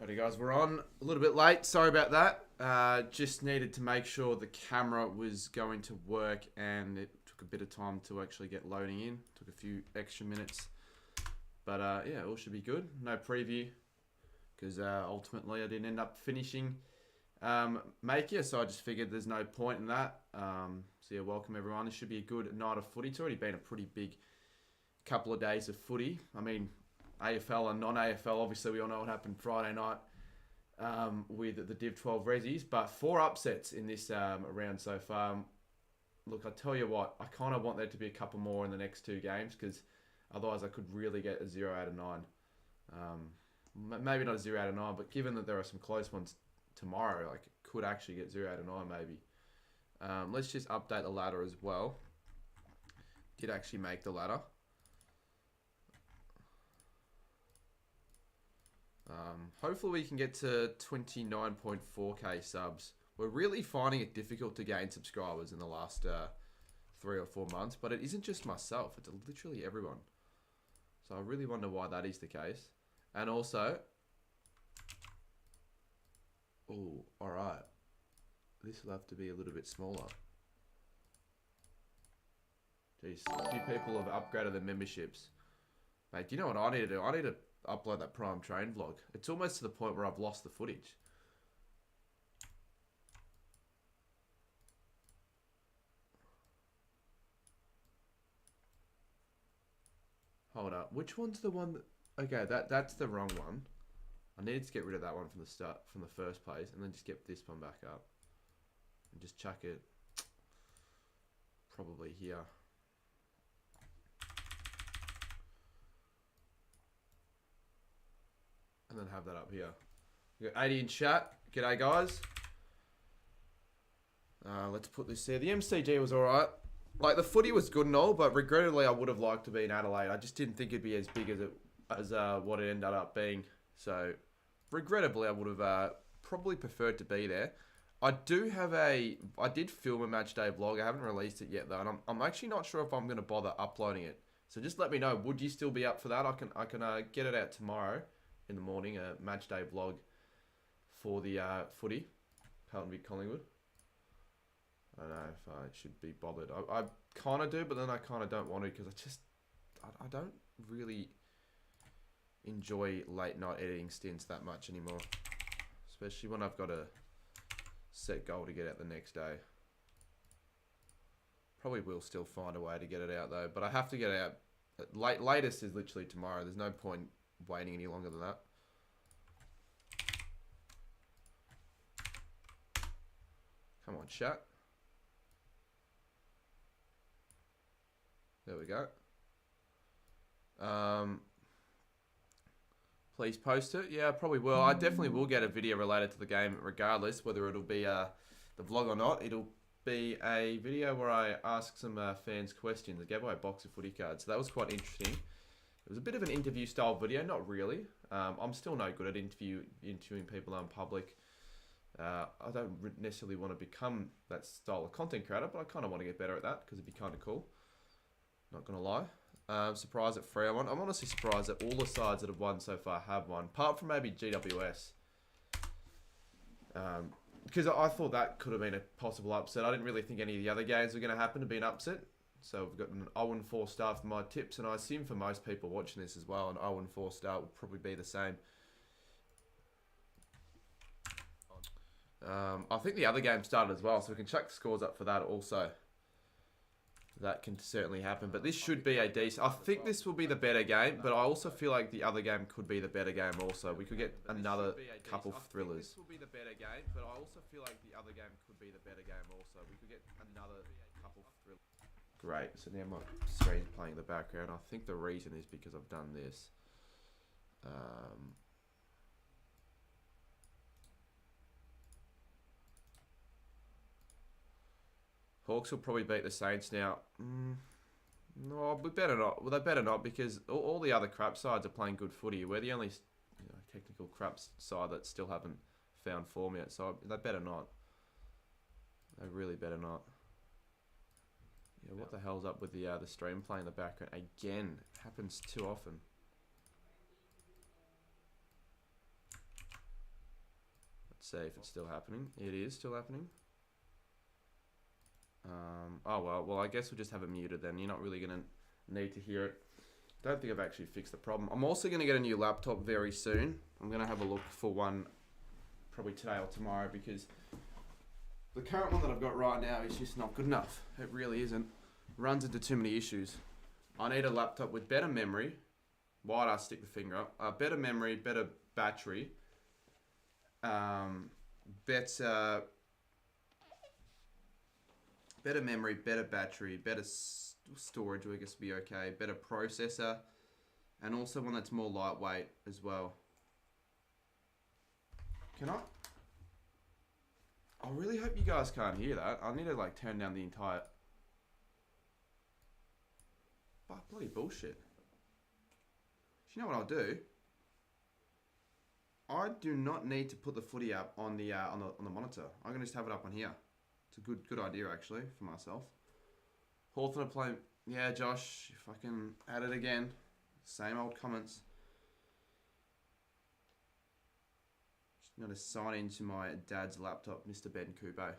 Alrighty guys, we're on a little bit late. Sorry about that. Just needed to make sure the camera was going to work, and it took a bit of time to actually get loading in. Took a few extra minutes. But yeah, all should be good. No preview, because ultimately I didn't end up finishing Make it, so I just figured there's no point in that. So yeah, welcome everyone. This should be a good night of footy. It's already been a pretty big couple of days of footy. I mean, AFL and non-AFL, obviously we all know what happened Friday night with the Div 12 Rezzies, but 4 upsets in this round so far. Look, I tell you what, I kind of want there to be a couple more in the next 2 games, because otherwise I could really get a 0 out of 9. Maybe not a 0 out of 9, but given that there are some close ones tomorrow, like, could actually get 0 out of 9 maybe. Let's just update the ladder as well. Did actually make the ladder. Hopefully we can get to 29.4k subs. We're really finding it difficult to gain subscribers in the last 3 or 4 months, but it isn't just myself, it's literally everyone. So I really wonder why that is the case. And also, oh, alright, this will have to be a little bit smaller. Jeez, a few people have upgraded their memberships. Mate, do you know what I need to do? I need to upload that Prime Train vlog. It's almost to the point where I've lost the footage. Hold up. Which one's the one that... Okay, that's the wrong one. I needed to get rid of that one from the start, from the first place, and then just get this one back up. And just chuck it probably here. And then have that up here. We got 80 in chat. G'day, guys. Let's put this there. The MCG was alright. Like, the footy was good and all, but regrettably I would have liked to be in Adelaide. I just didn't think it'd be as big as what it ended up being. So, regrettably, I would have probably preferred to be there. I did film a match day vlog. I haven't released it yet, though, and I'm actually not sure if I'm going to bother uploading it. So just let me know. Would you still be up for that? I can get it out tomorrow in the morning, a match day vlog for the footy, Carlton v Collingwood. I don't know if I should be bothered. I kind of do, but then I kind of don't want to, because I don't really enjoy late night editing stints that much anymore, especially when I've got a set goal to get out the next day. Probably will still find a way to get it out though, but I have to get it out. Latest is literally tomorrow. There's no point waiting any longer than that. Come on, chat. There we go. Please post it. Yeah, I probably will. I definitely will get a video related to the game regardless, whether it'll be the vlog or not. It'll be a video where I ask some fans questions. I gave away a box of footy cards, so that was quite interesting. It was a bit of an interview style video, not really. I'm still no good at interviewing people in public. I don't necessarily want to become that style of content creator, but I kind of want to get better at that, because it'd be kind of cool. Not going to lie. Surprised at 3. I'm honestly surprised that all the sides that have won so far have won, apart from maybe GWS. Because I thought that could have been a possible upset. I didn't really think any of the other games were going to happen to be an upset. So we've got an 0-4 start for my tips, and I assume for most people watching this as well, an 0-4 start would probably be the same. I think the other game started as well, so we can chuck the scores up for that also. That can certainly happen, but this should be a decent... I think this will be the better game, but I also feel like the other game could be the better game also. We could get another couple of thrillers. This will be the better game, but I also feel like the other game could be the better game also. We could get another couple of thrillers. Great, so now my screen's playing in the background. I think the reason is because I've done this. Hawks will probably beat the Saints now. No, we better not. Well, they better not, because all the other crap sides are playing good footy. We're the only technical crap side that still haven't found form yet. So they better not. They really better not. Yeah, what the hell's up with the stream playing in the background again? It happens too often. see if it's still happening. It is still happening. Oh, well, I guess we'll just have it muted then. You're not really going to need to hear it. Don't think I've actually fixed the problem. I'm also going to get a new laptop very soon. I'm going to have a look for one probably today or tomorrow because the current one that I've got right now is just not good enough. It really isn't. Runs into too many issues. I need a laptop with better memory. Why'd I stick the finger up? Better memory, better battery. Better memory, better battery, better storage, I guess would be okay. Better processor, and also one that's more lightweight as well. Can I? I really hope you guys can't hear that. I need to like turn down the entire... bloody bullshit. Do you know what I'll do? I do not need to put the footy up on the monitor. I'm gonna just have it up on here. It's a good idea actually for myself. Hawthorn are playing. Yeah, Josh, you fucking at it again. Same old comments. Just gotta sign into my dad's laptop, Mr. Ben Kubo.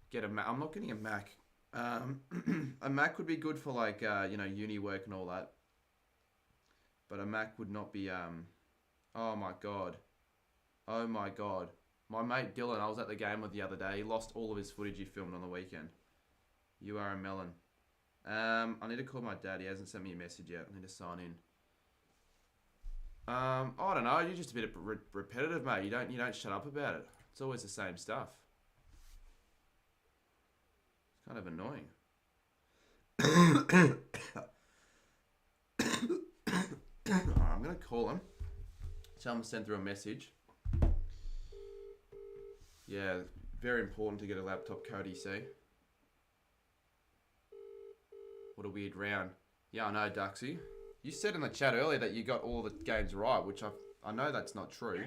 Get a Mac. I'm not getting a Mac. A Mac would be good for like uni work and all that. But a Mac would not be oh my god. Oh my god. My mate Dylan, I was at the game with the other day. He lost all of his footage he filmed on the weekend. You are a melon. I need to call my dad. He hasn't sent me a message yet. I need to sign in. I don't know. You're just a bit repetitive, mate. You don't shut up about it. It's always the same stuff. It's kind of annoying. Alright, I'm gonna call him. Tell him to send through a message. Yeah, very important to get a laptop, Cody C. What a weird round. Yeah, I know, Duxie. You said in the chat earlier that you got all the games right, which I know that's not true.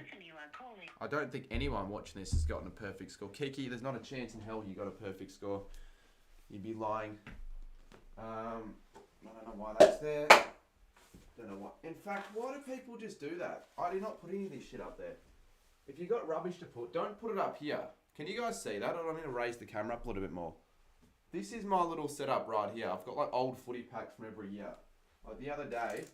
I don't think anyone watching this has gotten a perfect score. Kiki, there's not a chance in hell you got a perfect score. You'd be lying. I don't know why that's there. Don't know what. In fact, why do people just do that? I did not put any of this shit up there. If you got rubbish to put, don't put it up here. Can you guys see that? Or I'm going to raise the camera up a little bit more. This is my little setup right here. I've got like old footy packs from every year. Like the other day,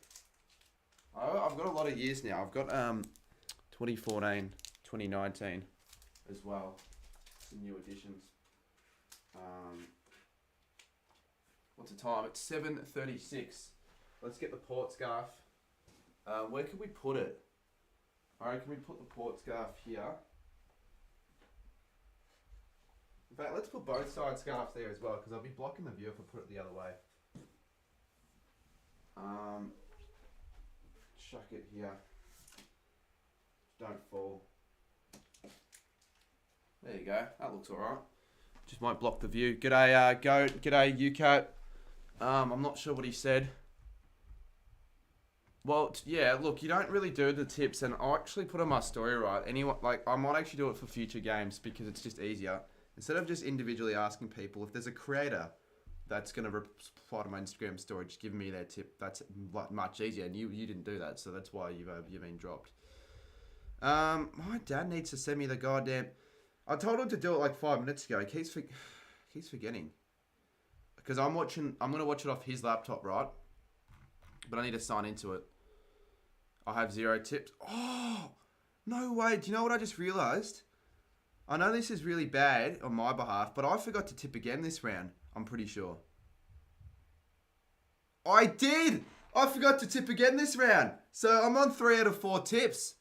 I've got a lot of years now. I've got 2014, 2019 as well. Some new additions. What's the time? It's 7:36. Let's get the port scarf. Where can we put it? Alright, can we put the port scarf here? In fact, let's put both side scarves there as well, because I'll be blocking the view if I put it the other way. Chuck it here. Don't fall. There you go. That looks alright. Just might block the view. G'day, Goat. G'day, UCAT. I'm not sure what he said. Well, yeah, look, you don't really do the tips, and I'll actually put on my story, right? Anyone, like, I might actually do it for future games because it's just easier. Instead of just individually asking people, if there's a creator that's going to reply to my Instagram story, just give me their tip. That's much easier, and you didn't do that, so that's why you've been dropped. My dad needs to send me the goddamn... I told him to do it like 5 minutes ago. He keeps forgetting. Because I'm going to watch it off his laptop, right? But I need to sign into it. I have 0 tips. Oh, no way. Do you know what I just realised? I know this is really bad on my behalf, but I forgot to tip again this round. I'm pretty sure. I did! I forgot to tip again this round. So I'm on 3 out of 4 tips.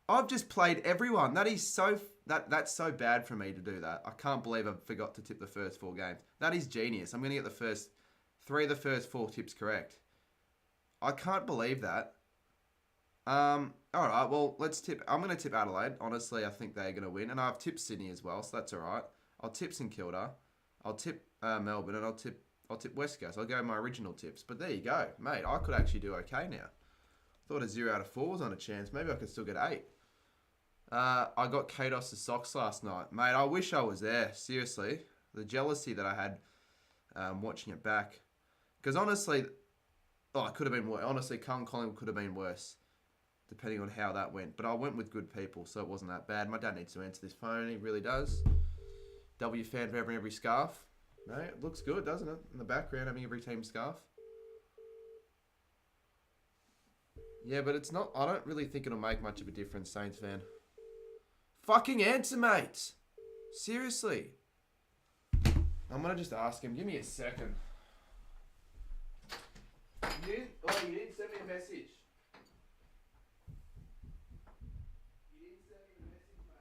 I've just played everyone. That is so... That's so bad for me to do that. I can't believe I forgot to tip the first 4 games. That is genius. I'm going to get the first 3 of the first 4 tips correct. I can't believe that. Alright, well, let's tip. I'm going to tip Adelaide. Honestly, I think they're going to win. And I've tipped Sydney as well, so that's alright. I'll tip St Kilda. I'll tip Melbourne, and I'll tip West Coast. I'll go with my original tips. But there you go. Mate, I could actually do okay now. Thought a 0 out of 4 was on a chance. Maybe I could still get 8. I got Kados' socks last night. Mate, I wish I was there. Seriously. The jealousy that I had watching it back. Because honestly... Oh, it could have been worse. Honestly, Collingwood could have been worse. depending on how that went. But I went with good people, so it wasn't that bad. My dad needs to answer this phone. He really does. W fan for every scarf. No, it looks good, doesn't it? In the background, having every team scarf. Yeah, but it's not... I don't really think it'll make much of a difference, Saints fan. Fucking answer, mate! Seriously. I'm going to just ask him. Give me a second. You didn't send me a message. You didn't send me a message, mate.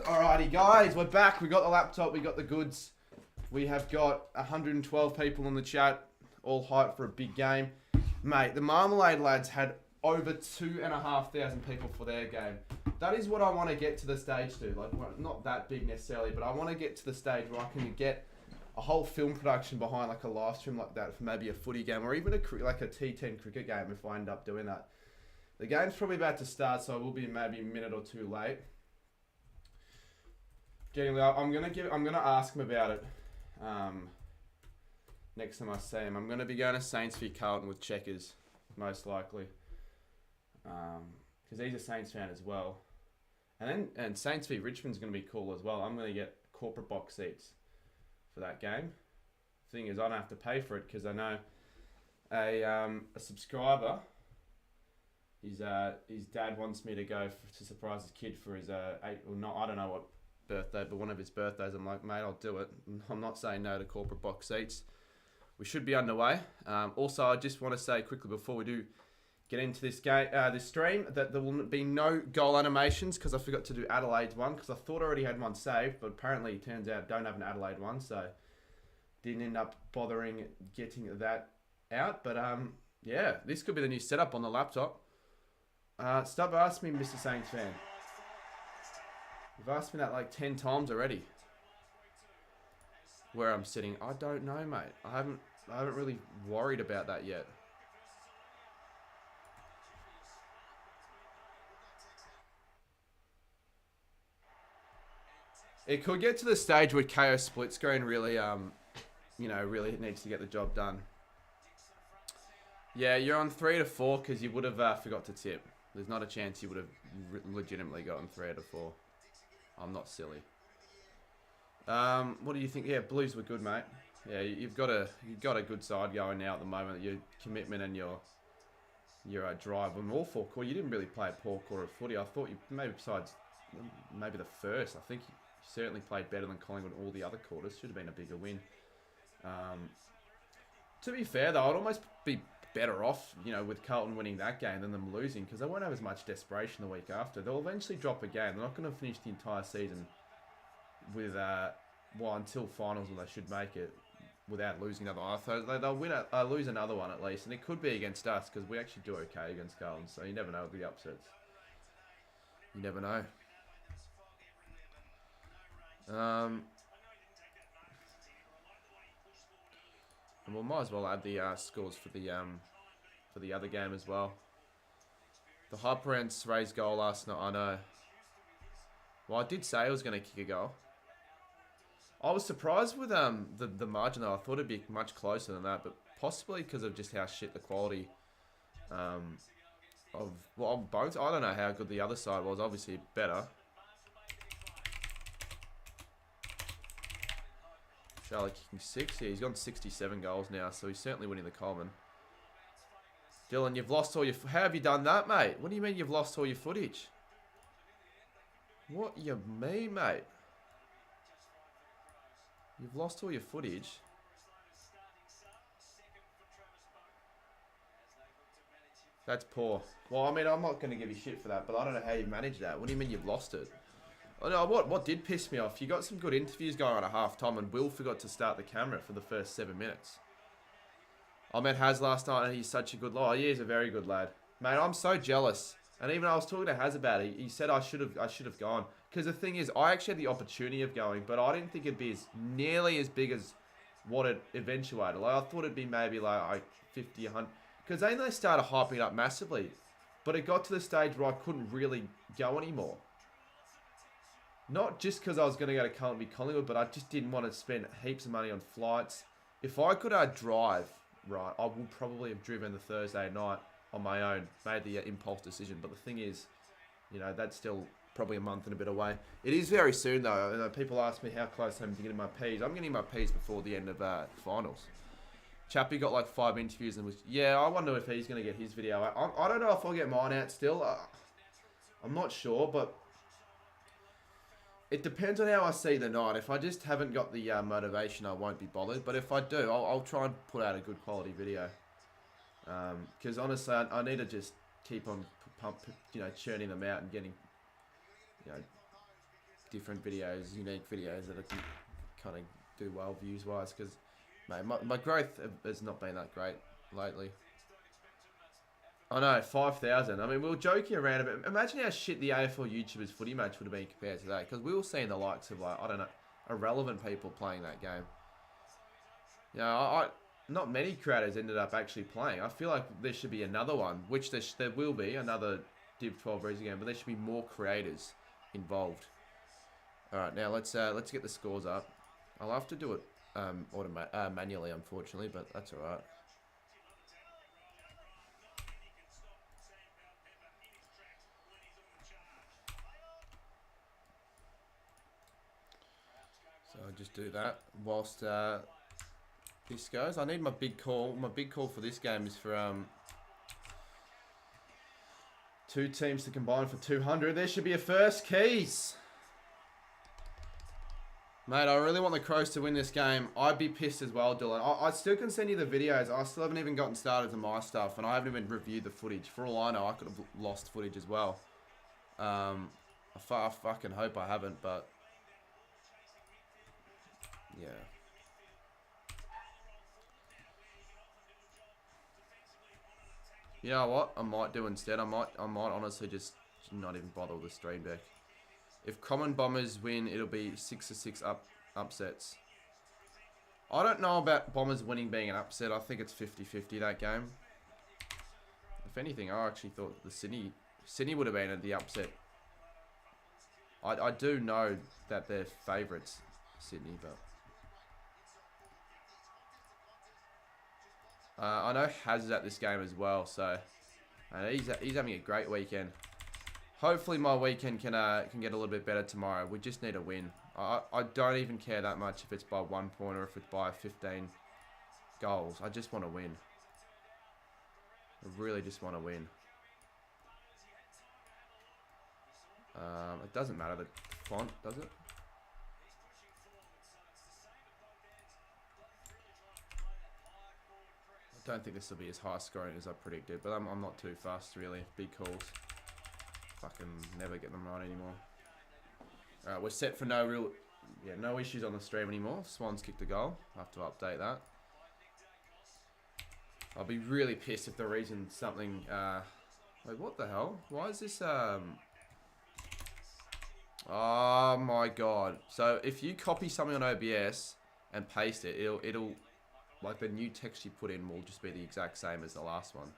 Alrighty, guys, we're back. We got the laptop, we got the goods. We have got 112 people in the chat, all hyped for a big game. Mate, the Marmalade lads had over 2,500 people for their game. That is what I want to get to the stage to. Like, well, not that big necessarily, but I want to get to the stage where I can get a whole film production behind like a live stream like that for maybe a footy game or even like a T10 cricket game if I end up doing that. The game's probably about to start, so I will be maybe a minute or two late. I'm gonna ask him about it. Next time I see him, I'm gonna be going to Saints v Carlton with Checkers, most likely. Because he's a Saints fan as well, and Saints v Richmond's gonna be cool as well. I'm gonna get corporate box seats for that game. Thing is, I don't have to pay for it because I know a subscriber. His dad wants me to go to surprise his kid for his I don't know what birthday, but one of his birthdays. I'm like, mate, I'll do it. I'm not saying no to corporate box seats. We should be underway. Also, I just want to say quickly before we do get into this game, this stream, that there will be no goal animations because I forgot to do Adelaide's one because I thought I already had one saved, but apparently it turns out I don't have an Adelaide one, so didn't end up bothering getting that out. But yeah, this could be the new setup on the laptop. Stop asking me, Mr. Saints fan. You've asked me that like 10 times already. Where I'm sitting, I don't know, mate. I haven't really worried about that yet. It could get to the stage where KO split screen really, really needs to get the job done. Yeah, you're on 3 to 4 because you would have forgot to tip. There's not a chance you would have legitimately gotten 3 out of 4. I'm not silly. What do you think? Yeah, Blues were good, mate. Yeah, you've got a good side going now at the moment. Your commitment and your drive. I'm all for quarter. You didn't really play a poor quarter of footy. I thought you maybe besides maybe the first. I think you certainly played better than Collingwood all the other quarters. Should have been a bigger win. To be fair though, I'd almost be better off, with Carlton winning that game than them losing because they won't have as much desperation the week after. They'll eventually drop a game. They're not going to finish the entire season with, until finals when they should make it without losing another one. So they'll lose another one at least, and it could be against us because we actually do okay against Carlton. So you never know with the upsets. You never know. And we might as well add the scores for the other game as well. The Hyperants raised goal last night. I know. Well, I did say I was going to kick a goal. I was surprised with the margin though. I thought it'd be much closer than that, but possibly because of just how shit the quality of both. I don't know how good the other side was. Obviously better. Charlie kicking 6. Yeah, he's gone 67 goals now, so he's certainly winning the Coleman. Dylan, you've lost all your... How have you done that, mate? What do you mean you've lost all your footage? What you mean, mate? You've lost all your footage? That's poor. Well, I mean, I'm not going to give you shit for that, but I don't know how you managed that. What do you mean you've lost it? Oh, no, what did piss me off, you got some good interviews going on at half-time and Will forgot to start the camera for the first 7 minutes. I met Haz last night and he's such a good lad. Oh, he is a very good lad. Mate, I'm so jealous. And even I was talking to Haz about it. He said I should have gone. Because the thing is, I actually had the opportunity of going, but I didn't think it'd be nearly as big as what it eventuated. Like, I thought it'd be maybe like 50, 100. Because then they started hyping it up massively. But it got to the stage where I couldn't really go anymore. Not just because I was going to go to Collingwood, but I just didn't want to spend heaps of money on flights. If I could drive, right, I would probably have driven the Thursday night on my own, made the impulse decision. But the thing is, you know, that's still probably a month and a bit away. It is very soon, though. You know, people ask me how close I'm to getting my Ps. I'm getting my Ps before the end of finals. Chappie got like 5 interviews and was, yeah, I wonder if he's going to get his video out. I don't know if I'll get mine out still. I'm not sure, but it depends on how I see the night. If I just haven't got the motivation, I won't be bothered. But if I do, I'll try and put out a good quality video. Because honestly, I need to just keep on churning them out and getting, different videos, unique videos that I can kind of do well views-wise. Because, mate, my growth has not been that great lately. I know, 5,000. I mean, we were joking around a bit. Imagine how shit the AFL YouTubers footy match would have been compared to that. Because we were seeing the likes of, like, I don't know, irrelevant people playing that game. You know, not many creators ended up actually playing. I feel like there should be another one, which there will be, another Div 12 Breezy game, but there should be more creators involved. Alright, now let's get the scores up. I'll have to do it manually, unfortunately, but that's alright. So I'll just do that whilst this goes. I need my big call. My big call for this game is for 2 teams to combine for 200. There should be a first, Keys. Mate, I really want the Crows to win this game. I'd be pissed as well, Dylan. I still can send you the videos. I still haven't even gotten started to my stuff, and I haven't even reviewed the footage. For all I know, I could have lost footage as well. I fucking hope I haven't, but yeah. You know what? I might do instead. I might honestly just not even bother with the stream deck. If Common Bombers win, it'll be 6-6 upsets. I don't know about Bombers winning being an upset. I think it's 50-50 that game. If anything, I actually thought the Sydney would have been at the upset. I do know that they're favourites, Sydney, but I know Haz is at this game as well, so he's having a great weekend. Hopefully my weekend can get a little bit better tomorrow. We just need a win. I don't even care that much if it's by 1 point or if it's by 15 goals. I just want to win. I really just want to win. It doesn't matter the font, does it? I don't think this will be as high scoring as I predicted, but I'm not too fast really. Big calls. Fucking never get them right anymore. Alright, we're set for no issues on the stream anymore. Swans kicked a goal. I'll have to update that. I'll be really pissed if the reason something wait, what the hell? Why is this oh my god. So if you copy something on OBS and paste it, it'll like the new text you put in will just be the exact same as the last one.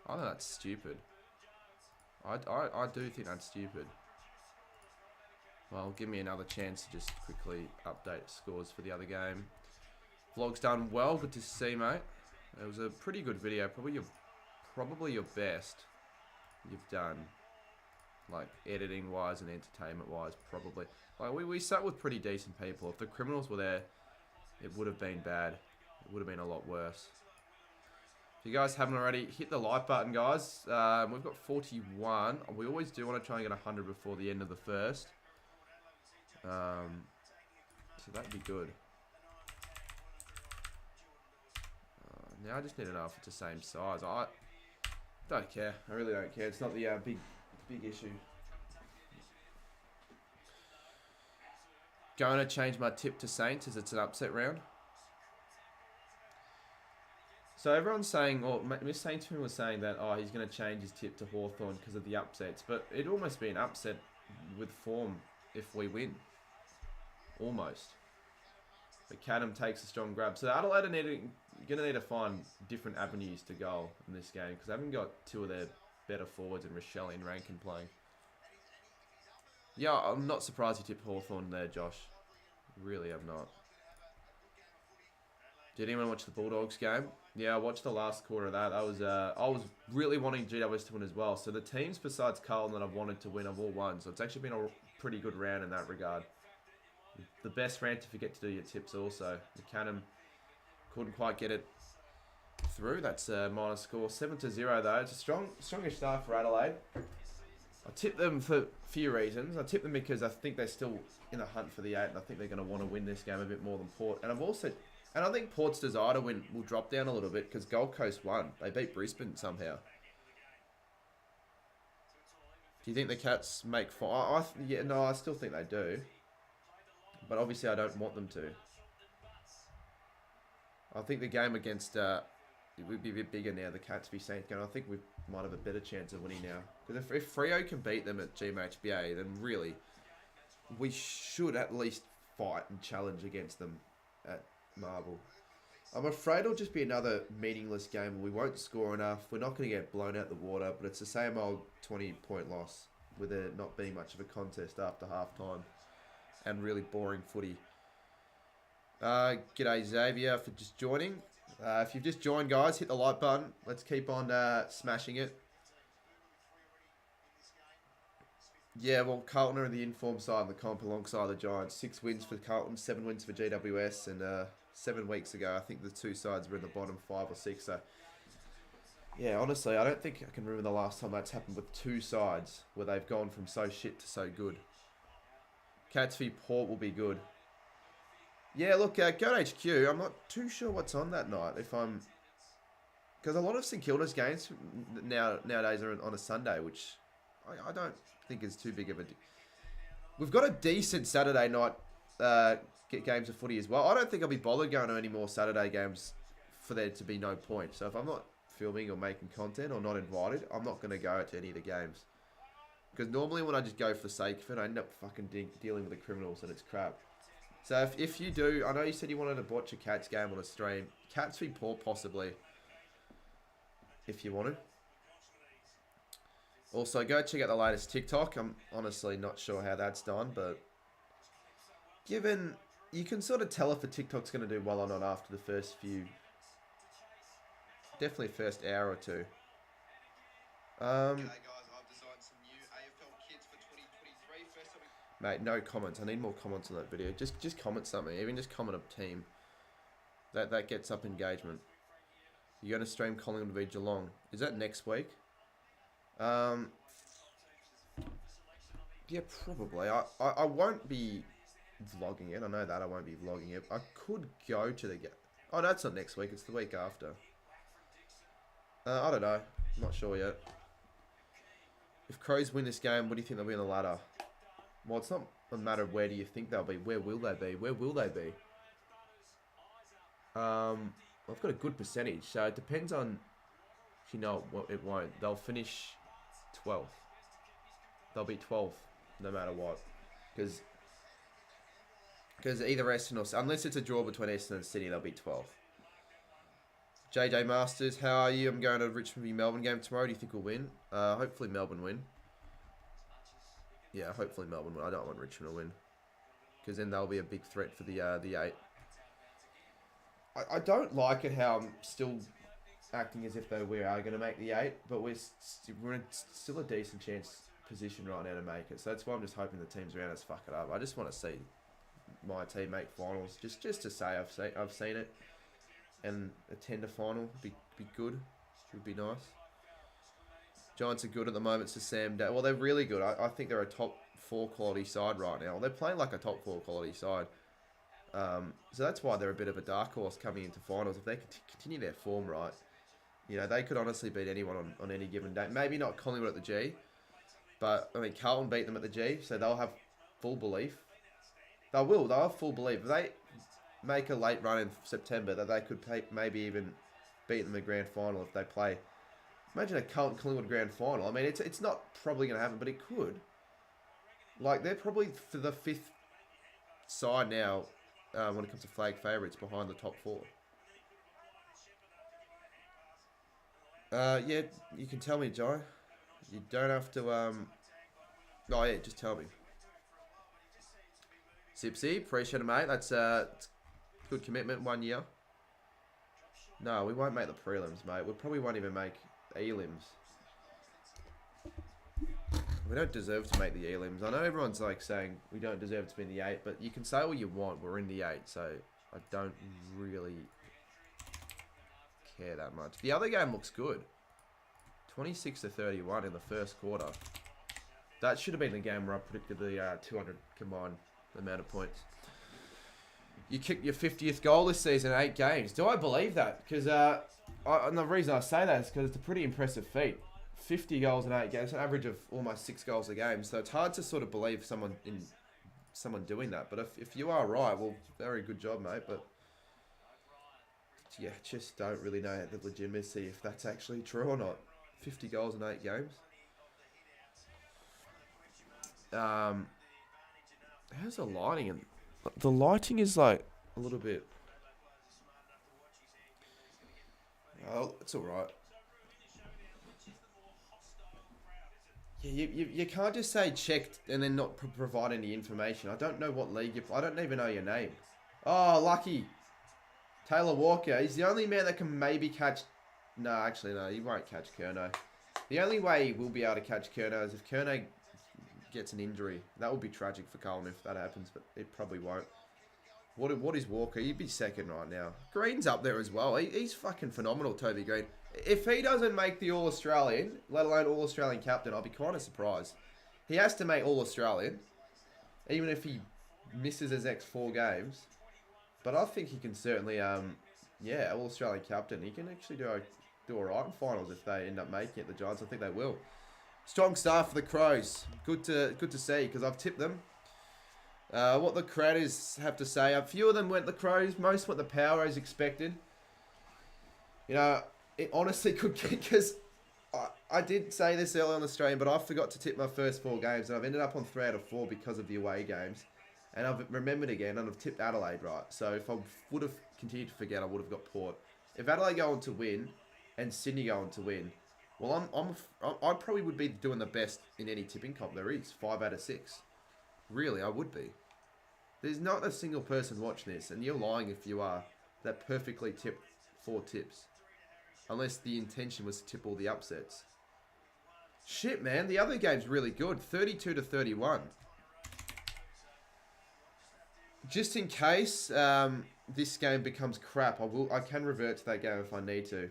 I think that's stupid. I do think that's stupid. Well, give me another chance to just quickly update scores for the other game. Vlog's done well. Good to see, mate. It was a pretty good video. Probably your best you've done, like editing wise and entertainment wise. Probably. Like we sat with pretty decent people. If the criminals were there, it would have been bad. It would have been a lot worse. If you guys haven't already, hit the like button, guys. We've got 41. We always do want to try and get 100 before the end of the first. So that'd be good. Now I just need to know if it's the same size. I don't care. I really don't care. It's not the big issue. Going to change my tip to Saints as it's an upset round. So everyone's saying, or Miss Saintsman was saying that, oh, he's going to change his tip to Hawthorn because of the upsets. But it'd almost be an upset with form if we win. Almost. But Cadham takes a strong grab. So Adelaide are going to need to find different avenues to goal in this game because they haven't got two of their better forwards in Rochelle and Rankin playing. Yeah, I'm not surprised you tipped Hawthorn there, Josh. Really, I'm not. Did anyone watch the Bulldogs game? Yeah, I watched the last quarter of that. That was I was really wanting GWS to win as well. So the teams besides Carlton that I've wanted to win have all won. So it's actually been a pretty good round in that regard. The best round to forget to do your tips also. McCann couldn't quite get it through. That's a minus score. 7-0 though. It's a strongish start for Adelaide. I tipped them for a few reasons. I tipped them because I think they're still in the hunt for the 8 and I think they're going to want to win this game a bit more than Port. And I think Port's desire to win will drop down a little bit because Gold Coast won. They beat Brisbane somehow. Do you think the Cats make fine? Yeah, no, I still think they do. But obviously I don't want them to. I think the game against... it would be a bit bigger now, the Cats be Saints game. I think we might have a better chance of winning now. Because if Freo can beat them at GMHBA, then really, we should at least fight and challenge against them at Marble. I'm afraid it'll just be another meaningless game. We won't score enough. We're not going to get blown out the water, but it's the same old 20-point loss with there not being much of a contest after half-time and really boring footy. G'day Xavier for just joining. If you've just joined, guys, hit the like button. Let's keep on smashing it. Yeah, well, Carlton are in the informed side of the comp alongside the Giants. 6 wins for Carlton, 7 wins for GWS, and 7 weeks ago, I think the two sides were in the bottom 5 or 6. So, yeah, honestly, I don't think I can remember the last time that's happened with two sides where they've gone from so shit to so good. Cats v Port will be good. Yeah, look, go to HQ. I'm not too sure what's on that night. Because a lot of St Kilda's games nowadays are on a Sunday, which I don't think is too big of a... We've got a decent Saturday night games of footy as well. I don't think I'll be bothered going to any more Saturday games for there to be no point. So if I'm not filming or making content or not invited, I'm not going to go to any of the games. Because normally when I just go for the sake of it, I end up fucking dealing with the criminals and it's crap. So if you do, I know you said you wanted to watch a Cats game on a stream. Cats v Port possibly, if you want to. Also, go check out the latest TikTok. I'm honestly not sure how that's done, but given you can sort of tell if a TikTok's going to do well or not after the first few, definitely first hour or two. G'day guys, I've designed some new AFL kits for 2023. First time Mate, no comments. I need more comments on that video. Just comment something. Even just comment a team. That gets up engagement. You're going to stream Collingwood v Geelong. Is that next week? Yeah, probably. I won't be vlogging it. I know that I won't be vlogging it. I could go to the game. Oh, no, it's not next week. It's the week after. I don't know. I'm not sure yet. If Crows win this game, what do you think they'll be on the ladder? Well, it's not a matter of where do you think they'll be. Where will they be? Where will they be? I've got a good percentage, so it depends on... If you know what, it won't. They'll finish 12th. They'll be 12th, no matter what. Because either Essendon or... Unless it's a draw between Essendon and Sydney, they'll be 12th. JJ Masters, how are you? I'm going to Richmond v Melbourne game tomorrow. Do you think we'll win? Hopefully Melbourne win. Yeah, hopefully Melbourne win. I don't want Richmond to win. Because then they'll be a big threat for the 8. I don't like it how I'm still acting as if though we are going to make the 8. But we're in still a decent chance position right now to make it. So that's why I'm just hoping the teams around us fuck it up. I just want to see my team make finals. Just to say I've seen it. And attend a final be good. Would be nice. Giants are good at the moment, so Sam Day. Well, they're really good. I think they're a top 4 quality side right now. They're playing like a top 4 quality side. So that's why they're a bit of a dark horse coming into finals. If they continue their form right, you know, they could honestly beat anyone on any given day. Maybe not Collingwood at the G, but, I mean, Carlton beat them at the G, so they'll have full belief. They'll have full belief. If they make a late run in September, that they could maybe even beat them in the grand final if they play. Imagine a Collingwood grand final. I mean, it's not probably going to happen, but it could. Like, they're probably for the 5th side now when it comes to flag favourites behind the top 4. Yeah, you can tell me, Jai. You don't have to, Oh, yeah, just tell me. Sipsy, appreciate it, mate. That's good commitment, 1 year. No, we won't make the prelims, mate. We probably won't even make elims. We don't deserve to make the elims. I know everyone's like saying we don't deserve to be in the 8, but you can say all you want. We're in the 8, so I don't really care that much. The other game looks good. 26-31 in the first quarter. That should have been the game where I predicted the 200 combined amount of points. You kicked your 50th goal this season in 8 games. Do I believe that? Because and the reason I say that is because it's a pretty impressive feat. 50 goals in 8 games, an average of almost 6 goals a game. So it's hard to sort of believe someone doing that. But if you are right, well, very good job, mate. But yeah, just don't really know the legitimacy if that's actually true or not. 50 goals in 8 games. How's the lighting? And the lighting is like a little bit. Oh, it's all right. Yeah, you can't just say checked and then not provide any information. I don't know what league I don't even know your name. Oh, lucky. Taylor Walker. He's the only man that can maybe catch. No, actually, no. He won't catch Curnow. The only way he will be able to catch Curnow is if Curnow gets an injury. That would be tragic for Colin if that happens, but it probably won't. What is Walker? He'd be second right now. Green's up there as well. He's fucking phenomenal, Toby Green. If he doesn't make the All-Australian, let alone All-Australian captain, I'll be kind of surprised. He has to make All-Australian, even if he misses his next 4 games. But I think he can certainly, yeah, All-Australian captain. He can actually do all right in finals if they end up making it. The Giants, I think they will. Strong start for the Crows. Good to see because I've tipped them. What the creators have to say. A few of them went the Crows. Most went the Power as expected. You know, it honestly could get because I did say this earlier on the stream, but I forgot to tip my first 4 games and I've ended up on 3 out of 4 because of the away games. And I've remembered again and I've tipped Adelaide right. So if I would have continued to forget, I would have got Port. If Adelaide go on to win and Sydney go on to win, well, I probably would be doing the best in any tipping comp there is. 5 out of 6. Really, I would be. There's not a single person watching this, and you're lying if you are, that perfectly tipped 4 tips. Unless the intention was to tip all the upsets. Shit, man. The other game's really good. 32-31. Just in case this game becomes crap, I can revert to that game if I need to.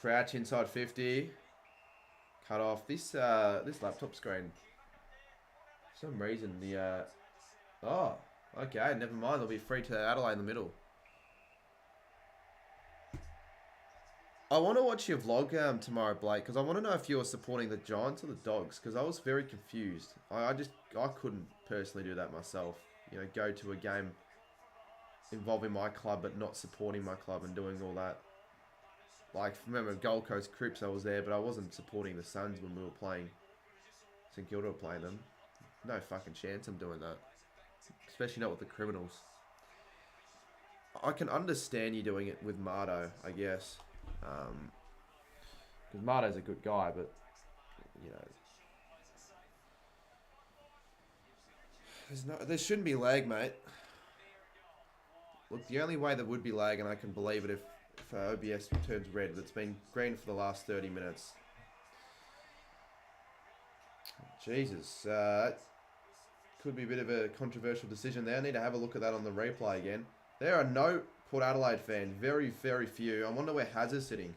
Crouch inside 50. Cut off. This laptop screen. For some reason, oh, okay, never mind. They'll be free to Adelaide in the middle. I want to watch your vlog tomorrow, Blake, because I want to know if you're supporting the Giants or the Dogs, because I was very confused. I couldn't personally do that myself. You know, go to a game involving my club but not supporting my club and doing all that. Like, remember Gold Coast Crips, I was there, but I wasn't supporting the Suns when we were playing. St Kilda were playing them. No fucking chance I'm doing that. Especially not with the Criminals. I can understand you doing it with Mardo, I guess. Because Mardo's a good guy, but, you know. There shouldn't be lag, mate. Look, the only way there would be lag, and I can believe it if OBS turns red, it's been green for the last 30 minutes. Jesus. Could be a bit of a controversial decision there. I need to have a look at that on the replay again. There are no Port Adelaide fans. Very, very few. I wonder where Hazard's sitting.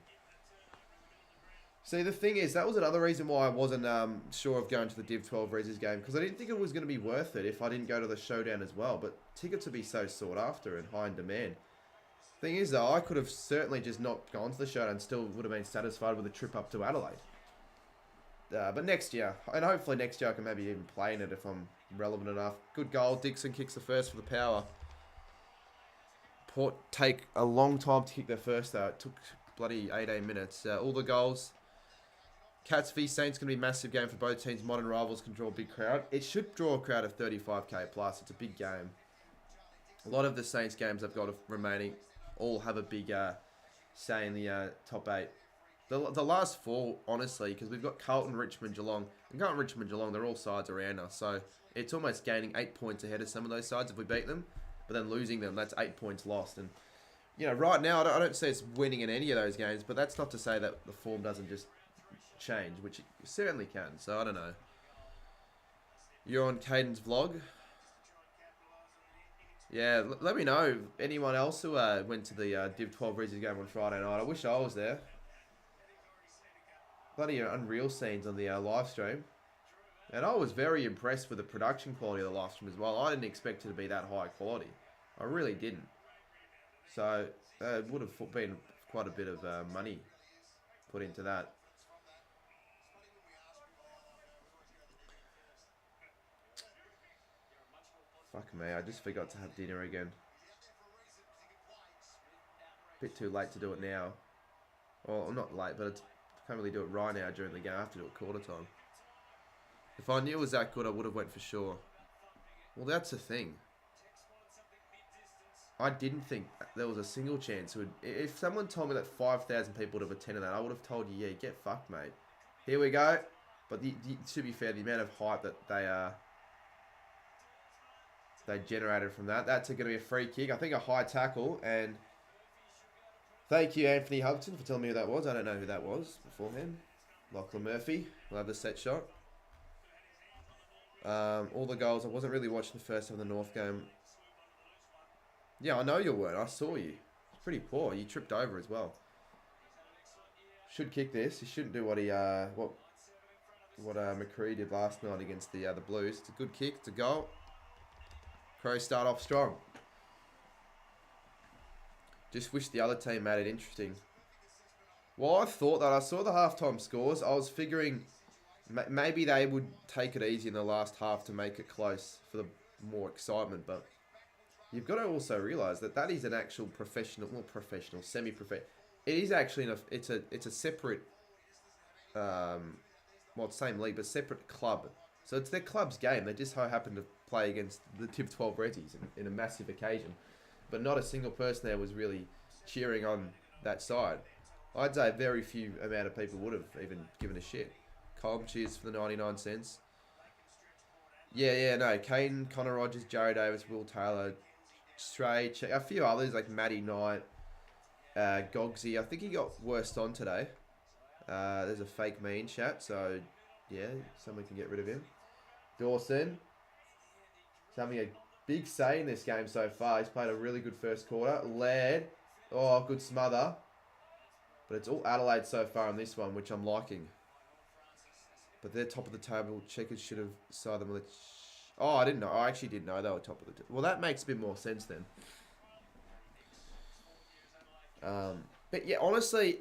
See, the thing is, that was another reason why I wasn't sure of going to the Div 12 Reses game, because I didn't think it was going to be worth it if I didn't go to the Showdown as well, but tickets would be so sought after and high in demand. Thing is, though, I could have certainly just not gone to the Showdown and still would have been satisfied with a trip up to Adelaide. But next year, and hopefully next year I can maybe even play in it if I'm relevant enough. Good goal. Dixon kicks the first for the Power. take a long time to kick their first though. It took bloody 18 minutes. All the goals. Cats v Saints going to be a massive game for both teams. Modern rivals can draw a big crowd. It should draw a crowd of 35k plus. It's a big game. A lot of the Saints games I've got remaining all have a big say in the top 8. The last 4, honestly, because we've got Carlton, Richmond, Geelong. And Carlton, Richmond, Geelong, they're all sides around us. So it's almost gaining 8 points ahead of some of those sides if we beat them. But then losing them, that's 8 points lost. And, you know, right now, I don't say it's winning in any of those games. But that's not to say that the form doesn't just change, which it certainly can. So I don't know. You're on Caden's vlog. Yeah, let me know anyone else who went to the Div 12 Reasons game on Friday night. I wish I was there. Bloody unreal scenes on the live stream. And I was very impressed with the production quality of the live stream as well. I didn't expect it to be that high quality. I really didn't. So it would have been quite a bit of money put into that. Fuck me, I just forgot to have dinner again. Bit too late to do it now. Well, I'm not late, but I can't really do it right now during the game. I have to do it quarter time. If I knew it was that good, I would have went for sure. Well, that's the thing. I didn't think there was a single chance. If someone told me that 5,000 people would have attended that, I would have told you, yeah, get fucked, mate. Here we go. But to be fair, the amount of hype that they generated from that's going to be a free kick. I think a high tackle. And thank you, Anthony Hudson, for telling me who that was. I don't know who that was beforehand. Lachlan Murphy. We'll have the set shot. All the goals. I wasn't really watching the first half of the North game. Yeah, I know you weren't. I saw you. It's pretty poor. You tripped over as well. Should kick this. He shouldn't do what McCree did last night against the Blues. It's a good kick. It's a goal. Crows start off strong. Just wish the other team made it interesting. Well, I thought that I saw the halftime scores. I was figuring maybe they would take it easy in the last half to make it close for the more excitement. But you've got to also realise that is an actual professional, well, professional, semi-professional. It is actually it's a separate, well, same league but separate club. So it's their club's game. They just so happen to play against the Div 12 Reddies in a massive occasion. But not a single person there was really cheering on that side. I'd say very few amount of people would have even given a shit. Colm, cheers for the 99 cents. Yeah, no. Caden, Connor Rogers, Jerry Davis, Will Taylor, Stray, a few others like Matty Knight, Gogsy. I think he got worst on today. There's a fake me in chat, so yeah, someone can get rid of him. Dawson. He's having a big say in this game so far. He's played a really good first quarter. Laird. Oh, good smother. But it's all Adelaide so far in this one, which I'm liking. But they're top of the table. Checkers should have saw them. Oh, I didn't know. I actually didn't know they were top of the table. Well, that makes a bit more sense then. But yeah, honestly,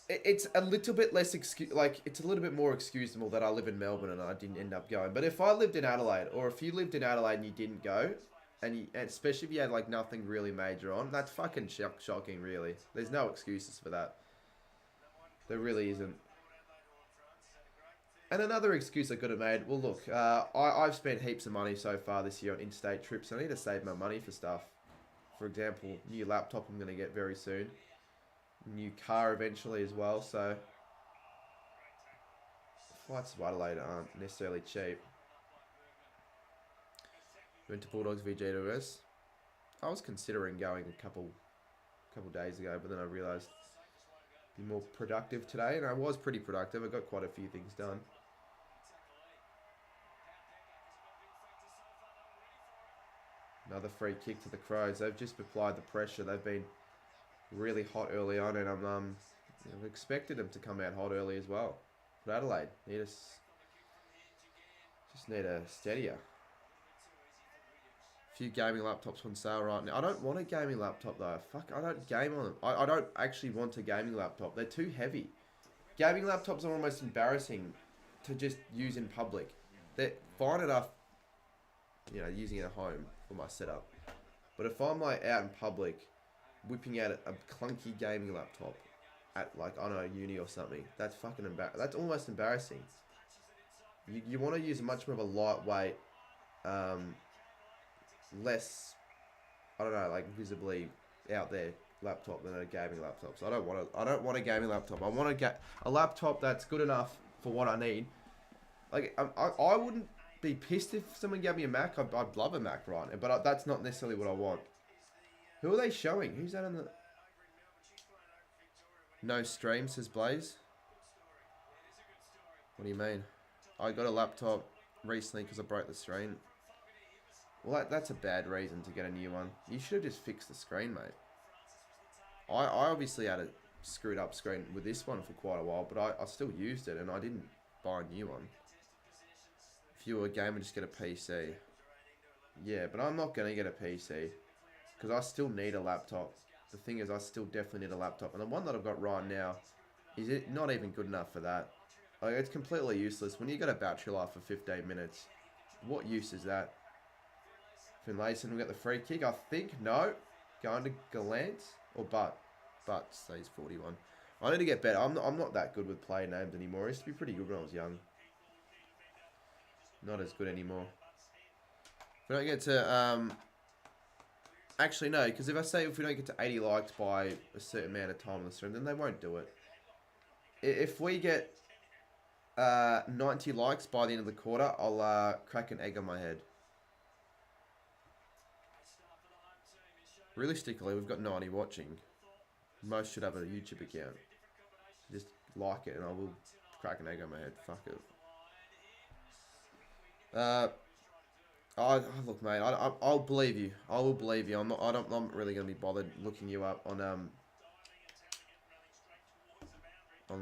it's a little bit less it's a little bit more excusable that I live in Melbourne and I didn't end up going. But if I lived in Adelaide, or if you lived in Adelaide and you didn't go, and especially if you had like nothing really major on, that's fucking shocking, really. There's no excuses for that. There really isn't. And another excuse I could have made, well, look, I've spent heaps of money so far this year on interstate trips. I need to save my money for stuff. For example, new laptop I'm going to get very soon. New car eventually as well, so flights to Adelaide aren't necessarily cheap. Went to Bulldogs v GWS. I was considering going a couple days ago, but then I realised be more productive today, and I was pretty productive. I got quite a few things done. Another free kick to the Crows. They've just applied the pressure. They've been really hot early on, and I've expected them to come out hot early as well. But Adelaide just need a steadier. A few gaming laptops on sale right now. I don't want a gaming laptop though. Fuck, I don't game on them. I don't actually want a gaming laptop. They're too heavy. Gaming laptops are almost embarrassing to just use in public. They're fine enough, using it at home for my setup. But if I'm like out in public, whipping out a clunky gaming laptop at like, I don't know, uni or something. That's fucking that's almost embarrassing. You want to use much more of a lightweight, less, I don't know, like visibly out there laptop than a gaming laptop. So I don't want a gaming laptop. I want to get a laptop that's good enough for what I need. Like I wouldn't be pissed if someone gave me a Mac. I'd love a Mac, right? But that's not necessarily what I want. Who are they showing? Who's that on the... No stream, says Blaze. What do you mean? I got a laptop recently because I broke the screen. Well, that's a bad reason to get a new one. You should have just fixed the screen, mate. I obviously had a screwed up screen with this one for quite a while, but I still used it and I didn't buy a new one. If you were a gamer, just get a PC. Yeah, but I'm not going to get a PC because I still need a laptop. The thing is, I still definitely need a laptop. And the one that I've got right now is it not even good enough for that. Like, it's completely useless. When you got a battery life for 15 minutes, what use is that? Finlayson will get the free kick, I think. No. Going to Gallant or Butt. Butt stays 41. I need to get better. I'm not that good with player names anymore. I used to be pretty good when I was young. Not as good anymore. If we don't get to... Actually, no, because if we don't get to 80 likes by a certain amount of time on the stream, then they won't do it. If we get 90 likes by the end of the quarter, I'll crack an egg on my head. Realistically, we've got 90 watching. Most should have a YouTube account. Just like it and I will crack an egg on my head. Fuck it. Look, mate. I'll believe you. I will believe you. I'm not really gonna be bothered looking you up on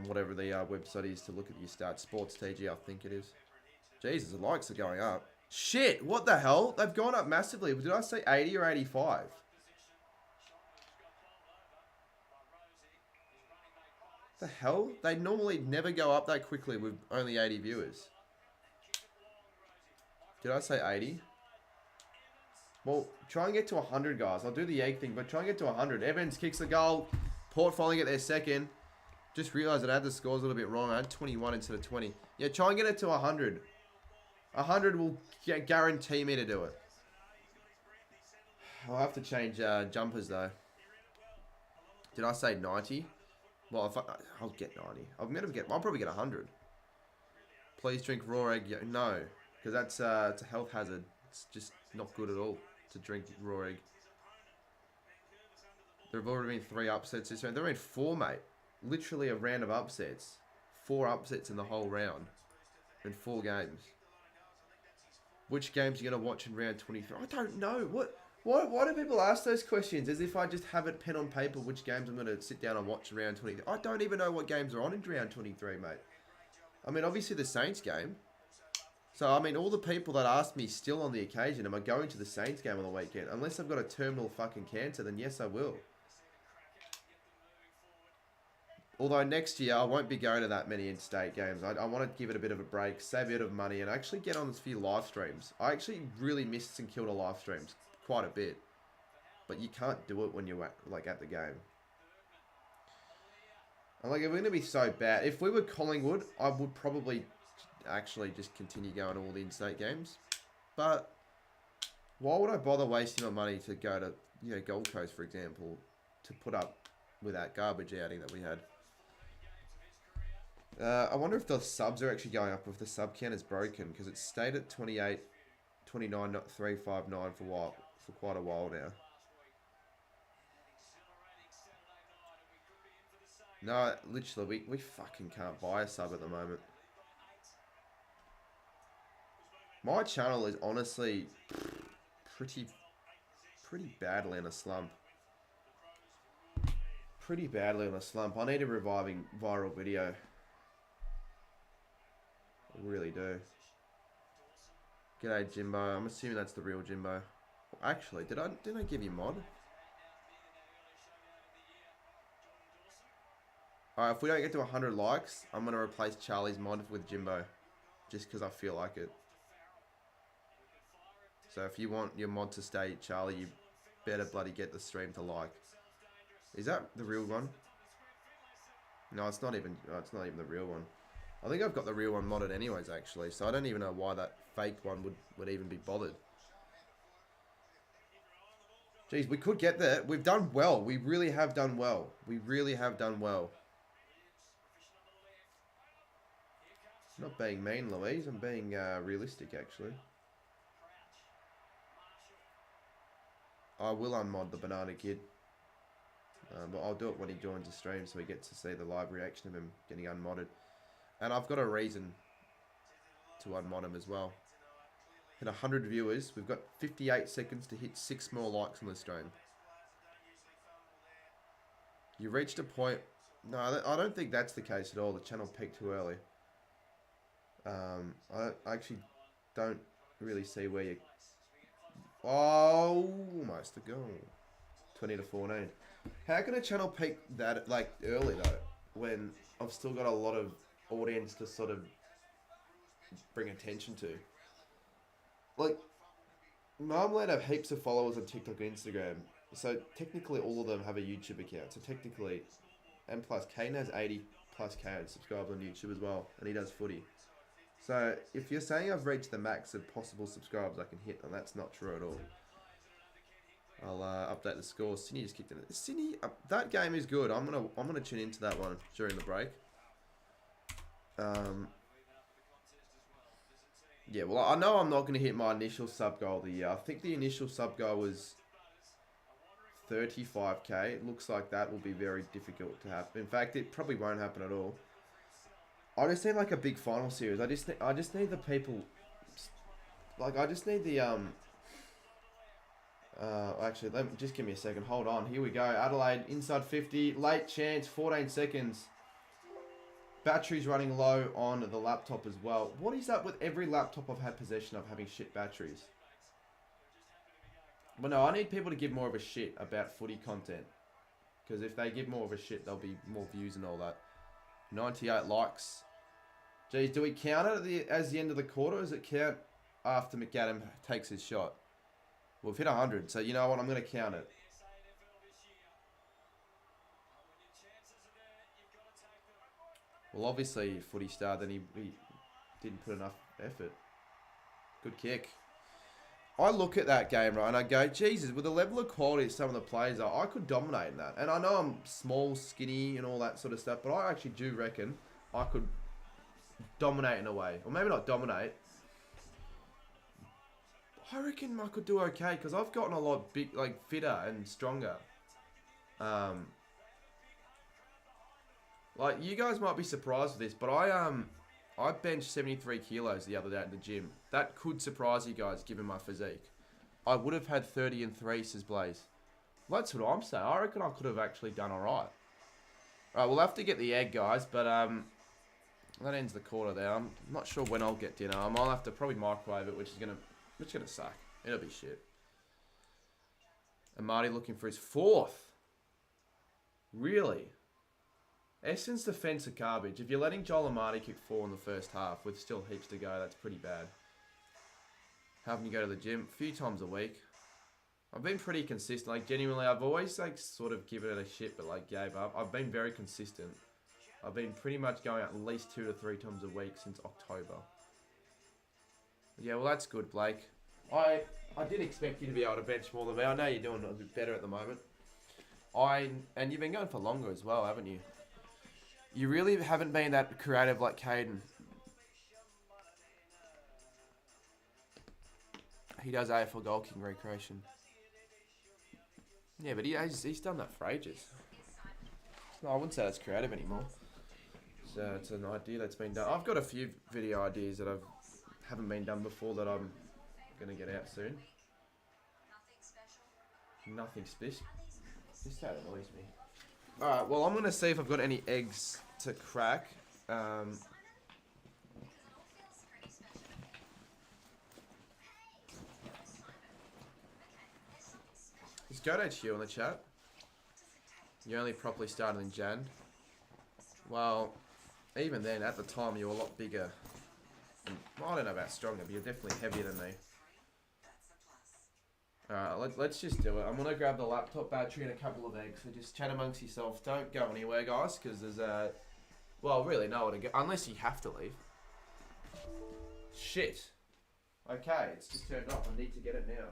whatever the website is to look at your stats. Sports TG, I think it is. Jesus, the likes are going up. Shit! What the hell? They've gone up massively. Did I say 80 or 85? The hell? They normally never go up that quickly with only 80 viewers. Did I say 80? Well, try and get to 100, guys. I'll do the egg thing, but try and get to 100. Evans kicks the goal. Port finally get their second. Just realised that I had the scores a little bit wrong. I had 21 instead of 20. Yeah, try and get it to 100. 100 will guarantee me to do it. I'll have to change jumpers, though. Did I say 90? Well, I'll get 90. I'll probably get 100. Please drink raw egg. No, because that's it's a health hazard. It's just not good at all to drink raw egg. There have already been 3 upsets this round. There have been 4, mate. Literally a round of upsets. 4 upsets in the whole round. In 4 games. Which games are you going to watch in round 23? I don't know. Why do people ask those questions as if I just have it pen on paper which games I'm going to sit down and watch in round 23? I don't even know what games are on in round 23, mate. I mean, obviously the Saints game. So, I mean, all the people that asked me still on the occasion, am I going to the Saints game on the weekend? Unless I've got a terminal fucking cancer, then yes, I will. Although next year, I won't be going to that many interstate games. I want to give it a bit of a break, save a bit of money, and actually get on a few live streams. I actually really miss St Kilda live streams quite a bit. But you can't do it when you're at the game. And like, if we're going to be so bad, if we were Collingwood, I would probably actually just continue going to all the interstate games. But why would I bother wasting my money to go to, Gold Coast, for example, to put up with that garbage outing that we had? I wonder if the subs are actually going up, if the sub count is broken, because it stayed at 28, 29, 359 for quite a while now. No, literally, we fucking can't buy a sub at the moment. My channel is honestly pretty badly in a slump. Pretty badly in a slump. I need a reviving viral video. I really do. G'day, Jimbo. I'm assuming that's the real Jimbo. Actually, didn't I give you mod? Alright, if we don't get to 100 likes, I'm going to replace Charlie's mod with Jimbo. Just because I feel like it. So if you want your mod to stay Charlie, you better bloody get the stream to like. Is that the real one? No, it's not even the real one. I think I've got the real one modded anyways, actually. So I don't even know why that fake one would even be bothered. Jeez, we could get there. We've done well. We really have done well. We really have done well. Not being mean, Louise. I'm being realistic, actually. I will unmod the Banana Kid. But I'll do it when he joins the stream so he gets to see the live reaction of him getting unmodded. And I've got a reason to unmod him as well. Hit 100 viewers. We've got 58 seconds to hit 6 more likes on the stream. You reached a point... No, I don't think that's the case at all. The channel peaked too early. I actually don't really see where you... Oh, almost a goal. 20 to 14. How can a channel peak that like early though, when I've still got a lot of audience to sort of bring attention to? Like, Marmalade have heaps of followers on TikTok and Instagram, so technically all of them have a YouTube account. So technically, and plus Kane has 80 plus K subscribers on YouTube as well, and he does footy. So if you're saying I've reached the max of possible subscribers I can hit, then that's not true at all. I'll update the score. Sydney just kicked in. Sydney, that game is good. I'm gonna tune into that one during the break. Yeah, well, I know I'm not gonna hit my initial sub goal of the year. I think the initial sub goal was 35k. It looks like that will be very difficult to happen. In fact, it probably won't happen at all. I just need like a big final series. I just need the people. Like, I just need the actually, just give me a second. Hold on. Here we go. Adelaide inside 50. Late chance. 14 seconds. Batteries running low on the laptop as well. What is up with every laptop I've had possession of having shit batteries? But no, I need people to give more of a shit about footy content. Because if they give more of a shit, there'll be more views and all that. 98 likes. Geez, do we count it as the end of the quarter, or does it count after McAdam takes his shot? We've hit 100, so you know what? I'm going to count it. Well, obviously, footy star, then he didn't put enough effort. Good kick. I look at that game, right, and I go, Jesus, with the level of quality some of the players are, I could dominate in that. And I know I'm small, skinny, and all that sort of stuff, but I actually do reckon I could dominate in a way. Or maybe not dominate. I reckon I could do okay, because I've gotten a lot big, like fitter and stronger. Like, you guys might be surprised with this, but I benched 73 kilos the other day at the gym. That could surprise you guys, given my physique. I would have had 30 and 3, says Blaze. Well, that's what I'm saying. I reckon I could have actually done alright. Alright, we'll have to get the egg, guys, but that ends the quarter there. I'm not sure when I'll get dinner. I might have to probably microwave it, which is gonna suck. It'll be shit. And Marty looking for his 4th. Really? Essendon's defence are garbage. If you're letting Joel and Marty kick 4 in the first half with still heaps to go, that's pretty bad. Having to go to the gym a few times a week. I've been pretty consistent. Like, genuinely, I've always, like, sort of given it a shit, but, like, gave up. I've been very consistent. I've been pretty much going out at least 2 to 3 times a week since October. Yeah, well, that's good, Blake. I did expect you to be able to bench more than me. I know you're doing a bit better at the moment. And you've been going for longer as well, haven't you? You really haven't been that creative like Caden. He does AFL goal kicking recreation. Yeah, but he's done that for ages. No, I wouldn't say that's creative anymore. So it's an idea that's been done. I've got a few video ideas that haven't been done before that I'm going to get out soon. Nothing special. Just how it annoys me. Alright, well, I'm going to see if I've got any eggs to crack. Is GoatHQ on the chat? You only properly started in Jan. Well, even then, at the time, you were a lot bigger. And, well, I don't know about stronger, but you're definitely heavier than me. Alright, let's just do it. I'm gonna grab the laptop battery and a couple of eggs. So just chat amongst yourself. Don't go anywhere, guys, because there's well, really nowhere to go unless you have to leave. Shit. Okay, it's just turned off. I need to get it now.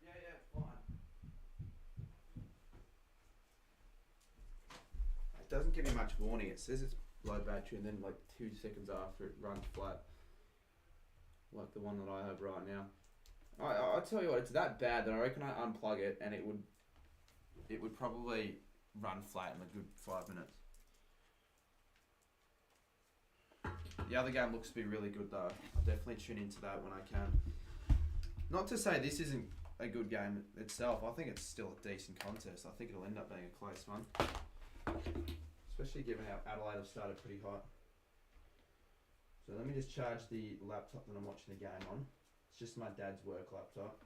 Yeah, it's fine. It doesn't give me much warning. It says it's low battery and then like 2 seconds after it runs flat. Like the one that I have right now. I'll tell you what, it's that bad that I reckon I unplug it and it would probably run flat in a good 5 minutes. The other game looks to be really good though. I'll definitely tune into that when I can. Not to say this isn't a good game itself. I think it's still a decent contest. I think it'll end up being a close one. Especially given how Adelaide have started pretty hot. So let me just charge the laptop that I'm watching the game on. It's just my dad's work laptop.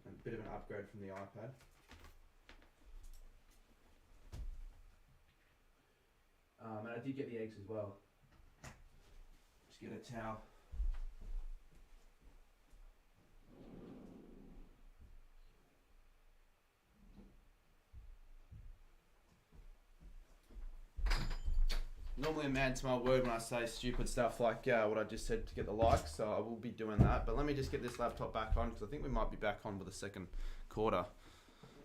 And a bit of an upgrade from the iPad. And I did get the eggs as well. Just get a towel. Normally a man to my word when I say stupid stuff like what I just said to get the likes, so I will be doing that. But let me just get this laptop back on, because I think we might be back on for the second quarter.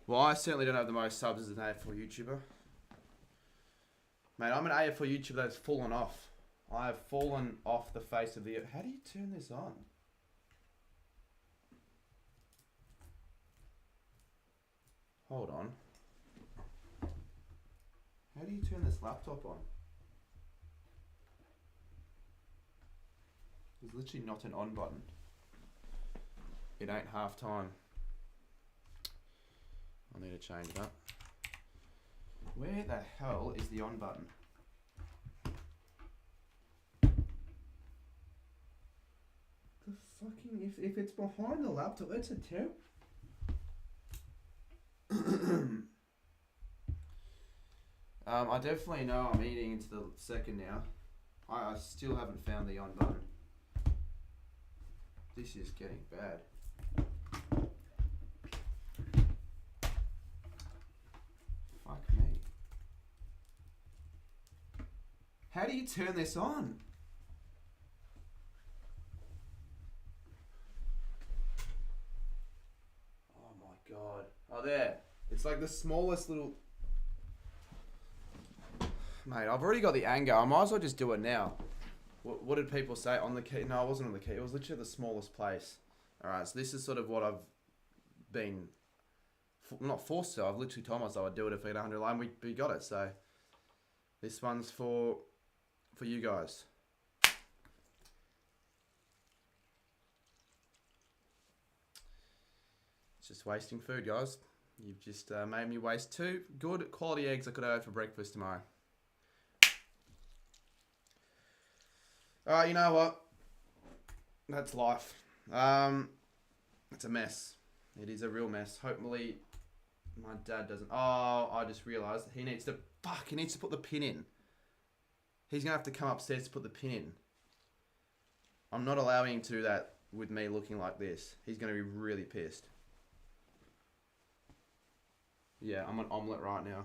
Well, I certainly don't have the most subs as an AFL YouTuber. Mate, I'm an AFL YouTuber that's fallen off. I have fallen off the face of the earth. How do you turn this on? Hold on. How do you turn this laptop on? There's literally not an on button. It ain't half time. I need to change that. Where the hell is the on button? The fucking, if it's behind the laptop, that's a terrible. I definitely know I'm eating into the second now. I still haven't found the on button. This is getting bad. Fuck me. How do you turn this on? Oh my god. Oh, there. It's like the smallest little... Mate, I've already got the Engel. I might as well just do it now. What did people say? On the key? No, it wasn't on the key. It was literally the smallest place. Alright, so this is sort of what I've been... not forced to. I've literally told myself I'd do it if I get 100 line. We got it, so... This one's for you guys. It's just wasting food, guys. You've just made me waste 2 good quality eggs I could have had for breakfast tomorrow. Alright, you know what? That's life. It's a mess. It is a real mess. Hopefully, my dad doesn't... Oh, I just realised he needs to... Fuck, he needs to put the pin in. He's going to have to come upstairs to put the pin in. I'm not allowing him to do that with me looking like this. He's going to be really pissed. Yeah, I'm an omelette right now.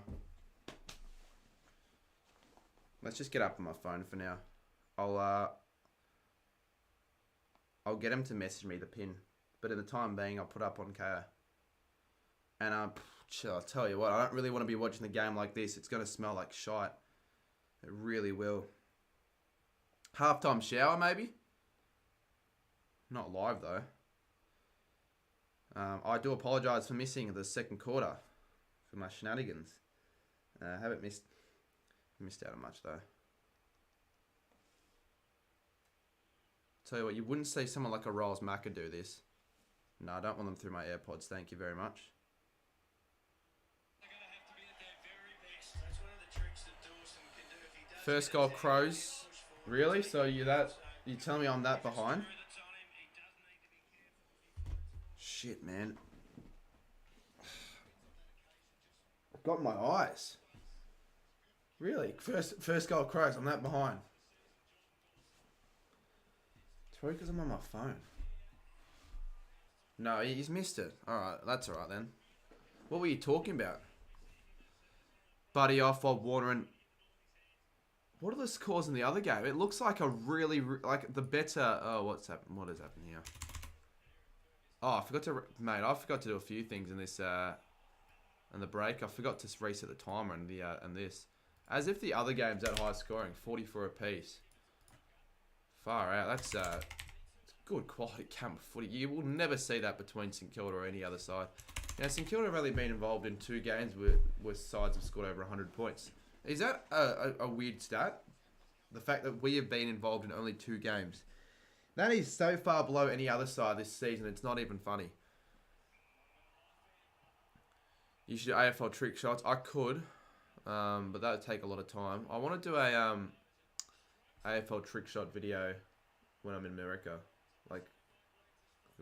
Let's just get up on my phone for now. I'll get him to message me the pin, but at the time being, I'll put up on KO. And I'll tell you what, I don't really want to be watching the game like this. It's gonna smell like shite. It really will. Halftime shower, maybe. Not live though. I do apologise for missing the second quarter for my shenanigans. Haven't missed out on much though. Tell you what, you wouldn't see someone like a Rolls Macca do this. No, I don't want them through my AirPods. Thank you very much. First goal, Crows. Really? So you tell me I'm that behind? Shit, man. I've got my eyes. Really? First goal, Crows. I'm that behind. It's probably because I'm on my phone. No, he's missed it. Alright, that's alright then. What were you talking about? Buddy off while Warner and... What are the scores in the other game? It looks like a really... like the better... Oh, what's happened? What has happened here? Oh, I forgot to... Mate, I forgot to do a few things in this... in the break. I forgot to reset the timer and this. As if the other game's that high scoring. 44 apiece. Far out. That's good quality camp footy. You will never see that between St Kilda or any other side. Now, St Kilda have only been involved in 2 games where sides have scored over 100 points. Is that a weird stat? The fact that we have been involved in only 2 games. That is so far below any other side this season, it's not even funny. You should do AFL trick shots. I could, but that would take a lot of time. I want to do a AFL trick shot video when I'm in America. Like,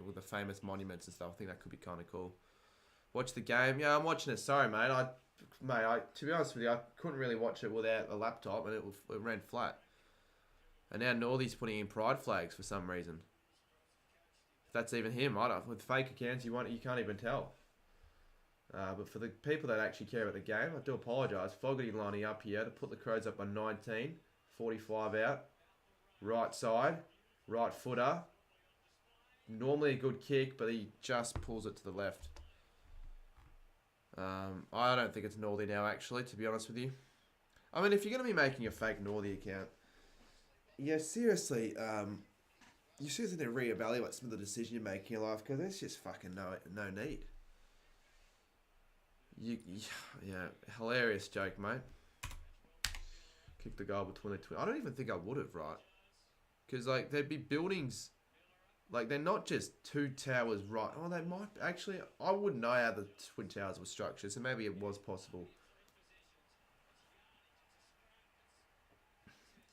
with the famous monuments and stuff. I think that could be kind of cool. Watch the game. Yeah, I'm watching it. Sorry, mate. To be honest with you, I couldn't really watch it without a laptop, and it ran flat. And now Northy's putting in pride flags for some reason. If that's even him, I don't. With fake accounts, you can't even tell. But for the people that actually care about the game, I do apologise. Fogarty lining up here to put the Crows up on 19. 45 out. Right side. Right footer. Normally a good kick, but he just pulls it to the left. I don't think it's Northy now, actually, to be honest with you. I mean, if you're going to be making a fake Northy account, yeah, seriously, you seriously need to reevaluate some of the decisions you make in your life, because there's just fucking no need. Yeah, hilarious joke, mate. Kick the goal between the twin. I don't even think I would have, right? Because, like, there'd be buildings... Like, they're not just 2 towers right. Oh, they might... Actually, I wouldn't know how the Twin Towers were structured, so maybe it was possible.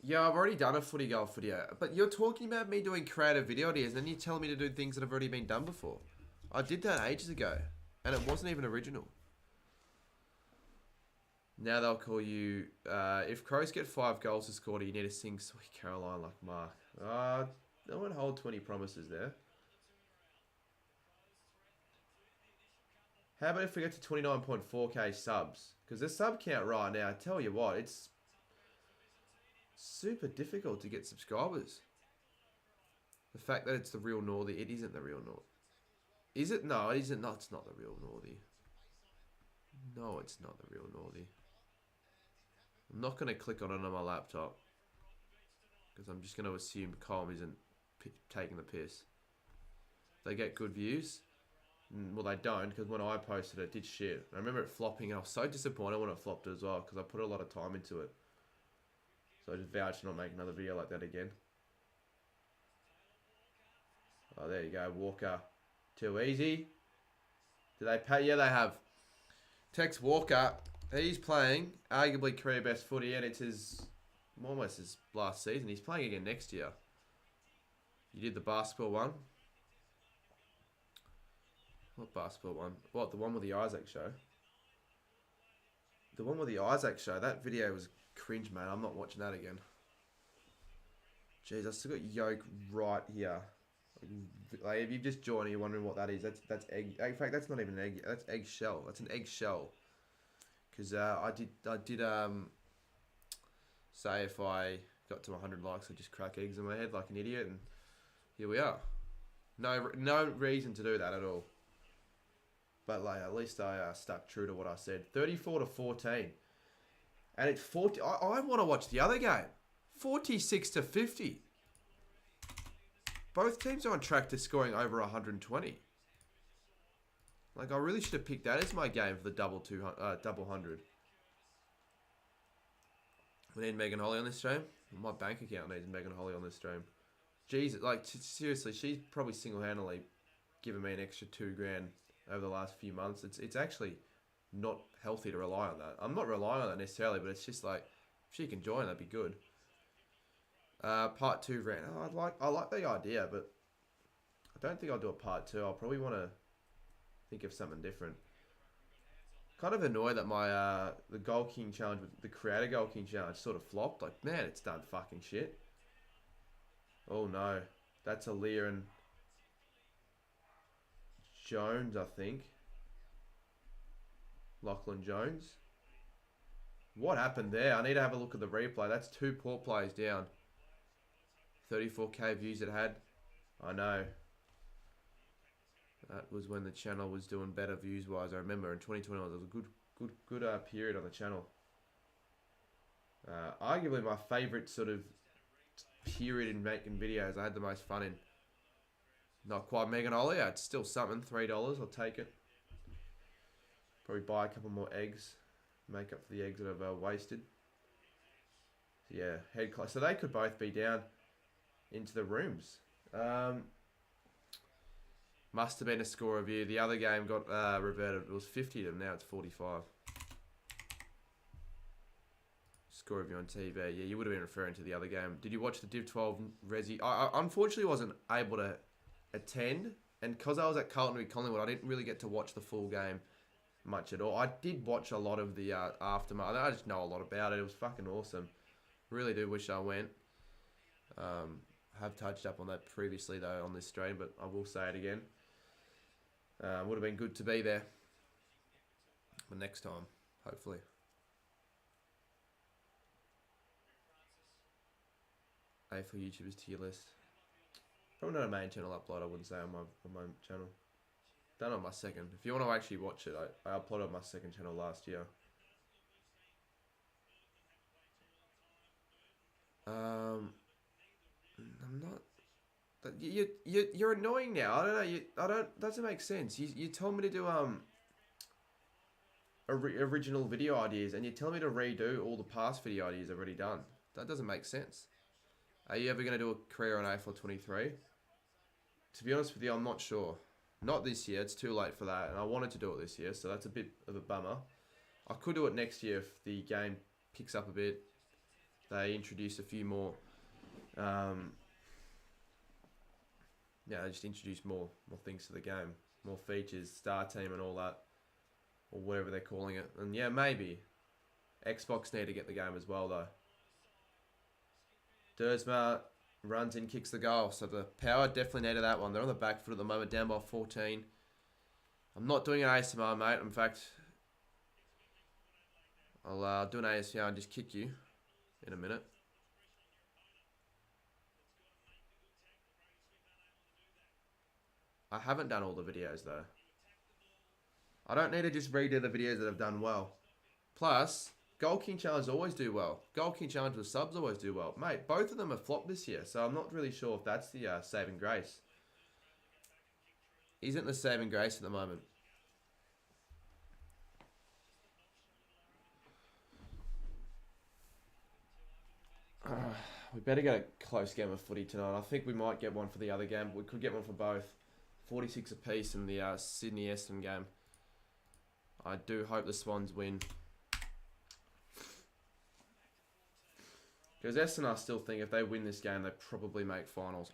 Yeah, I've already done a footy goal video. But you're talking about me doing creative video ideas, and then you're telling me to do things that have already been done before. I did that ages ago, and it wasn't even original. Now they'll call you... if Crows get 5 goals to score, you need to sing Sweet Caroline like Mark. No one hold 20 promises there. How about if we get to 29.4k subs? Because the sub count right now, I tell you what, it's super difficult to get subscribers. The fact that it's the real Northy, it isn't the real Northy. Is it? No, it isn't. No, it's not the real Northy. No, it's not the real Northy. I'm not going to click on it on my laptop. Because I'm just going to assume Colm isn't taking the piss. They get good views. Well, they don't, because when I posted it, it did shit. I remember it flopping, and I was so disappointed when it flopped as well, because I put a lot of time into it. So I just vowed to not make another video like that again. Oh, there you go, Walker. Too easy. Do they pay? Yeah, they have. Tex Walker, he's playing arguably career best footy, and it's almost his last season. He's playing again next year. You did the basketball one. What basketball one? What, the one with the Isaac show? The one with the Isaac show. That video was cringe, man. I'm not watching that again. Jeez, I still got yolk right here. Like, if you've just joined and you're wondering what that is, that's egg. In fact, that's not even an egg. That's eggshell. That's an eggshell. Because I did say if I got to 100 likes, I'd just crack eggs in my head like an idiot, and here we are. No reason to do that at all. But like, at least I stuck true to what I said. 34-14. And it's 40. I want to watch the other game. 46-50. Both teams are on track to scoring over 120. Like, I really should have picked that as my game for the double 100. We need Megan Holly on this stream. My bank account needs Megan Holly on this stream. Jesus, like, seriously, she's probably single-handedly given me an extra $2,000 over the last few months. It's actually not healthy to rely on that. I'm not relying on that necessarily, but it's just like, if she can join, that'd be good. Part 2 rant. Oh, I like the idea, but I don't think I'll do a part 2. I'll probably want to think of something different. Kind of annoyed that my the Goal King challenge, the Creator Goal King challenge, sort of flopped. Like, man, it's done fucking shit. Oh no, that's Aaliyah and Jones, I think. Lachlan Jones. What happened there? I need to have a look at the replay. That's 2 poor plays down. 34k views it had. I know. That was when the channel was doing better views wise. I remember in 2021 there was a good period on the channel. Arguably my favourite sort of period in making videos. I had the most fun in. Not quite Megan Ollie. It's still something. $3. I'll take it. Probably buy a couple more eggs. Make up for the eggs that I've wasted. So yeah, head close. So they could both be down into the rooms. Must have been a score review. The other game got reverted. It was 50 to them. Now it's 45. Score review on TV. Yeah, you would have been referring to the other game. Did you watch the Div 12 Resi? I unfortunately wasn't able to attend. And because I was at Carlton with Collingwood, I didn't really get to watch the full game much at all. I did watch a lot of the aftermath. I just know a lot about it. It was fucking awesome. Really do wish I went. Have touched up on that previously though on this stream, but I will say it again. Would have been good to be there. But next time, hopefully. AFL YouTubers tier list. Probably not a main channel upload, I wouldn't say, on my channel. Done on my second. If you want to actually watch it, I uploaded on my second channel last year. I'm not. You're annoying now. I don't know. Doesn't make sense. You told me to do original video ideas, and you tell me to redo all the past video ideas I've already done. That doesn't make sense. Are you ever going to do a career on AFL 23? To be honest with you, I'm not sure. Not this year. It's too late for that, and I wanted to do it this year, so that's a bit of a bummer. I could do it next year if the game picks up a bit. They introduce a few more. Yeah, they just introduce more things to the game, more features, star team, and all that, or whatever they're calling it. And yeah, maybe Xbox need to get the game as well though. Dersma runs in, kicks the goal. So the Power definitely needed that one. They're on the back foot at the moment, down by 14. I'm not doing an ASMR, mate. In fact, I'll do an ASMR and just kick you in a minute. I haven't done all the videos though. I don't need to just redo the videos that I've done well. Plus, Goal King Challenge always do well. Goal King Challenge with subs always do well. Mate, both of them have flopped this year, so I'm not really sure if that's the saving grace. Isn't the saving grace at the moment. We better get a close game of footy tonight. I think we might get one for the other game. We could get one for both. 46 apiece in the Sydney Essendon game. I do hope the Swans win. Because Essendon, I still think if they win this game, they probably make finals.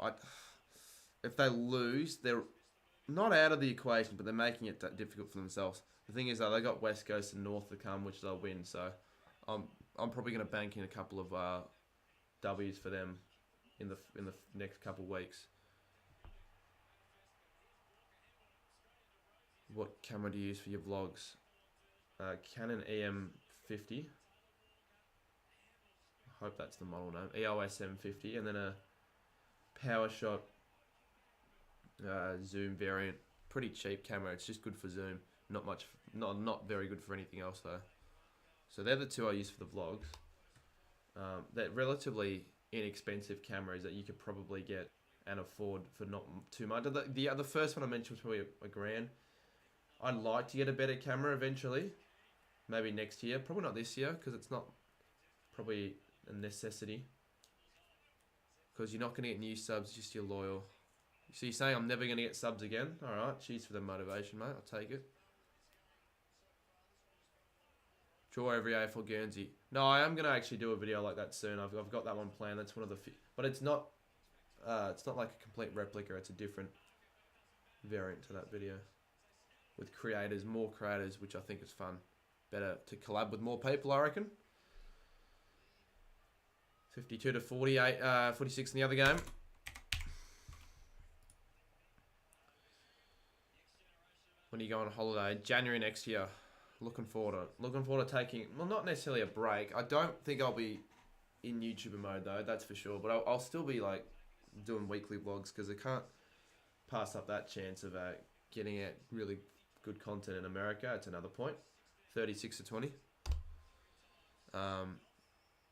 If they lose, they're not out of the equation, but they're making it difficult for themselves. The thing is, though, they got West Coast and North to come, which they'll win. So I'm probably going to bank in a couple of W's for them in the next couple of weeks. What camera do you use for your vlogs? Canon EM50. hope that's the model name, EOS 750, and then a power shot zoom variant. Pretty cheap camera. It's just good for zoom. Not much. Not very good for anything else though. So they're the two I use for the vlogs. They're relatively inexpensive cameras that you could probably get and afford for not too much. The first one I mentioned was probably a grand. I'd like to get a better camera eventually. Maybe next year. Probably not this year because it's not probably a necessity. Because you're not going to get new subs, just your loyal. So you're saying I'm never going to get subs again? Alright, cheers for the motivation, mate. I'll take it. Draw every AFL Guernsey. No, I am going to actually do a video like that soon. I've got that one planned. That's one of the... But it's not like a complete replica. It's a different variant to that video. With creators, more creators, which I think is fun. Better to collab with more people, I reckon. 52 to 48, 46 in the other game. When are you going on holiday? January next year. Looking forward to taking, well, not necessarily a break. I don't think I'll be in YouTuber mode though, that's for sure. But I'll still be like doing weekly vlogs because I can't pass up that chance of getting out really good content in America. It's another point. 36 to 20.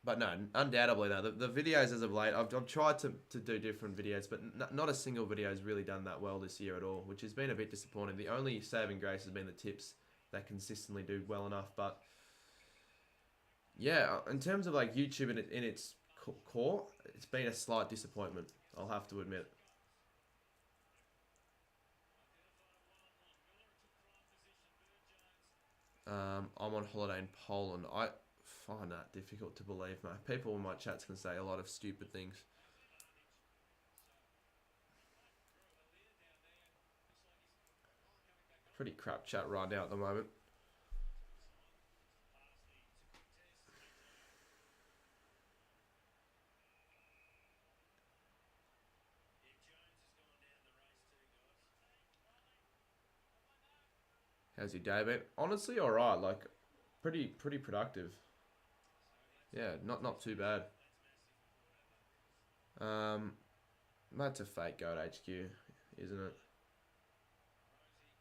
But no, undoubtedly no. The videos as of late, I've tried to do different videos, but not a single video has really done that well this year at all, which has been a bit disappointing. The only saving grace has been the tips that consistently do well enough. But yeah, in terms of like YouTube in its core, it's been a slight disappointment, I'll have to admit. I'm on holiday in Poland. I find that difficult to believe, mate. People in my chats can say a lot of stupid things. Pretty crap chat right now at the moment. How's your day been? Honestly, alright. Like, pretty productive. Yeah, not too bad. That's a fake goat HQ, isn't it?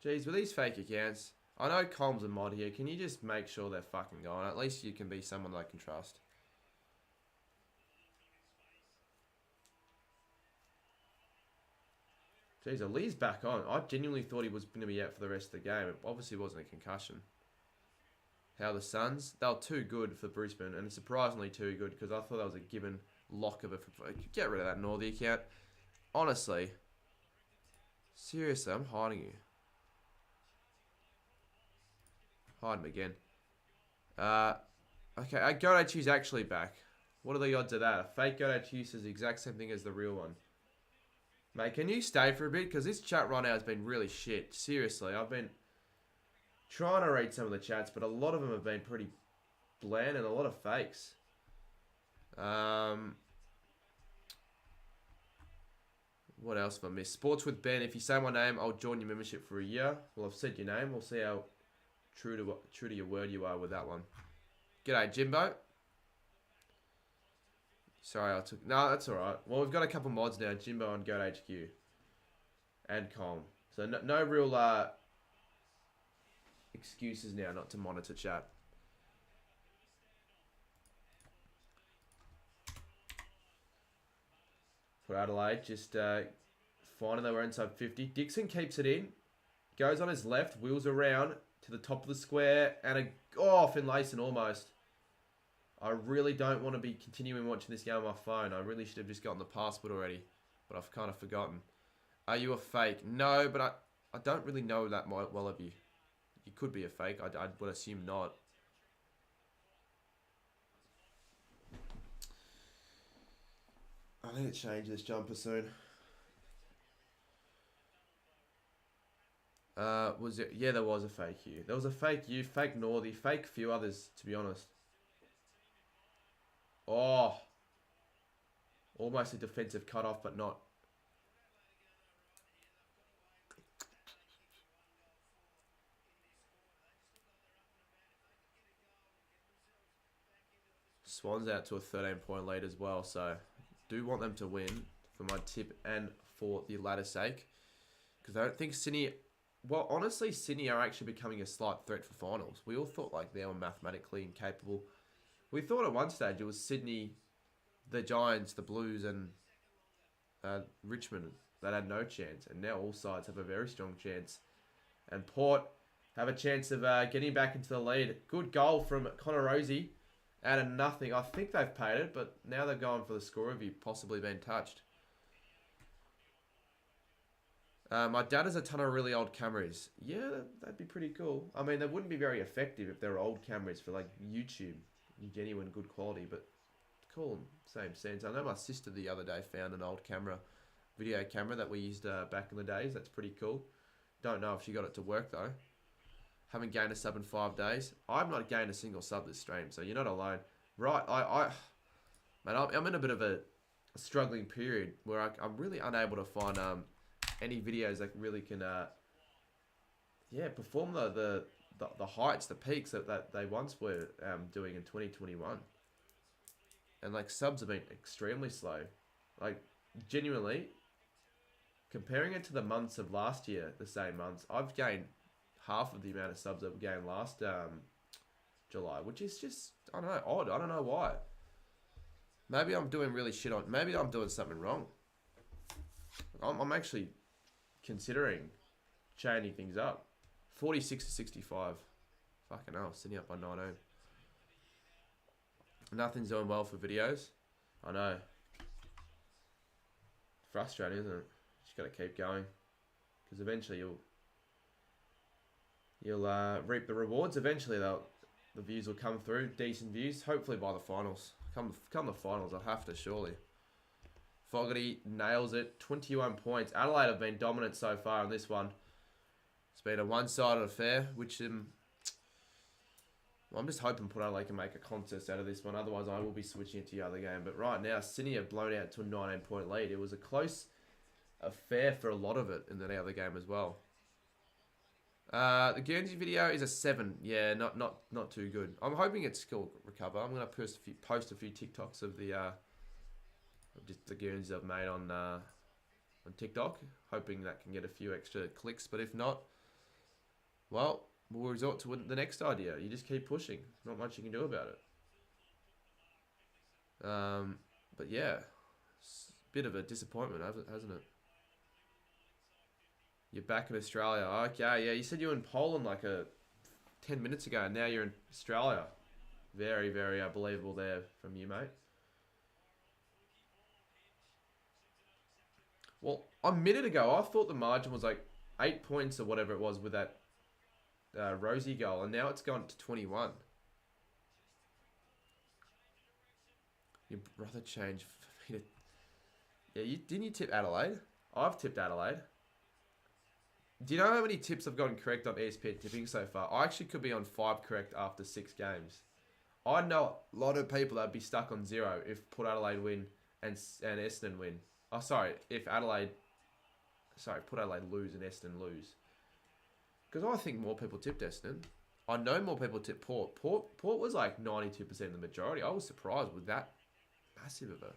Jeez, with these fake accounts, I know Com's a mod here. Can you just make sure they're fucking gone? At least you can be someone I can trust. Jeez, Ali's back on. I genuinely thought he was going to be out for the rest of the game. It obviously wasn't a concussion. How the Suns? They were too good for Brisbane, and surprisingly too good because I thought that was a given lock of a... Get rid of that Northy account. Honestly. Seriously, I'm hiding you. Hide him again. Okay, Goat HQ's actually back. What are the odds of that? A fake Goat HQ says the exact same thing as the real one. Mate, can you stay for a bit? Because this chat right now has been really shit. Seriously, I've been trying to read some of the chats, but a lot of them have been pretty bland and a lot of fakes. What else have I missed? Sports with Ben. If you say my name, I'll join your membership for a year. Well, I've said your name. We'll see how true to your word you are with that one. G'day, Jimbo. Sorry, I took... No, that's alright. Well, we've got a couple mods now. Jimbo and Goat HQ. And Com. So, no real excuses now not to monitor chat. For Adelaide, just finding they were inside 50. Dixon keeps it in. Goes on his left. Wheels around to the top of the square. And Finlayson almost. I really don't want to be continuing watching this game on my phone. I really should have just gotten the passport already. But I've kind of forgotten. Are you a fake? No, but I don't really know that well of you. You could be a fake. I would assume not. I need to change this jumper soon. Was it? Yeah, there was a fake you. There was a fake you, fake Northy, fake few others, to be honest. Oh. Almost a defensive cutoff, but not. Swans out to a 13-point lead as well, so do want them to win for my tip and for the ladder's sake. Because I don't think Sydney... Well, honestly, Sydney are actually becoming a slight threat for finals. We all thought like they were mathematically incapable. We thought at one stage it was Sydney, the Giants, the Blues, and Richmond that had no chance. And now all sides have a very strong chance. And Port have a chance of getting back into the lead. Good goal from Connor Rosie out of nothing. I think they've paid it, but now they're going for the score review, possibly been touched. My dad has a ton of really old cameras. Yeah, that'd be pretty cool. I mean, they wouldn't be very effective if they were old cameras for like YouTube. Genuine good quality, but cool, same sense. I know my sister the other day found an old camera, video camera that we used back in the days. That's pretty cool. Don't know if she got it to work though. Haven't gained a sub in 5 days. I've not gained a single sub this stream, so you're not alone. Right, I'm in a bit of a struggling period where I'm really unable to find any videos that really can perform the heights, the peaks that they once were doing in 2021. And like subs have been extremely slow. Like genuinely, comparing it to the months of last year, the same months, I've gained half of the amount of subs I've gained last July, which is just, I don't know, odd. I don't know why. Maybe I'm doing really shit on, maybe I'm doing something wrong. I'm actually considering changing things up. 46 to 65. Fucking hell, sitting up by 19. Nothing's doing well for videos. I know. Frustrating, isn't it? Just gotta keep going. Because eventually you'll reap the rewards. Eventually the views will come through. Decent views. Hopefully by the finals. Come the finals, I'll have to, surely. Fogarty nails it. 21 points. Adelaide have been dominant so far in this one. It's been a one-sided affair, which I'm just hoping Port Adelaide can make a contest out of this one. Otherwise, I will be switching it to the other game. But right now, Sydney have blown out to a 19-point lead. It was a close affair for a lot of it in the other game as well. The Guernsey video is a 7. Yeah, not too good. I'm hoping it's still recover. I'm going to post a few TikToks of just the Guernsey I've made on TikTok, hoping that can get a few extra clicks. But if not, well, we'll resort to the next idea. You just keep pushing. Not much you can do about it. But yeah, it's a bit of a disappointment, hasn't it? You're back in Australia. Okay, yeah, you said you were in Poland like 10 minutes ago, and now you're in Australia. Very, very unbelievable there from you, mate. Well, a minute ago, I thought the margin was like 8 points or whatever it was with that Rosie goal, and now it's gone to 21. Your brother changed for me to... Yeah, didn't you tip Adelaide? I've tipped Adelaide. Do you know how many tips I've gotten correct on ESPN tipping so far? I actually could be on 5 correct after 6 games. I know a lot of people that would be stuck on 0 if Port Adelaide win and Essendon win. Oh, sorry, if Port Adelaide lose and Essendon lose. Because I think more people tipped Essendon. I know more people tipped Port. Port was like 92% of the majority. I was surprised with that massive of an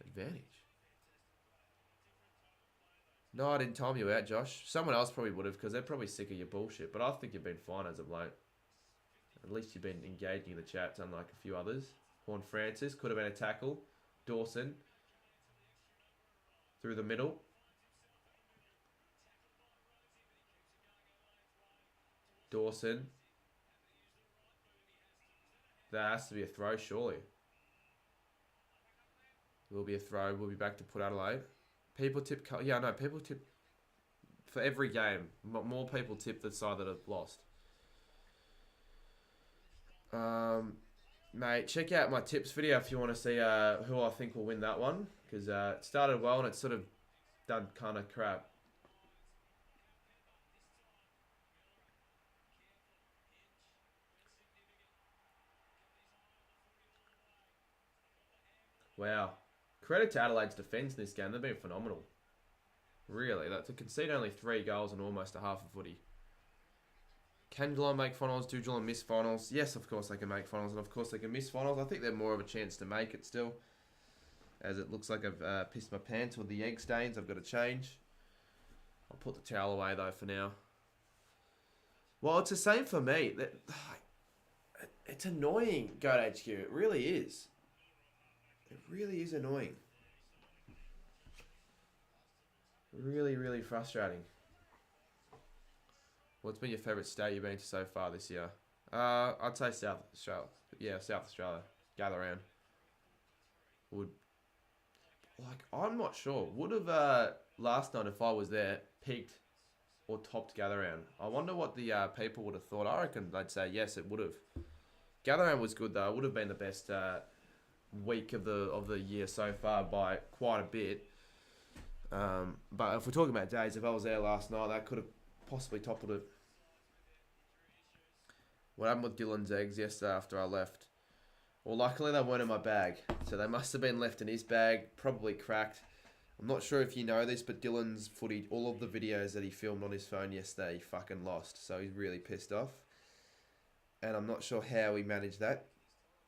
advantage. No, I didn't time you out, Josh. Someone else probably would have, because they're probably sick of your bullshit. But I think you've been fine as of late. At least you've been engaging in the chats, unlike a few others. Horn Francis could have been a tackle. Dawson through the middle. Dawson. That has to be a throw, surely. Will be a throw. We'll be back to Port Adelaide. People tip... Yeah, no, people tip... For every game, more people tip the side that have lost. Mate, check out my tips video if you want to see who I think will win that one. Because it started well and it's sort of done kind of crap. Wow. Credit to Adelaide's defence in this game. They've been phenomenal. Really. To concede only 3 goals and almost a half a footy. Can Geelong make finals? Do Geelong miss finals? Yes, of course they can make finals, and of course they can miss finals. I think they're more of a chance to make it still, as it looks like I've pissed my pants with the egg stains. I've got to change. I'll put the towel away though for now. Well, it's the same for me. It's annoying, Goat HQ. It really is. It really is annoying. Really, really frustrating. What's been your favourite state you've been to so far this year? I'd say South Australia. Yeah, South Australia. Gather round. I'm not sure. Would have last night, if I was there, peaked or topped Gather round. I wonder what the people would have thought. I reckon they'd say yes, it would have. Gather round was good though. It would have been the best week of the year so far by quite a bit. But if we're talking about days, if I was there last night, that could have possibly toppled it. What happened with Dylan's eggs yesterday after I left? Well, luckily they weren't in my bag. So they must have been left in his bag, probably cracked. I'm not sure if you know this, but Dylan's footage, all of the videos that he filmed on his phone yesterday, he fucking lost. So he's really pissed off. And I'm not sure how he managed that,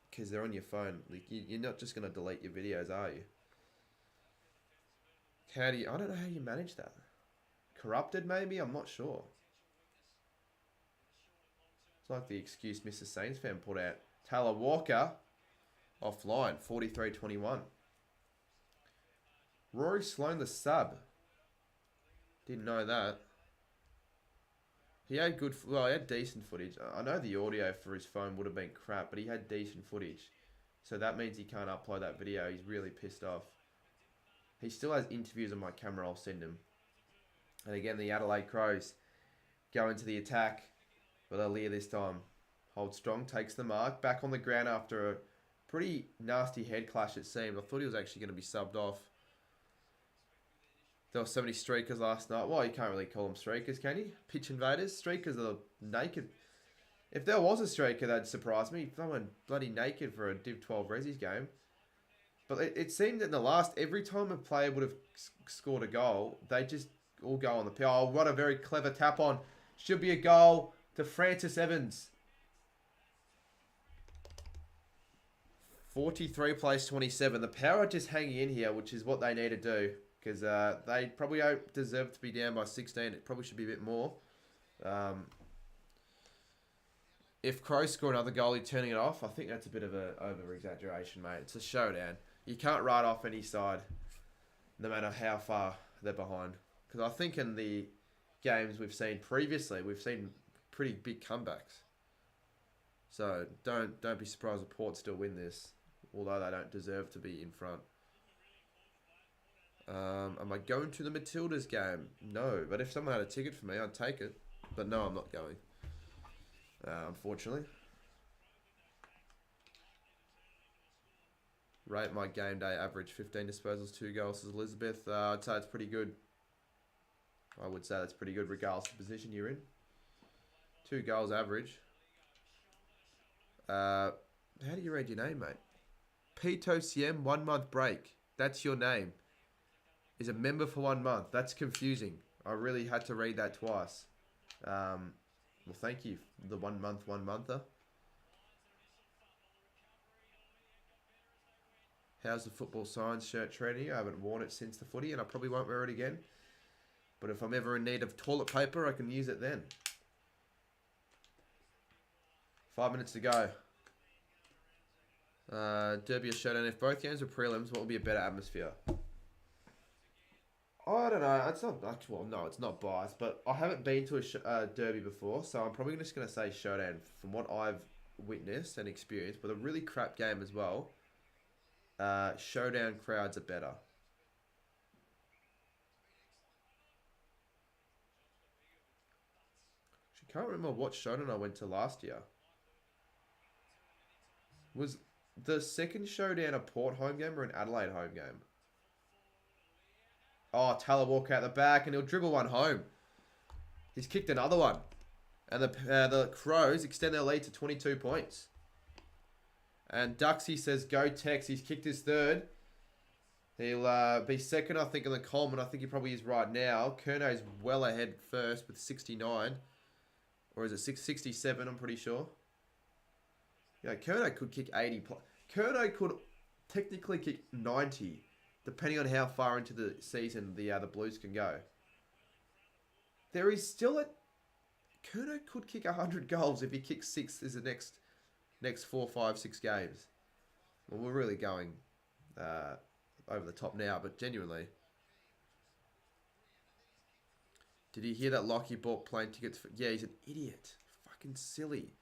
because they're on your phone. Like, you're not just going to delete your videos, are you? I don't know how you manage that. Corrupted, maybe? I'm not sure. It's like the excuse Mr. Saints fan put out. Taylor Walker, offline, 43-21. Rory Sloan, the sub. Didn't know that. He had he had decent footage. I know the audio for his phone would have been crap, but he had decent footage. So that means he can't upload that video. He's really pissed off. He still has interviews on my camera. I'll send him. And again, the Adelaide Crows go into the attack. But Aaliyah this time holds strong, takes the mark. Back on the ground after a pretty nasty head clash, it seemed. I thought he was actually going to be subbed off. There were so many streakers last night. Well, you can't really call them streakers, can you? Pitch invaders. Streakers are naked. If there was a streaker, that'd surprise me. Someone bloody naked for a Div 12 Resi's game. But it seemed that in the last, every time a player would have scored a goal, they just all go on the pill. Oh, what a very clever tap on. Should be a goal to Francis Evans. 43 plays 27. The Power are just hanging in here, which is what they need to do. Because they probably don't deserve to be down by 16. It probably should be a bit more. If Crows score another goal, you're turning it off. I think that's a bit of an over-exaggeration, mate. It's a showdown. You can't write off any side, no matter how far they're behind. Because I think in the games we've seen previously, we've seen pretty big comebacks. So don't be surprised if Port still win this, although they don't deserve to be in front. Am I going to the Matildas game? No, but if someone had a ticket for me, I'd take it. But no, I'm not going, unfortunately. Rate my game day average, 15 disposals, 2 goals as Elizabeth. I'd say it's pretty good. I would say that's pretty good regardless of the position you're in. 2 goals average. How do you read your name, mate? Pito Siem, 1 month break. That's your name. Is a member for 1 month. That's confusing. I really had to read that twice. Well, thank you, the 1 month, 1 monther. How's the football science shirt treating you? I haven't worn it since the footy, and I probably won't wear it again. But if I'm ever in need of toilet paper, I can use it then. 5 minutes to go. Derby or showdown. If both games were prelims, what would be a better atmosphere? I don't know. It's not. Well, no, it's not biased. But I haven't been to a derby before, so I'm probably just going to say showdown from what I've witnessed and experienced. But a really crap game as well. Showdown crowds are better. I can't remember what showdown I went to last year. Was the second showdown a Port home game or an Adelaide home game? Oh, Taylor Walker out the back and he'll dribble one home. He's kicked another one. And the Crows extend their lead to 22 points. And Duxie says, go Tex. He's kicked his third. He'll be second, I think, in the Coleman. I think he probably is right now. Kernow's well ahead first with 69. Or is it 667? I'm pretty sure. Yeah, Curnow could kick 80 plus. Curnow could technically kick 90, depending on how far into the season the Blues can go. There is still a... Curnow could kick 100 goals if he kicks 6 as the next 4, 5, 6 games. Well, we're really going over the top now, but genuinely. Did you hear that Lockie bought plane tickets for... Yeah, he's an idiot. Fucking silly.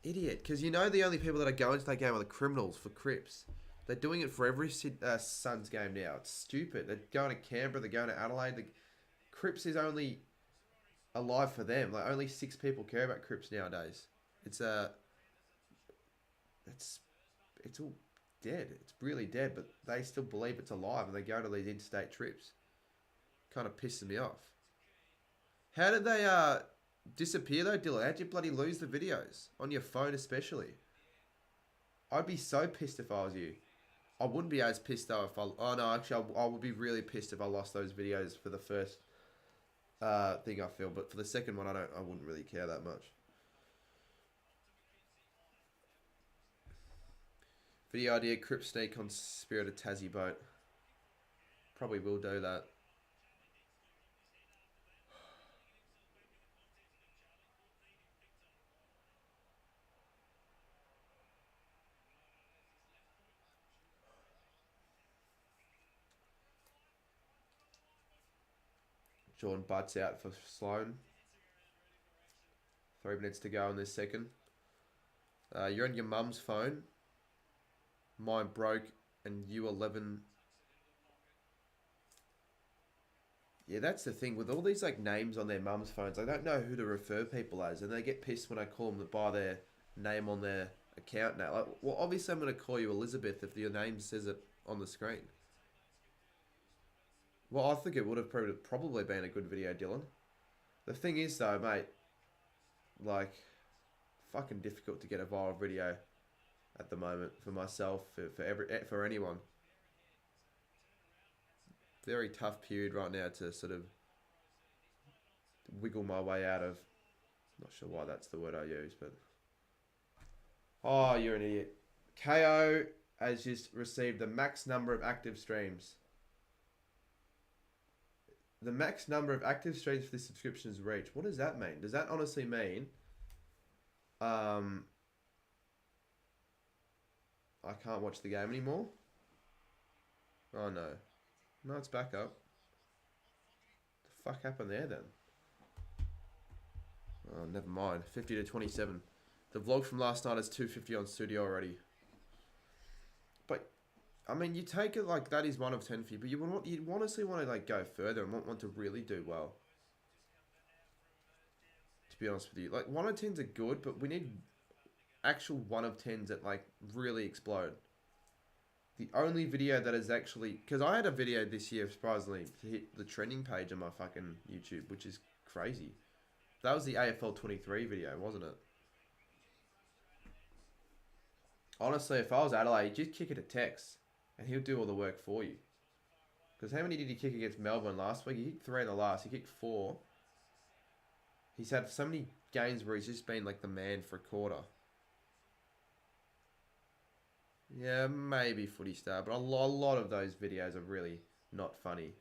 Idiot. Because you know the only people that are going to that game are the criminals for Crips. They're doing it for every Suns game now. It's stupid. They're going to Canberra. They're going to Adelaide. The Crips is only alive for them. Like, only 6 people care about Crips nowadays. It's all dead. It's really dead, but they still believe it's alive and they go to these interstate trips. Kind of pisses me off. How did they disappear though, Dylan? How'd you bloody lose the videos? On your phone especially. I'd be so pissed if I was you. I wouldn't be as pissed though if I... Oh no, actually I would be really pissed if I lost those videos for the first thing I feel. But for the second one, I wouldn't really care that much. Video idea, Crip sneak on Spirited Tassie boat. Probably will do that. Jordan butts out for Sloan. 3 minutes to go in this second. You're on your mum's phone. Mine broke and you 11. Yeah, that's the thing. With all these like names on their mum's phones, I don't know who to refer people as. And they get pissed when I call them by their name on their account now. Like, well, obviously I'm going to call you Elizabeth if your name says it on the screen. Well, I think it would have probably been a good video, Dylan. The thing is, though, mate, like, fucking difficult to get a viral video at the moment for myself, for anyone. Very tough period right now to sort of wiggle my way out of. Not sure why that's the word I use, but... Oh, you're an idiot. KO has just received the max number of active streams. The max number of active streams for this subscription is reached. What does that mean? Does that honestly mean... I can't watch the game anymore? Oh, no. No, it's back up. The fuck happened there, then? Oh, never mind. 50 to 27. The vlog from last night is 250 on studio already. But... I mean, you take it like that is 1 of 10 for you, but you honestly want to like go further and want to really do well. To be honest with you, like 1 of 10s are good, but we need actual 1 of 10s that like really explode. The only video that is actually, because I had a video this year surprisingly to hit the trending page on my fucking YouTube, which is crazy. That was the AFL 23 video, wasn't it? Honestly, if I was Adelaide, just kick it to Tex. And he'll do all the work for you. Because how many did he kick against Melbourne last week? He kicked 3 in the last. He kicked 4. He's had so many games where he's just been like the man for a quarter. Yeah, maybe Footy Star. But a lot of those videos are really not funny.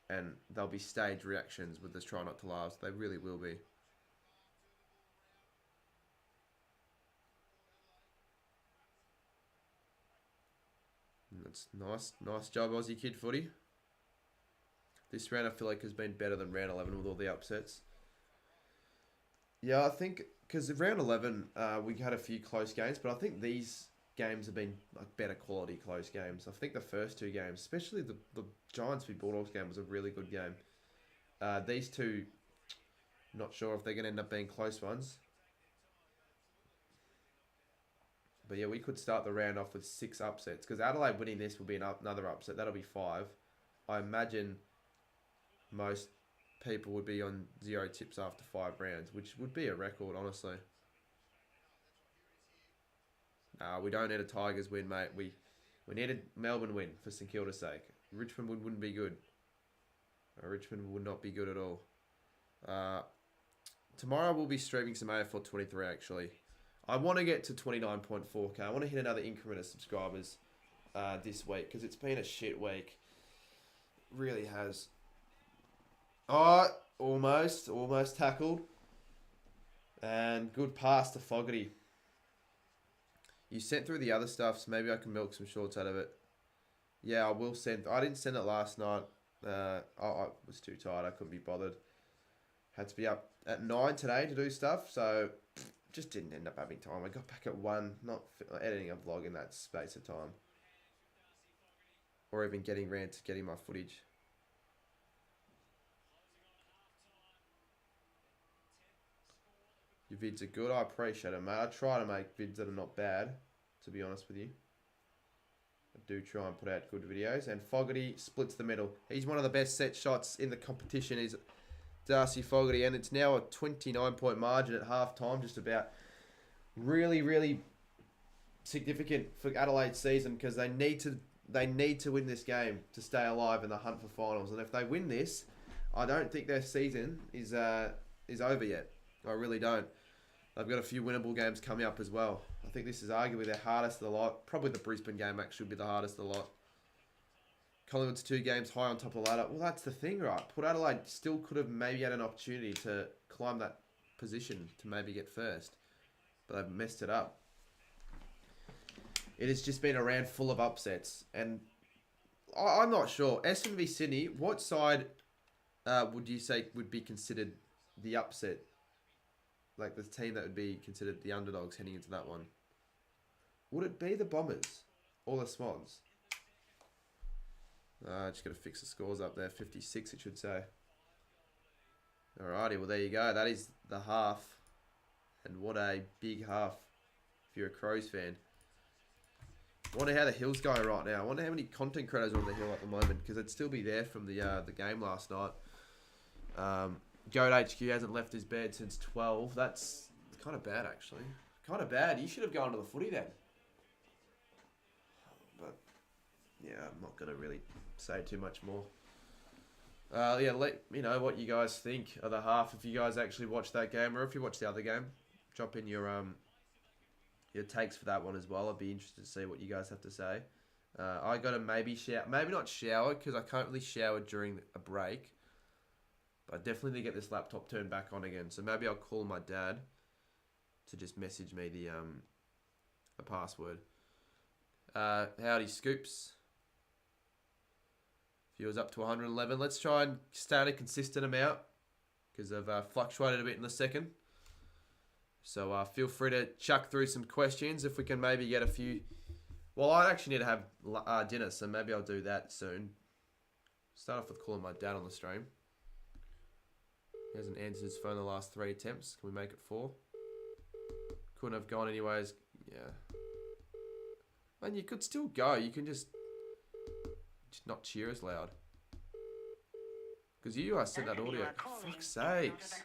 And they'll be staged reactions with this try not to laugh. They really will be. That's nice. Nice job, Aussie Kid Footy. This round I feel like has been better than round 11 with all the upsets. Yeah, I think because round 11 we had a few close games, but I think these games have been like better quality close games. I think the first 2 games, especially the Giants v Bulldogs game, was a really good game. These two, not sure if they're going to end up being close ones. But yeah, we could start the round off with 6 upsets. Because Adelaide winning this will be another upset. That'll be 5. I imagine most people would be on 0 tips after 5 rounds. Which would be a record, honestly. Nah, we don't need a Tigers win, mate. We need a Melbourne win for St Kilda's sake. Richmond wouldn't be good. Richmond would not be good at all. tomorrow we'll be streaming some AFL 23 actually. I want to get to 29.4k. I want to hit another increment of subscribers this week because it's been a shit week. Really has. Oh, almost tackled. And good pass to Fogarty. You sent through the other stuff, so maybe I can milk some shorts out of it. Yeah, I will send. I didn't send it last night. I was too tired. I couldn't be bothered. Had to be up at 9 today to do stuff, so just didn't end up having time. I got back at 1, not editing a vlog in that space of time. Or even getting around to getting my footage. Your vids are good. I appreciate it, mate. I try to make vids that are not bad, to be honest with you. I do try and put out good videos. And Fogarty splits the middle. He's one of the best set shots in the competition. He's Darcy Fogarty. And it's now a 29-point margin at half-time, just about. Really, really significant for Adelaide's season because they need to win this game to stay alive in the hunt for finals. And if they win this, I don't think their season is over yet. I really don't. They've got a few winnable games coming up as well. I think this is arguably their hardest of the lot. Probably the Brisbane game actually would be the hardest of the lot. Collingwood's 2 games high on top of the ladder. Well, that's the thing, right? Port Adelaide still could have maybe had an opportunity to climb that position to maybe get first. But they've messed it up. It has just been a round full of upsets. And I'm not sure. Essendon v Sydney, what side would you say would be considered the upset? Like the team that would be considered the underdogs heading into that one. Would it be the Bombers or the Swans? Just got to fix the scores up there. 56 it should say. Alrighty, well there you go. That is the half. And what a big half if you're a Crows fan. I wonder how the Hill's going right now. I wonder how many content creators are on the Hill at the moment because it'd still be there from the game last night. Goat HQ hasn't left his bed since 12. That's kind of bad, actually. Kind of bad. You should have gone to the footy then. But, yeah, I'm not going to really say too much more. Yeah, let me know what you guys think of the half. If you guys actually watched that game or if you watched the other game, drop in your takes for that one as well. I'd be interested to see what you guys have to say. I got to maybe shower. Maybe not shower because I can't really shower during a break. But I definitely need to get this laptop turned back on again. So maybe I'll call my dad to just message me the password. Howdy, Scoops. Viewers up to 111. Let's try and stay at a consistent amount because I've fluctuated a bit in the second. So feel free to chuck through some questions if we can maybe get a few. Well, I actually need to have dinner, so maybe I'll do that soon. Start off with calling my dad on the stream. He hasn't answered his phone the last 3 attempts. Can we make it 4? Couldn't have gone anyways. Yeah. And you could still go. You can just not cheer as loud. Because I sent that audio. For fuck's sakes.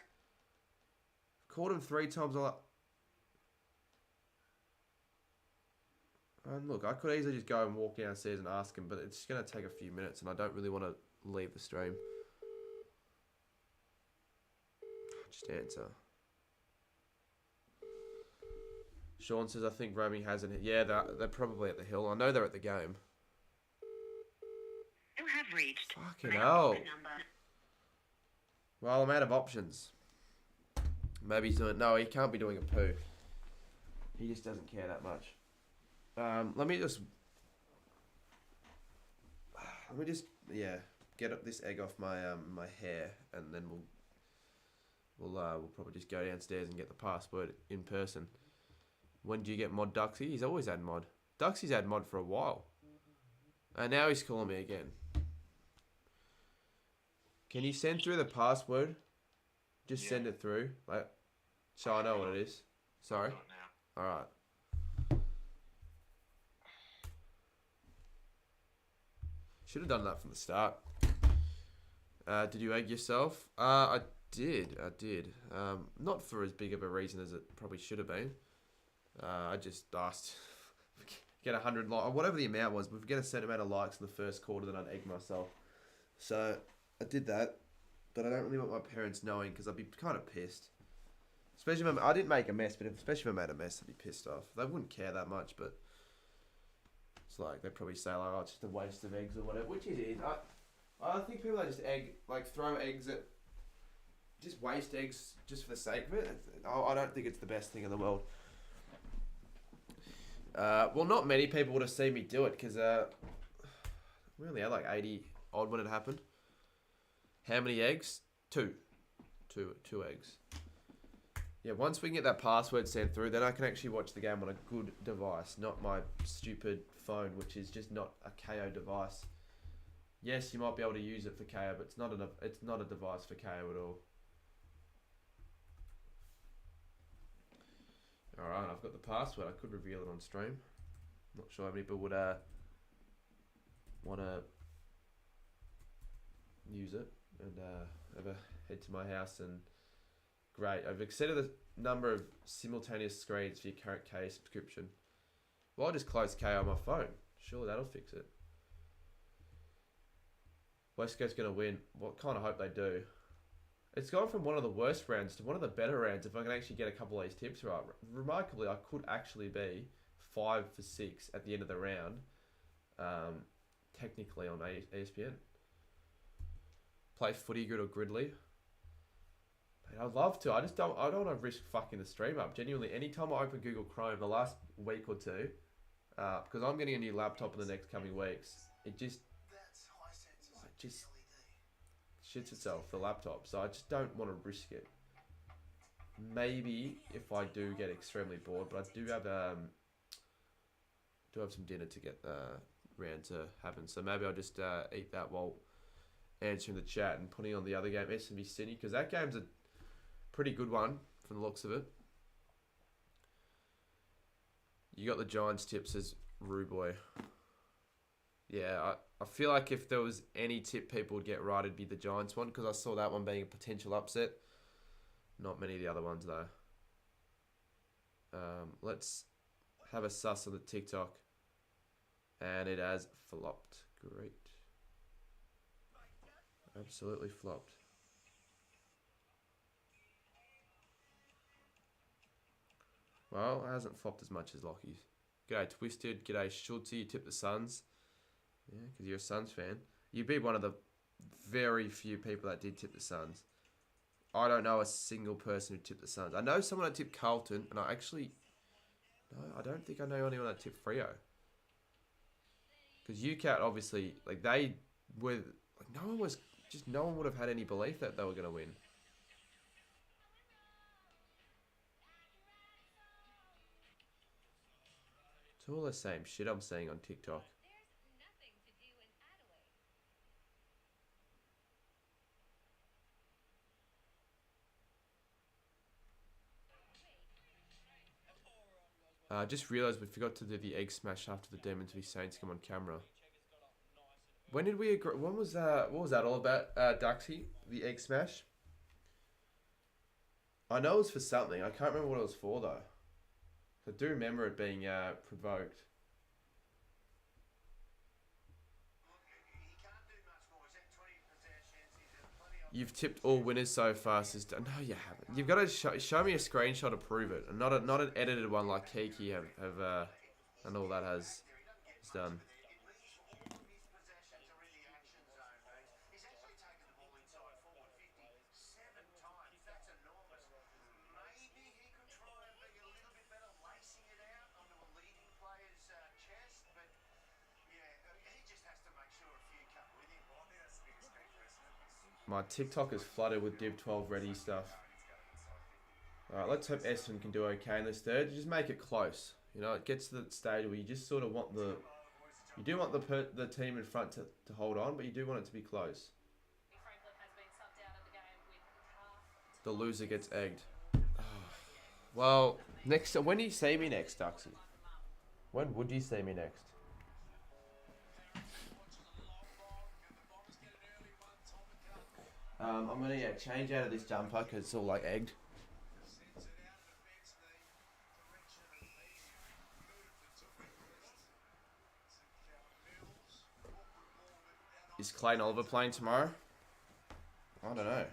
Called him 3 times. And look, I could easily just go and walk downstairs and ask him, but it's going to take a few minutes and I don't really want to leave the stream. Just answer. Shaun says, I think roaming hasn't hit. Yeah, they're probably at the Hill. I know they're at the game. You have reached. Fucking hell. Well, I'm out of options. Maybe he's doing... No, he can't be doing a poo. He just doesn't care that much. Let me just... Yeah, get up this egg off my my hair, and then we'll probably just go downstairs and get the password in person. When do you get mod Duxie? He's always had mod. Duxie's had mod for a while. And now he's calling me again. Can you send through the password? Just send it through, like, so I know what it is. Sorry. All right. Should have done that from the start. Did you egg yourself? I did. Not for as big of a reason as it probably should have been. I just asked, get 100 likes, or whatever the amount was, but if we get a certain amount of likes in the first quarter, then I'd egg myself. So I did that, but I don't really want my parents knowing because I'd be kind of pissed. Especially if I didn't make a mess, but especially if I made a mess, I'd be pissed off. They wouldn't care that much, but it's like they'd probably say like, "Oh, it's just a waste of eggs or whatever," which it is. I think people that just throw eggs at, just waste eggs just for the sake of it. I don't think it's the best thing in the world. Well, not many people would have seen me do it because we only had like 80 odd when it happened. How many eggs? Two eggs. Yeah, once we can get that password sent through, then I can actually watch the game on a good device, not my stupid phone, which is just not a KO device. Yes, you might be able to use it for KO, but it's not a device for KO at all. Alright, I've got the password. I could reveal it on stream. Not sure how many people would want to use it and ever head to my house and great. I've exceeded the number of simultaneous screens for your current KO subscription. Well, I'll just close KO on my phone. Surely that'll fix it. West Coast's going to win. Well, kind of hope they do. It's gone from one of the worst rounds to one of the better rounds if I can actually get a couple of these tips right. Remarkably, I could actually be 5 for 6 at the end of the round, technically on ESPN. Play footy good or Gridley. Mate, I'd love to. I don't want to risk fucking the stream up. Genuinely, anytime I open Google Chrome the last week or two, because I'm getting a new laptop in the next coming weeks, it just shits itself, the laptop. So I just don't want to risk it. Maybe if I do get extremely bored, but I do have some dinner to get round to happen. So maybe I'll just eat that while answering the chat and putting on the other game, S&B Sydney, because that game's a pretty good one from the looks of it. You got the Giants tips as Ruboy. Yeah, I feel like if there was any tip people would get right, it'd be the Giants one, because I saw that one being a potential upset. Not many of the other ones, though. Let's have a suss on the TikTok. And it has flopped. Great. Absolutely flopped. Well, it hasn't flopped as much as Lockie's. G'day Twisted, g'day Schultz, you tip the Suns. Yeah, because you're a Suns fan. You'd be one of the very few people that did tip the Suns. I don't know a single person who tipped the Suns. I know someone that tipped Carlton, and I don't think I know anyone that tipped Freo. Because UCAT obviously, like they were, like no one would have had any belief that they were going to win. It's all the same shit I'm seeing on TikTok. Just realised we forgot to do the egg smash after the Demons v Saints come on camera. When did we agree? When was that? What was that all about, Duxie? The egg smash? I know it was for something. I can't remember what it was for, though. I do remember it being provoked. You've tipped all winners so far, sister. No, you haven't. You've got to show me a screenshot to prove it, and not an edited one like Kiki have and all that has done. My TikTok is flooded with Div 12 ready stuff. Alright, let's hope Essendon can do okay in this third. Just make it close. You know, it gets to the stage where you just sort of want the... You do want the team in front to hold on, but you do want it to be close. The loser gets egged. Well, when do you see me next, Duxie? When would you see me next? I'm going to change out of this jumper because it's all like egged. Is Clayton Oliver playing tomorrow? I don't know.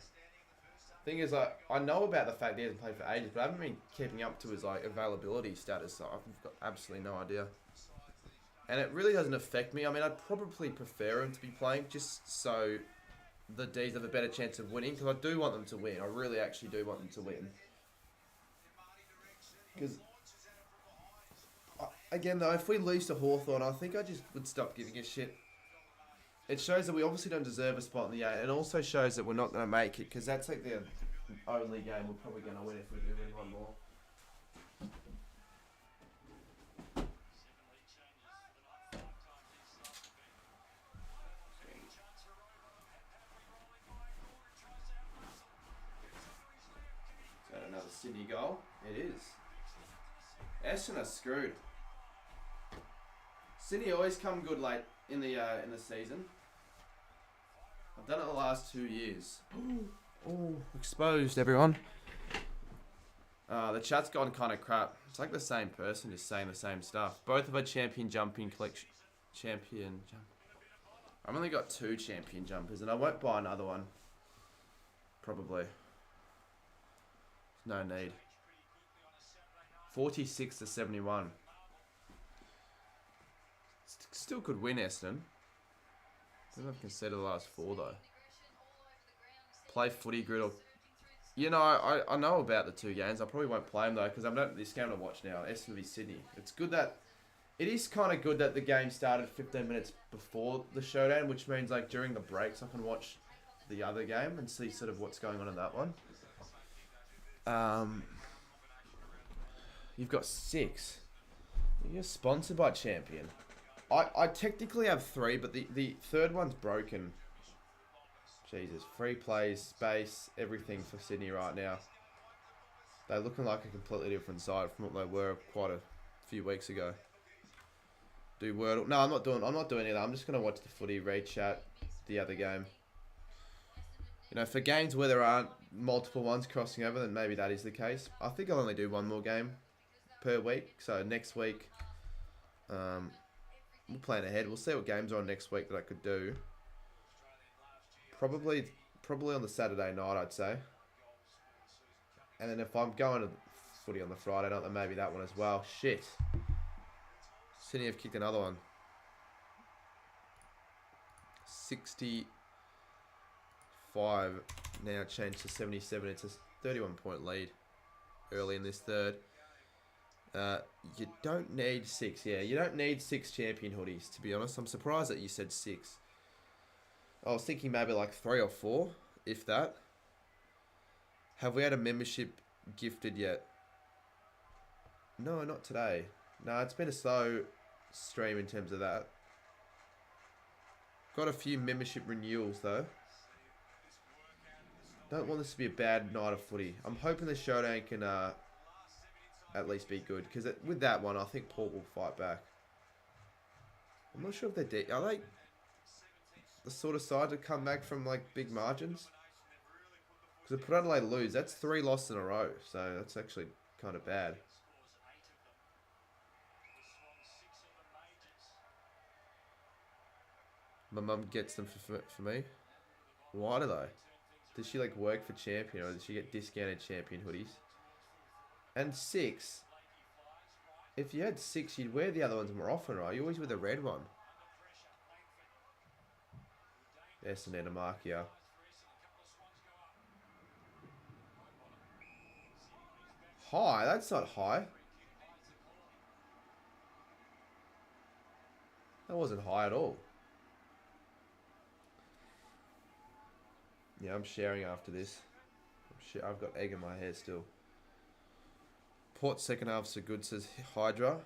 Thing is, like, I know about the fact that he hasn't played for ages, but I haven't been keeping up to his like availability status. So I've got absolutely no idea. And it really doesn't affect me. I mean, I'd probably prefer him to be playing just so the D's have a better chance of winning, because I do want them to win. I really actually do want them to win. Because, again, though, if we lose to Hawthorn, I think I just would stop giving a shit. It shows that we obviously don't deserve a spot in the 8, and also shows that we're not going to make it, because that's like the only game we're probably going to win if we do win one more. Is that another Sydney goal? It is. Essendon are screwed. Sydney always come good late in the season. I've done it the last 2 years. Oh, exposed everyone. The chat's gone kind of crap. It's like the same person just saying the same stuff. Both of our champion jumping collection. Champion jump. I've only got 2 champion jumpers, and I won't buy another one. Probably. No need. 46 to 71. Still could win, Essendon. I don't know if I can say to the last 4 though. Play footy grid or... You know, I know about the 2 games. I probably won't play them though, because I'm not this game to watch now. Essendon v Sydney. It's good that... It is kind of good that the game started 15 minutes before the showdown, which means like during the breaks I can watch the other game and see sort of what's going on in that one. You've got 6. You're sponsored by Champion. I technically have 3, but the third one's broken. Jesus, free plays, space, everything for Sydney right now. They're looking like a completely different side from what they were quite a few weeks ago. Do Wordle? No, I'm not doing either. I'm just gonna watch the footy, read chat, the other game. You know, for games where there aren't multiple ones crossing over, then maybe that is the case. I think I'll only do 1 more game per week. So next week, we'll plan ahead. We'll see what games are on next week that I could do. Probably on the Saturday night, I'd say. And then if I'm going to footy on the Friday night, then maybe that one as well. Shit. Sydney have kicked another one. 65 now changed to 77. It's a 31-point lead early in this third. You don't need 6. Yeah, you don't need 6 champion hoodies, to be honest. I'm surprised that you said 6. I was thinking maybe like 3 or 4, if that. Have we had a membership gifted yet? No, not today. No, it's been a slow stream in terms of that. Got a few membership renewals though. Don't want this to be a bad night of footy. I'm hoping the showdown can at least be good, because with that one I think Port will fight back. I'm not sure if they're are they the sort of side to come back from like big margins? Because if Port Adelaide lose, that's 3 losses in a row, so that's actually kind of bad. My mum gets them for me. Why do they? Does she like work for Champion, or does she get discounted Champion hoodies? And 6. If you had 6, you'd wear the other ones more often, right? You always wear the red one. There's an mark here. High? That's not high. That wasn't high at all. Yeah, I'm sharing after this. I've got egg in my hair still. Port's second half's are good, says Hydra.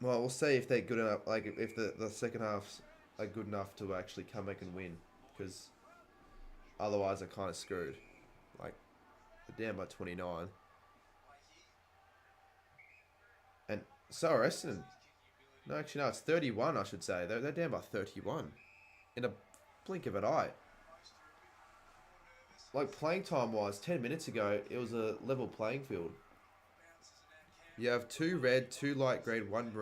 Well, we'll see if they're good enough. Like, if the second half's are good enough to actually come back and win. Because otherwise they're kind of screwed. Like, they're down by 29. And so are Essendon. No, actually, no, it's 31, I should say. They're down by 31. In a blink of an eye. Like, playing time-wise, 10 minutes ago, it was a level playing field. You have 2 red, 2 light green, 1...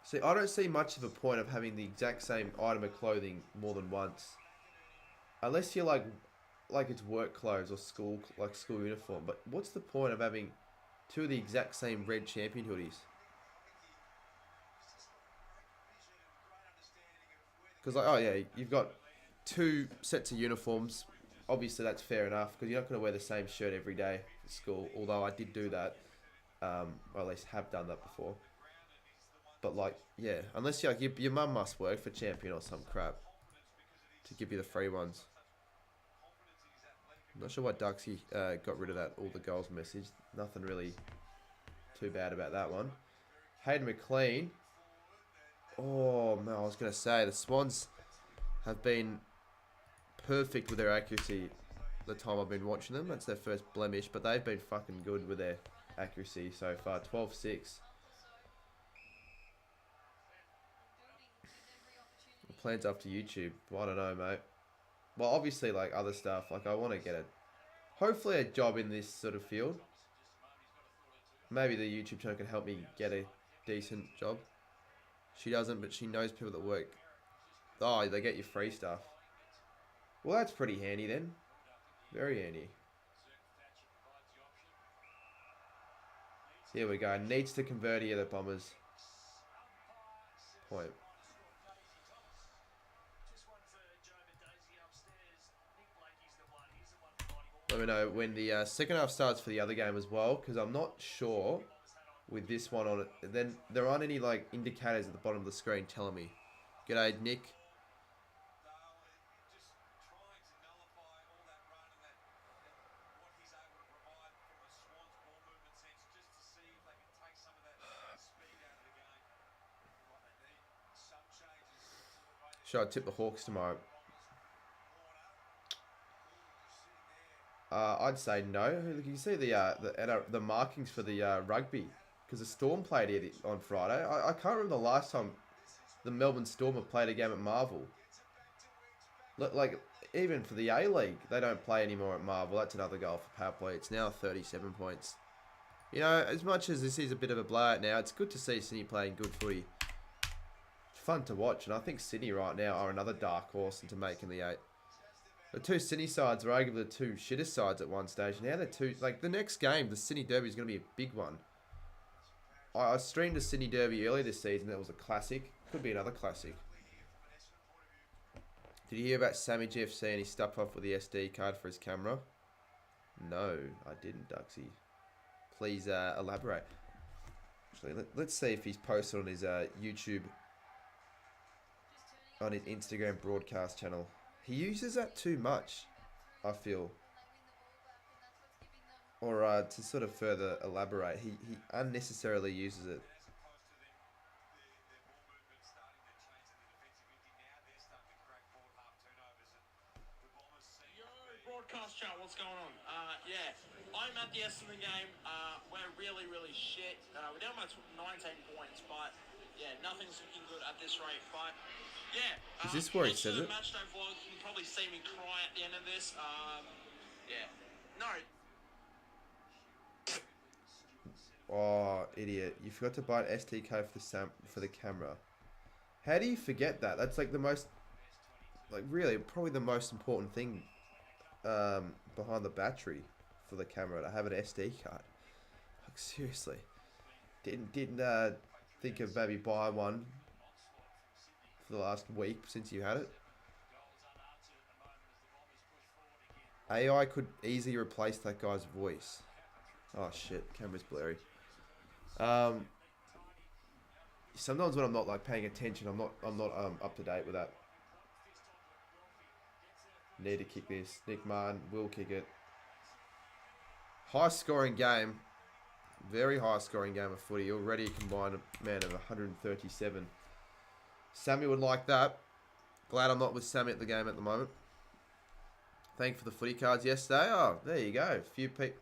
See, I don't see much of a point of having the exact same item of clothing more than once. Unless you're, like, like it's work clothes or school uniform, but what's the point of having two of the exact same red champion hoodies? Because like, oh yeah, you've got two sets of uniforms. Obviously that's fair enough because you're not going to wear the same shirt every day at school. Although I did do that, or at least have done that before. But like, yeah, unless you, like, your mum must work for Champion or some crap to give you the free ones. I'm not sure why Duxie got rid of that all the goals message. Nothing really too bad about that one. Hayden McLean. Oh man, I was gonna say the Swans have been perfect with their accuracy the time I've been watching them. That's their first blemish, but they've been fucking good with their accuracy so far. 12-6. Plans after YouTube. Well, I don't know, mate. Well, obviously, like other stuff. Like I want to get hopefully a job in this sort of field. Maybe the YouTube channel can help me get a decent job. She doesn't, but she knows people that work. Oh, they get you free stuff. Well, that's pretty handy then. Very handy. Here we go. Needs to convert here, the Bombers. Point. Let me know when the second half starts for the other game as well, because I'm not sure with this one on it. Then there aren't any like indicators at the bottom of the screen telling me. G'day, Nick. Should I tip the Hawks tomorrow? I'd say no. Look, you can see the markings for the rugby because the Storm played here on Friday. I can't remember the last time the Melbourne Storm have played a game at Marvel. Like even for the A-League, they don't play anymore at Marvel. That's another goal for power play. It's now 37 points. You know, as much as this is a bit of a blowout now, it's good to see Sydney playing good footy. It's fun to watch, and I think Sydney right now are another dark horse into making the 8. The two Sydney sides are arguably the two shittest sides at one stage. Now they're two, like the next game, the Sydney Derby is going to be a big one. I streamed the Sydney Derby earlier this season. That was a classic. Could be another classic. Did you hear about Sammy GFC and he stuck off with the SD card for his camera? No, I didn't, Duxie. Please elaborate. Actually, let's see if he's posted on his YouTube, on his Instagram broadcast channel. He uses that too much, I feel. Or to sort of further elaborate, he unnecessarily uses it. Yo, broadcast chat, what's going on? Yeah, I'm at the Essendon game. We're really, really shit. We're down by 19 points, but yeah, nothing's looking good at this rate. But yeah, is this where he says it? Matchday vlog, you can probably see me cry at the end of this. Yeah, no. Oh, idiot! You forgot to buy an SD card for the camera. How do you forget that? That's like the most, like really, probably the most important thing behind the battery for the camera, to have an SD card. Like seriously, didn't think of maybe buy one for the last week since you had it. AI could easily replace that guy's voice. Oh shit, camera's blurry. Sometimes when I'm not like paying attention, I'm not up to date with that. Need to kick this. Nick Martin will kick it. High scoring game. Very high scoring game of footy. Already a combined man of 137. Sammy would like that. Glad I'm not with Sammy at the game at the moment. Thank you for the footy cards yesterday. Oh, there you go. A few people.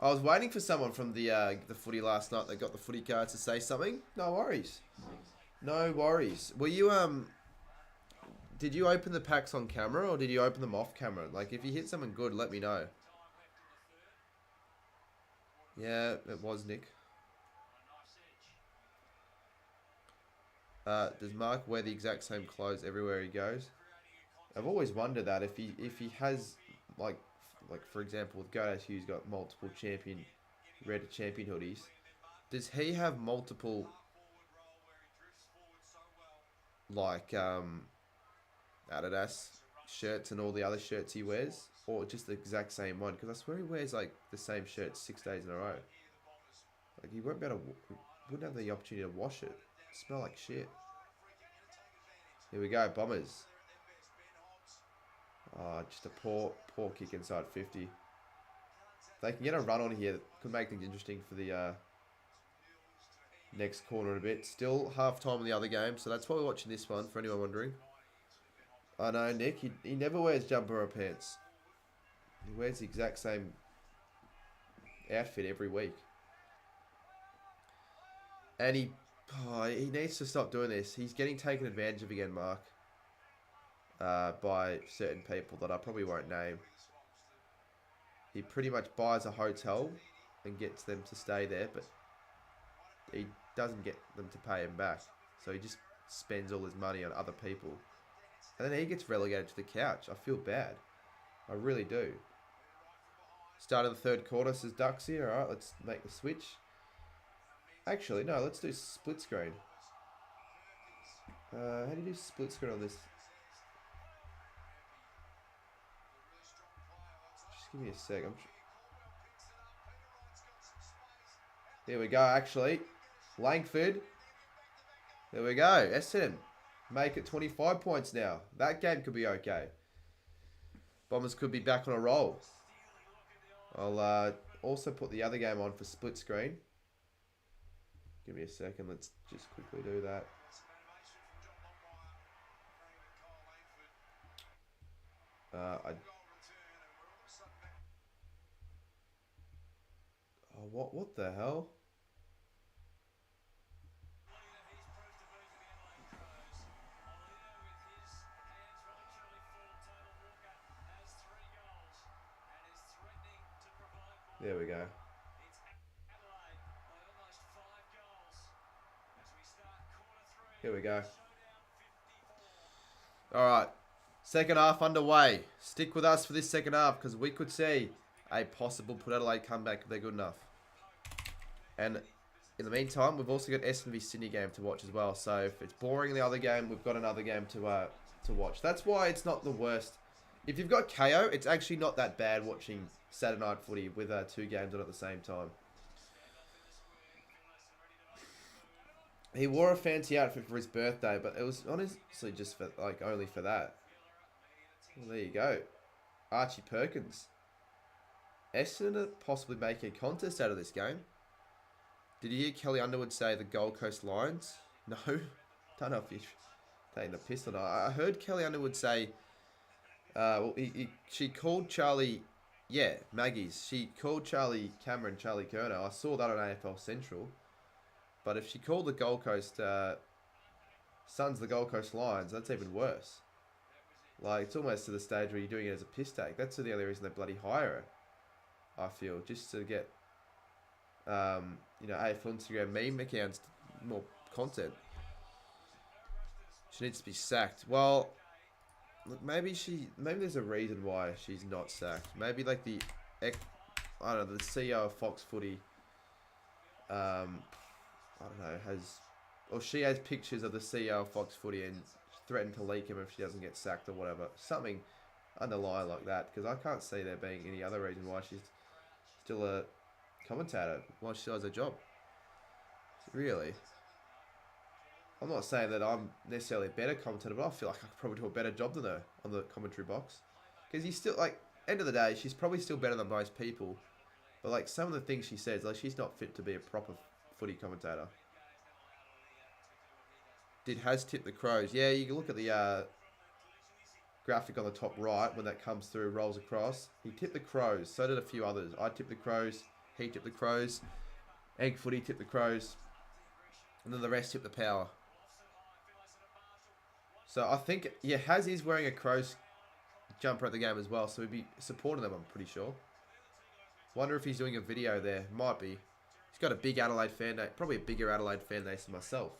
I was waiting for someone from the footy last night that got the footy cards to say something. No worries. No worries. Were you did you open the packs on camera or did you open them off camera? Like if you hit something good, let me know. Yeah, it was Nick. Does Mark wear the exact same clothes everywhere he goes? I've always wondered that if he has like for example, with Godas Hughes got multiple red champion hoodies. Does he have multiple like Adidas shirts and all the other shirts he wears, or just the exact same one? Because I swear he wears like the same shirt 6 days in a row. Like he won't be able to, wouldn't have the opportunity to wash it. Smell like shit. Here we go, Bombers. Just a poor kick inside 50. If they can get a run on here, could make things interesting for the next corner in a bit. Still half time in the other game, so that's why we're watching this one, for anyone wondering. I know, Nick, he never wears jumper or pants. He wears the exact same outfit every week. And he needs to stop doing this. He's getting taken advantage of again, Mark. By certain people that I probably won't name. He pretty much buys a hotel and gets them to stay there, but he doesn't get them to pay him back. So he just spends all his money on other people. And then he gets relegated to the couch. I feel bad. I really do. Start of the third quarter, says Ducks here. Alright, let's make the switch. Actually, no, let's do split screen. How do you do split screen on this? Just give me a sec. Here we go, actually. Langford. There we go. Essendon make it 25 points now. That game could be okay. Bombers could be back on a roll. I'll also put the other game on for split screen. Give me a second. Let's just quickly do that. What the hell? There we go. Here we go. All right. Second half underway. Stick with us for this second half because we could see a possible Port Adelaide comeback if they're good enough. And in the meantime, we've also got Essendon v Sydney game to watch as well. So if it's boring in the other game, we've got another game to watch. That's why it's not the worst. If you've got KO, it's actually not that bad watching Saturday night footy with 2 games on at the same time. He wore a fancy outfit for his birthday, but it was honestly just for only for that. Well, there you go. Archie Perkins. Essendon are possibly making a contest out of this game. Did you hear Kelly Underwood say the Gold Coast Lions? No. Don't know if he's taking the piss or not. I heard Kelly Underwood say, she called Charlie, maggies. She called Charlie Cameron, Charlie Kerner. I saw that on AFL Central. But if she called the Gold Coast Suns the Gold Coast Lions, that's even worse. Like, it's almost to the stage where you're doing it as a piss take. That's the only reason they bloody hire her, I feel. Just to get, AFL Instagram meme accounts, more content. She needs to be sacked. Well, look, maybe there's a reason why she's not sacked. Maybe like the CEO of Fox Footy, she has pictures of the CEO of Fox Footy and threatened to leak him if she doesn't get sacked or whatever. Something underlying like that, because I can't see there being any other reason why she's still a commentator, why she still has a job. Really. I'm not saying that I'm necessarily a better commentator, but I feel like I could probably do a better job than her on the commentary box. Because you still, end of the day, she's probably still better than most people. But, some of the things she says, she's not fit to be a proper footy commentator. Has tipped the Crows. Yeah, you can look at the graphic on the top right when that comes through, rolls across. He tipped the Crows. So did a few others. I tipped the Crows. He tipped the Crows. Egg Footy tipped the Crows. And then the rest tipped the Power. So I think, Haz is wearing a Crows jumper at the game as well. So we'd be supporting them, I'm pretty sure. Wonder if he's doing a video there. Might be. He's got a big Adelaide fan base. Probably a bigger Adelaide fan base than myself.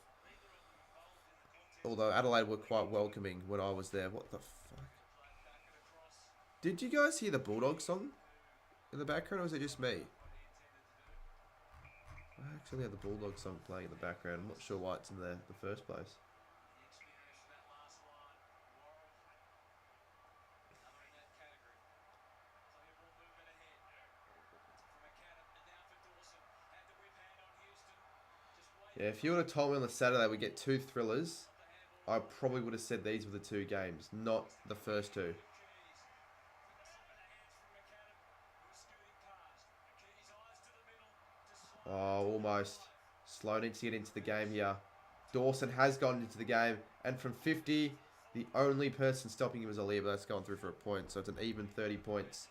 Although Adelaide were quite welcoming when I was there. What the fuck? Did you guys hear the Bulldog song in the background, or was it just me? I actually had the Bulldog song playing in the background. I'm not sure why it's in there in the first place. Yeah, if you would have told me on the Saturday we get 2 thrillers, I probably would have said these were the 2 games, not the first 2. Oh, almost. Slow needs to get into the game here. Dawson has gone into the game, and from 50, the only person stopping him is Aaliyah, but that's gone through for a point, so it's an even 30 points.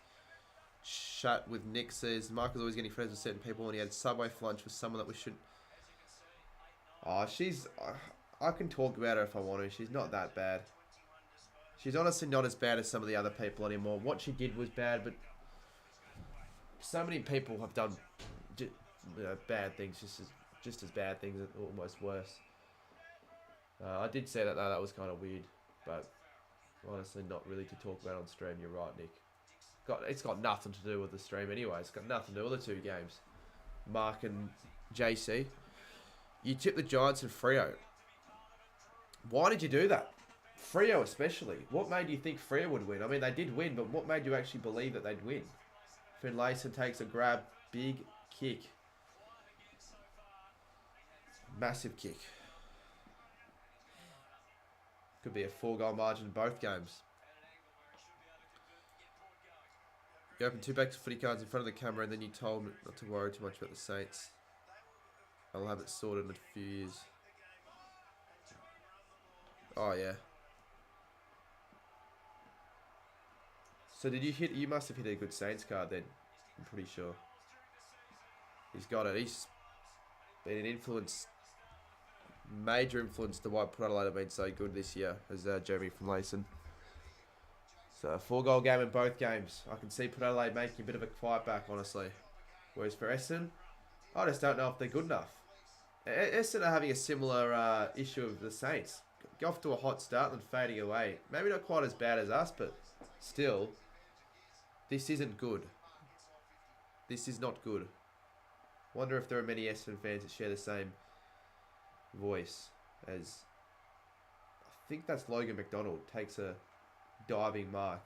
Chat with Nick says, Mark was always getting friends with certain people, and he had Subway for lunch with someone that we should... Oh, she's... I can talk about her if I want to. She's not that bad. She's honestly not as bad as some of the other people anymore. What she did was bad, but so many people have done bad things, just as bad things, almost worse. I did say that though, that was kind of weird, but honestly not really to talk about on stream. You're right, Nick. It's got nothing to do with the stream anyway. It's got nothing to do with the 2 games. Mark and JC. You tipped the Giants and Freo. Why did you do that? Freo especially. What made you think Freo would win? I mean, they did win, but what made you actually believe that they'd win? Finlayson takes a grab. Big kick. Massive kick. Could be a 4-goal margin in both games. You opened 2 bags of footy cards in front of the camera, and then you told me not to worry too much about the Saints. I'll have it sorted in a few years. Oh, yeah. So did you hit... You must have hit a good Saints card then. I'm pretty sure. He's got it. He's been an influence... Major influence to why Port Adelaide have been so good this year, as Jeremy from Layson. So a 4-goal game in both games. I can see Port Adelaide making a bit of a fight back, honestly. Whereas for Essendon, I just don't know if they're good enough. Essendon are having a similar issue of the Saints. Go off to a hot start and fading away. Maybe not quite as bad as us, but still, this isn't good. This is not good. Wonder if there are many Essendon fans that share the same voice as... I think that's Logan McDonald. Takes a diving mark.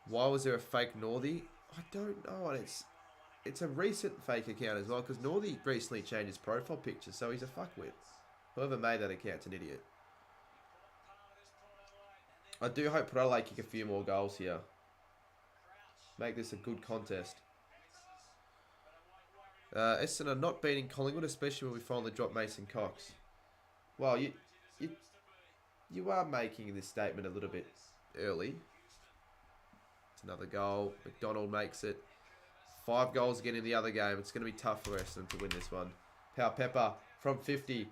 Why was there a fake Northy? I don't know. And it's a recent fake account as well, because Northy recently changed his profile picture, so he's a fuckwit. Whoever made that account's an idiot. I do hope Port Adelaide kick a few more goals here. Make this a good contest. Essendon are not beating Collingwood, especially when we finally drop Mason Cox. Well, you are making this statement a little bit early. It's another goal. McDonald makes it. 5 goals again in the other game. It's going to be tough for Essendon to win this one. Power Pepper from 50.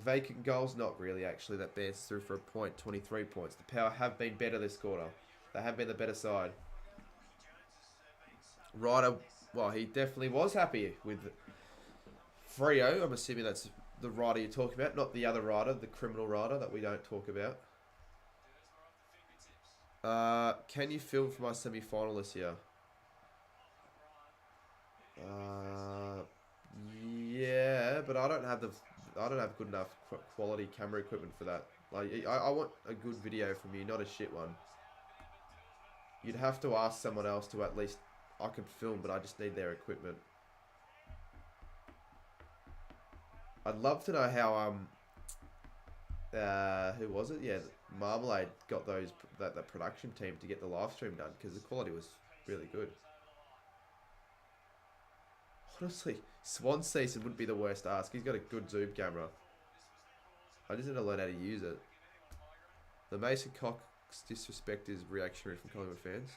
Vacant goals, not really actually. That bounces through for a point. 23 points. The Power have been better this quarter. They have been the better side. Ryder, well, he definitely was happy with Freo. I'm assuming that's the Ryder you're talking about, not the other Ryder, the criminal Ryder that we don't talk about. Can you film for my semi-finalists here? Yeah, but I don't have good enough quality camera equipment for that. Like, I want a good video from you, not a shit one. You'd have to ask someone else to at least... I can film, but I just need their equipment. I'd love to know how who was it? Yeah, Marmalade got that production team to get the live stream done, because the quality was really good. Honestly, Swan season wouldn't be the worst ask. He's got a good zoom camera. I just need to learn how to use it. The Mason Cox disrespect is reactionary from Collingwood fans.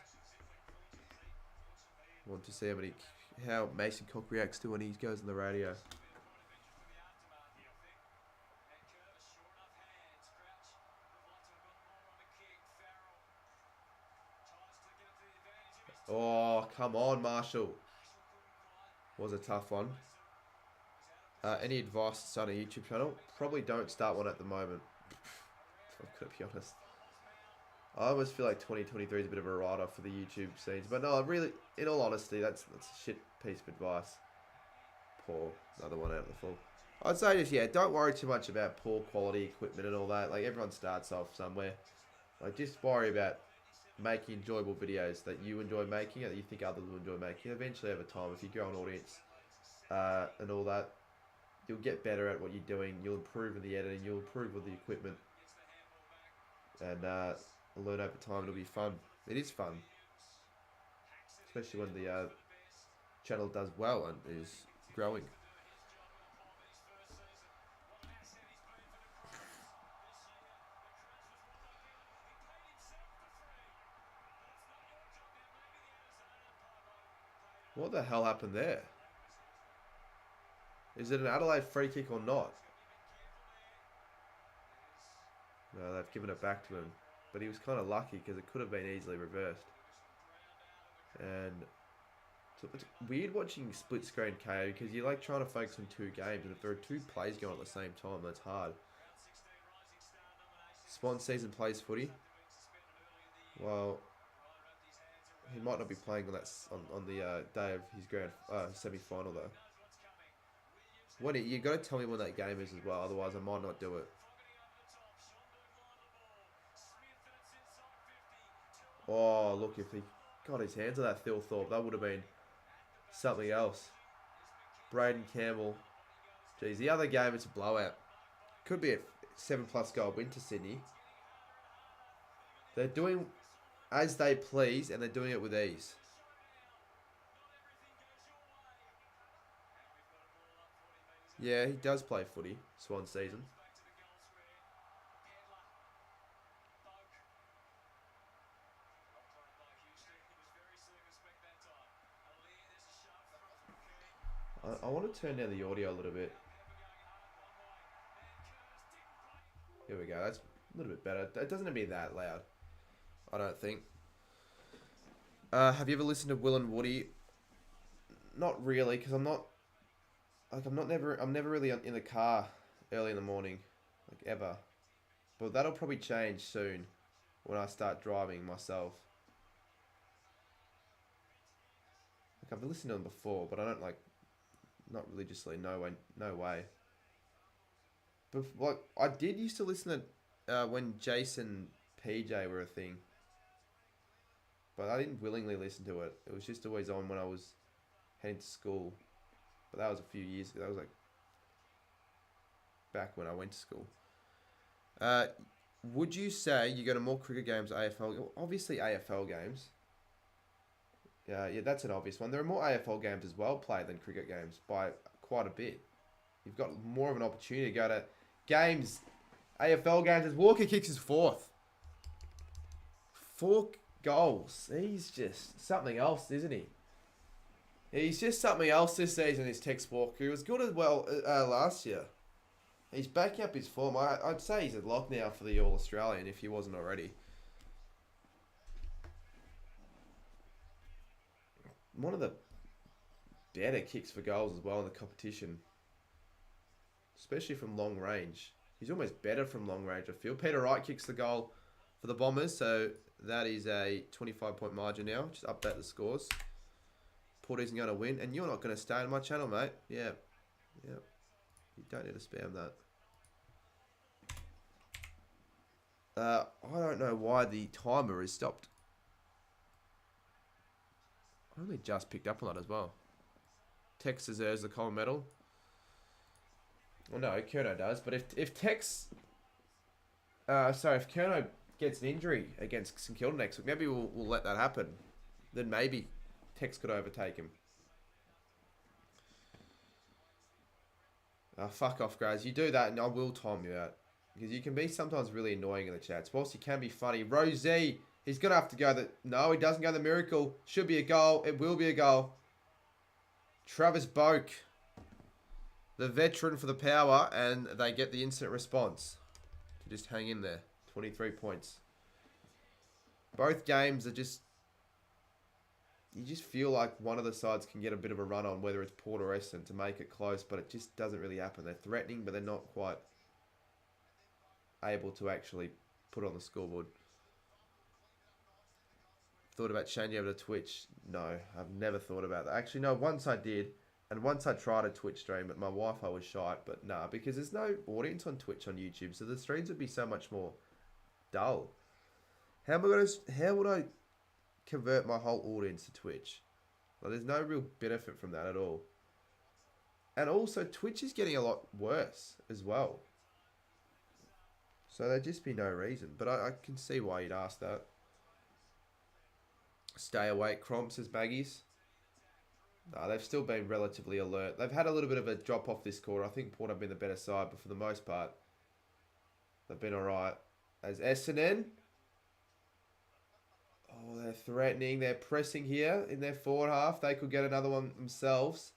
I want to see how Mason Cox reacts to when he goes on the radio. Oh, come on, Marshall. Was a tough one. Any advice to start a YouTube channel? Probably don't start one at the moment. I'm going to be honest. I almost feel like 2023 is a bit of a write-off for the YouTube scenes. But no, really, in all honesty, that's a shit piece of advice. Poor, another one out of the full. I'd say just, yeah, don't worry too much about poor quality equipment and all that. Like, everyone starts off somewhere. Like, just worry about making enjoyable videos that you enjoy making and that you think others will enjoy making. Eventually, over time, if you grow an audience and all that, you'll get better at what you're doing. You'll improve in the editing. You'll improve with the equipment. And learn over time. It'll be fun. It is fun. Especially when the channel does well and is growing. What the hell happened there? Is it an Adelaide free kick or not? No, they've given it back to him. But he was kind of lucky because it could have been easily reversed. And it's weird watching split screen KO because you're like trying to focus on two games. And if there are two plays going on at the same time, that's hard. Swan season plays footy. Well, he might not be playing on that on the day of his grand semi-final though. When you got to tell me when that game is as well, otherwise I might not do it. Oh, look, if he got his hands on that Thilthorpe, that would have been something else. Braden Campbell. Geez, the other game, it's a blowout. Could be a 7+ goal win to Sydney. They're doing as they please, and they're doing it with ease. Yeah, he does play footy, Swan season. I want to turn down the audio a little bit. Here we go. That's a little bit better. It doesn't have to be that loud, I don't think. Have you ever listened to Will and Woody? Not really, because I'm never really in the car early in the morning, like ever. But that'll probably change soon when I start driving myself. Like I've listened to them before, but I don't not religiously. No way. But like I did used to listen to when Jason PJ were a thing. But I didn't willingly listen to it. It was just always on when I was heading to school. But that was a few years ago. That was like back when I went to school. Would you say you go to more cricket games, AFL? Obviously AFL games. Yeah, that's an obvious one. There are more AFL games as well played than cricket games by quite a bit. You've got more of an opportunity to go to games, AFL games. As Walker kicks his fourth. 4 goals. He's just something else, isn't he? He's just something else this season, this Tex Walker. He was good as well last year. He's backing up his form. I'd say he's a lock now for the All-Australian if he wasn't already. One of the better kicks for goals as well in the competition. Especially from long range. He's almost better from long range, I feel. Peter Wright kicks the goal for the Bombers, so that is a 25-point margin now. Just update the scores. Port isn't going to win, and you're not going to stay on my channel, mate. Yeah. You don't need to spam that. I don't know why the timer is stopped. I only just picked up on that as well. Tex deserves the Coleman medal. Well, no, Kerno does. But if Tex... if Kerno gets an injury against St Kilda next week, maybe we'll let that happen. Then maybe Tex could overtake him. Fuck off, guys. You do that and I will time you out. Because you can be sometimes really annoying in the chats. Whilst you can be funny. Rosie, he's going to have to go No, he doesn't go the miracle. Should be a goal. It will be a goal. Travis Boak, the veteran for the Power, and they get the instant response. To just hang in there. 23 points. Both games are just... You just feel like one of the sides can get a bit of a run on, whether it's Port or Essendon, to make it close, but it just doesn't really happen. They're threatening, but they're not quite able to actually put on the scoreboard. thought about changing over to Twitch. No, I've never thought about that. Actually, no, once I did. And once I tried a Twitch stream, but my Wi-Fi was shite. But nah, because there's no audience on Twitch on YouTube, so the streams would be so much more dull. How would I convert my whole audience to Twitch? Well, there's no real benefit from that at all. And also, Twitch is getting a lot worse as well. So there'd just be no reason. But I can see why you'd ask that. Stay awake, Crom, says Maggies. No, they've still been relatively alert. They've had a little bit of a drop off this quarter. I think Port have been the better side, but for the most part, they've been alright. As Essendon. Oh, they're threatening. They're pressing here in their forward half. They could get another one themselves.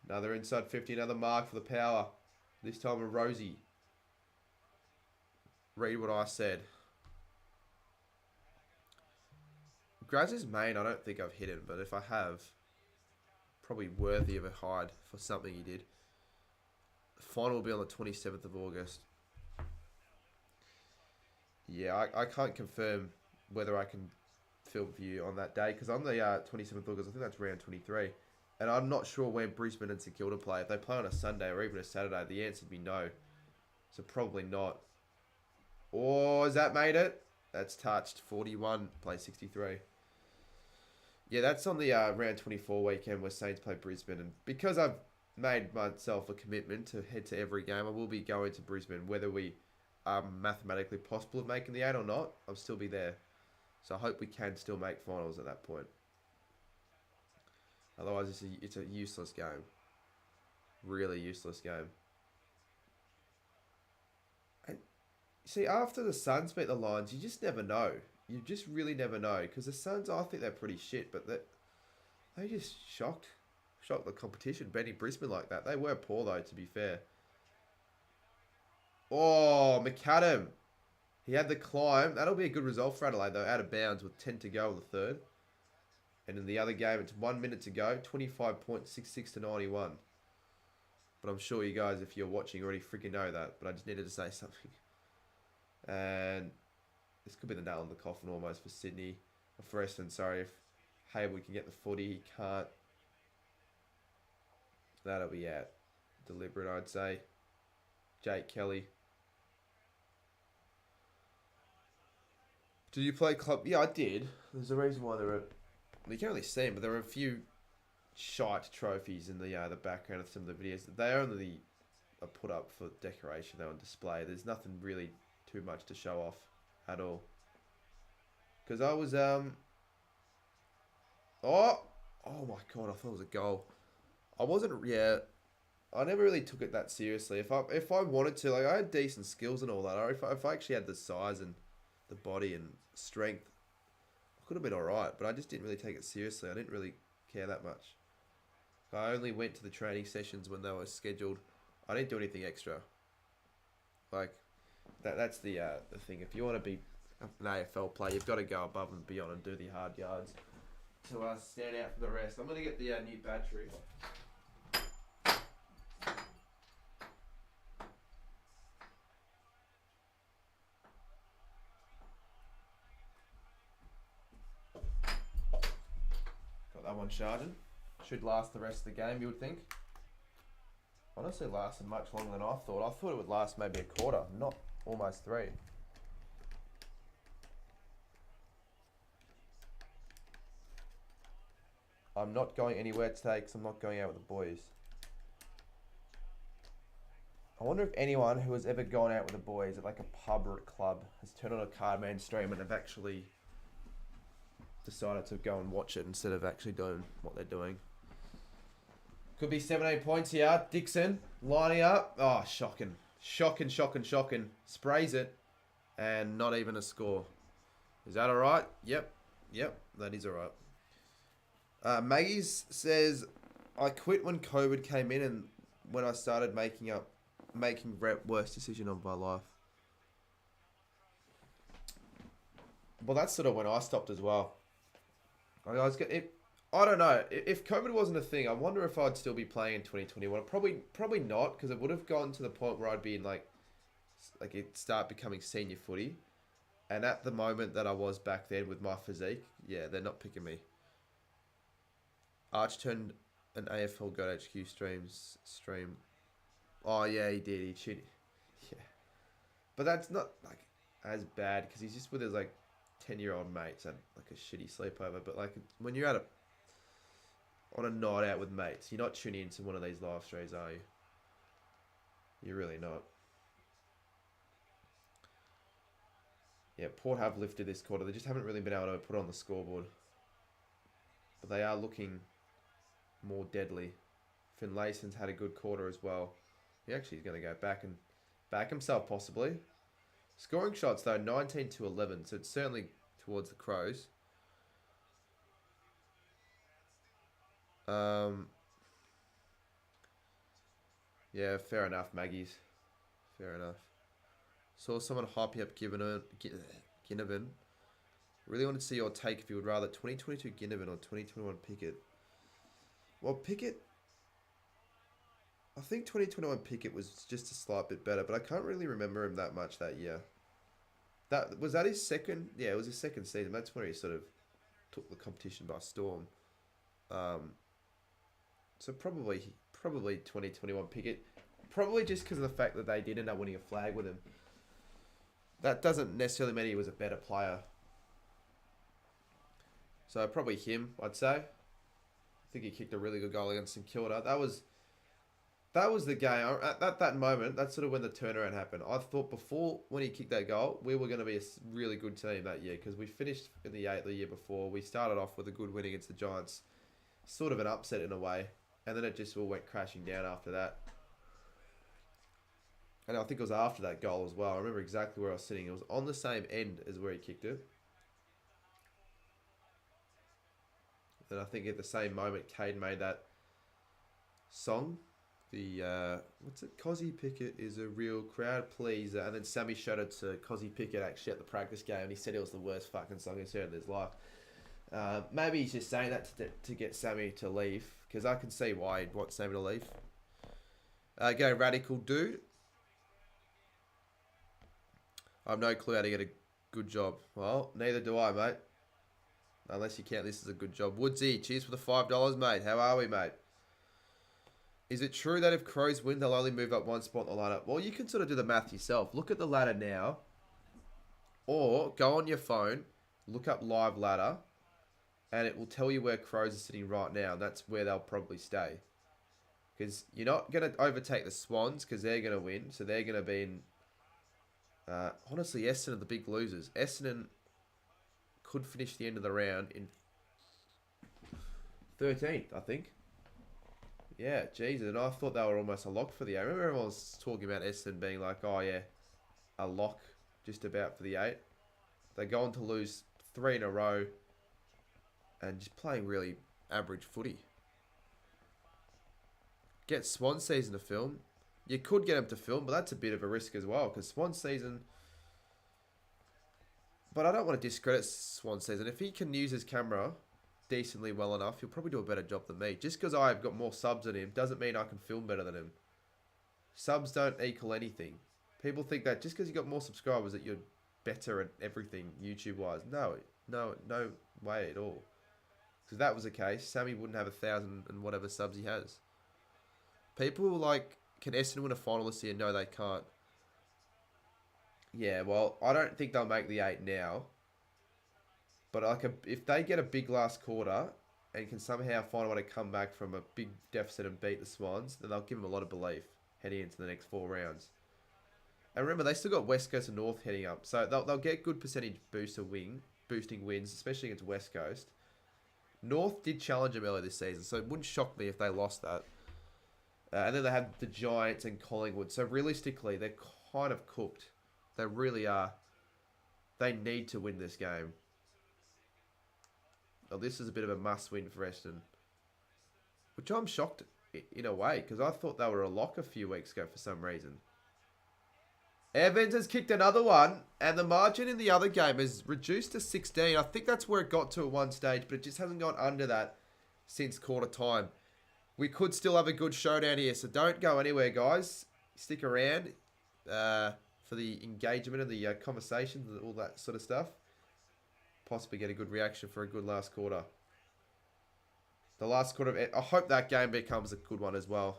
Another inside 50, another mark for the Power. This time a Rosie. Read what I said. Graz's main, I don't think I've hit him, but if I have, probably worthy of a hide for something he did. The final will be on the 27th of August. Yeah, I can't confirm whether I can film for you on that day, because on the 27th of August, I think that's round 23. And I'm not sure when Brisbane and St Kilda play. If they play on a Sunday or even a Saturday, the answer would be no. So probably not. Oh, has that made it? That's touched. 41, play 63. Yeah, that's on the round 24 weekend where Saints play Brisbane. And because I've made myself a commitment to head to every game, I will be going to Brisbane. Whether we are mathematically possible of making the 8 or not, I'll still be there. So I hope we can still make finals at that point. Otherwise, it's a useless game. Really useless game. And see, after the Suns beat the Lions, you just never know. You just really never know. Because the Suns, I think they're pretty shit, but they just shocked the competition, beating Brisbane like that. They were poor, though, to be fair. Oh, McAdam. He had the climb. That'll be a good result for Adelaide, though. Out of bounds with 10 to go in the third. And in the other game, it's 1 minute to go. 25.66 to 91. But I'm sure you guys, if you're watching, already freaking know that. But I just needed to say something. And this could be the nail in the coffin almost for Sydney. Or for Essendon, sorry. If Hayward can get the footy, he can't. That'll be out. Deliberate, I'd say. Jake Kelly. Did you play club? Yeah, I did. There's a reason why there are... You can't really see them, but there are a few shite trophies in the background of some of the videos. They only are put up for decoration. They're on display. There's nothing really too much to show off at all. Because I was... Oh my God, I thought it was a goal. I wasn't... Yeah, I never really took it that seriously. If I wanted to, like, I had decent skills and all that. Or if I actually had the size and the body and strength, could have been alright, but I just didn't really take it seriously. I didn't really care that much. I only went to the training sessions when they were scheduled. I didn't do anything extra. Like, that's the thing. If you want to be an AFL player, you've got to go above and beyond and do the hard yards to stand out from the rest. I'm going to get the new battery. That one charging. Should last the rest of the game, you would think. Honestly, lasted much longer than I thought. I thought it would last maybe a quarter, not almost 3. I'm not going anywhere today because I'm not going out with the boys. I wonder if anyone who has ever gone out with the boys at like a pub or a club has turned on a Cardman stream and have actually decided to go and watch it instead of actually doing what they're doing. Could be 17 points here. Dixon lining up. Oh, shocking. Shocking. Sprays it. And not even a score. Is that alright? Yep, that is alright. Maggies says, I quit when COVID came in and when I started making worst decision of my life. Well, that's sort of when I stopped as well. I don't know. If COVID wasn't a thing, I wonder if I'd still be playing in 2021. Probably not, because it would have gotten to the point where I'd be in like like it start becoming senior footy. And at the moment that I was back then with my physique, yeah, they're not picking me. Arch turned an AFL God HQ stream. Oh yeah, he did. He cheated. Yeah, but that's not like as bad because he's just with his like 10-year-old mates and like a shitty sleepover. But like when you're on a night out with mates, you're not tuning into one of these live streams, are you? You're really not. Yeah, Port have lifted this quarter. They just haven't really been able to put it on the scoreboard. But they are looking more deadly. Finlayson's had a good quarter as well. He actually is going to go back and back himself possibly. Scoring shots though, 19 to 11. So it's certainly towards the Crows. Yeah, fair enough, Maggies. Fair enough. Saw someone hype up Ginnivan. Really wanted to see your take if you would rather 2022 Ginnivan or 2021 Pickett. Well, Pickett, I think 2021 Pickett was just a slight bit better, but I can't really remember him that much that year. Was that his second? Yeah, it was his second season. That's where he sort of took the competition by storm. So probably 2021 Pickett. Probably just because of the fact that they did end up winning a flag with him. That doesn't necessarily mean he was a better player. So probably him, I'd say. I think he kicked a really good goal against St Kilda. That was the game. At that moment, that's sort of when the turnaround happened. I thought before, when he kicked that goal, we were going to be a really good team that year because we finished in the 8th the year before. We started off with a good win against the Giants. Sort of an upset in a way. And then it just all went crashing down after that. And I think it was after that goal as well. I remember exactly where I was sitting. It was on the same end as where he kicked it. And I think at the same moment, Cade made that song. What's it? Cozzy Pickett is a real crowd pleaser. And then Sammy showed it to Cozzy Pickett actually at the practice game. And he said it was the worst fucking song he's heard in his life. Maybe he's just saying that to get Sammy to leave. Because I can see why he'd want Sammy to leave. Go Radical Dude. I have no clue how to get a good job. Well, neither do I, mate. Unless you count this as a good job. Woodsy, cheers for the $5, mate. How are we, mate? Is it true that if Crows win, they'll only move up one spot in the ladder? Well, you can sort of do the math yourself. Look at the ladder now. Or go on your phone, look up live ladder, and it will tell you where Crows are sitting right now. And that's where they'll probably stay. Because you're not going to overtake the Swans because they're going to win. So they're going to be in... honestly, Essendon are the big losers. Essendon could finish the end of the round in 13th, I think. Yeah, Jesus. And I thought they were almost a lock for the 8. I remember everyone was talking about Essendon being like, oh yeah, a lock just about for the 8. They go on to lose 3 in a row and just playing really average footy. Get Swan season to film. You could get him to film, but that's a bit of a risk as well because Swan season... But I don't want to discredit Swan season. If he can use his camera decently well enough, he'll probably do a better job than me. Just because I've got more subs than him doesn't mean I can film better than him. Subs don't equal anything. People think that just because you got more subscribers that you're better at everything YouTube-wise. No way at all. Because if that was the case, Sammy wouldn't have 1,000 and whatever subs he has. People like... Can Essendon win a final this year? No, they can't. Yeah, well, I don't think they'll make the 8 now. But like if they get a big last quarter and can somehow find a way to come back from a big deficit and beat the Swans, then they'll give them a lot of belief heading into the next 4 rounds. And remember, they still got West Coast and North heading up. So they'll get good percentage boosting wins, especially against West Coast. North did challenge them earlier this season, so it wouldn't shock me if they lost that. And then they have the Giants and Collingwood. So realistically, they're kind of cooked. They really are. They need to win this game. Oh, this is a bit of a must-win for Essendon. Which I'm shocked in a way, because I thought they were a lock a few weeks ago for some reason. Evans has kicked another one, and the margin in the other game is reduced to 16. I think that's where it got to at one stage, but it just hasn't gone under that since quarter time. We could still have a good showdown here, so don't go anywhere, guys. Stick around for for the engagement and the conversations and all that sort of stuff. Possibly get a good reaction for a good last quarter. The last quarter, I hope that game becomes a good one as well.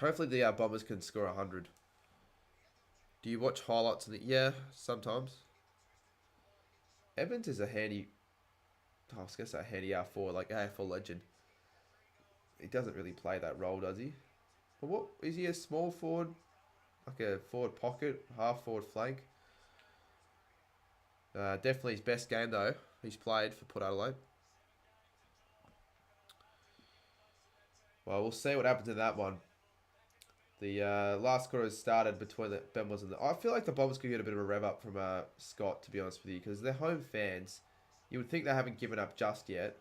Hopefully the Bombers can score 100. Do you watch highlights? Yeah, sometimes. Evans is a handy... I was going to say handy R4, like AFL legend. He doesn't really play that role, does he? But what is he, a small forward? Like a forward pocket, half forward flank? Definitely his best game though. He's played for Port Adelaide. Well, we'll see what happens in that one. The last quarter has started between the Bombers and the... I feel like the Bombers could get a bit of a rev up from Scott, to be honest with you, because they're home fans. You would think they haven't given up just yet.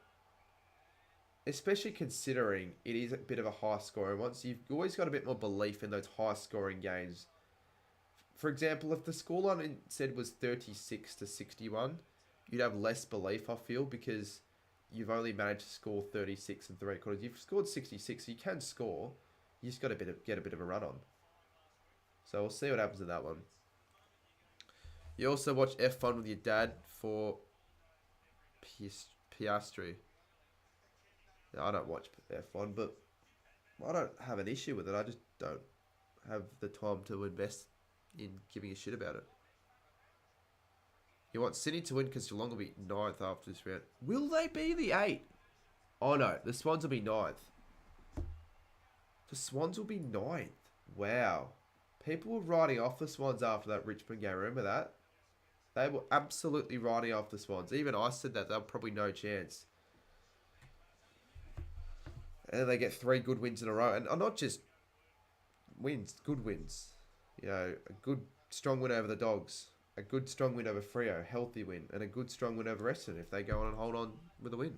Especially considering it is a bit of a high scoring one. So you've always got a bit more belief in those high scoring games. For example, if the scoreline said was 36-61, you'd have less belief, I feel, because you've only managed to score 36 and 3/4. You've scored 66, so you can score. You just got to get a bit of a run on. So we'll see what happens in that one. You also watch F1 with your dad for Piastri. I don't watch F1, but I don't have an issue with it. I just don't have the time to invest in giving a shit about it. You want Sydney to win because Geelong will be 9th after this round. Will they be the 8? Oh no, the Swans will be 9th. The Swans will be 9th. Wow. People were writing off the Swans after that Richmond game. Remember that? They were absolutely writing off the Swans. Even I said that. They were probably no chance. And they get 3 good wins in a row. And not just wins, good wins. You know, a good, strong win over the Dogs. A good, strong win over Freo. Healthy win. And a good, strong win over Essendon if they go on and hold on with a win.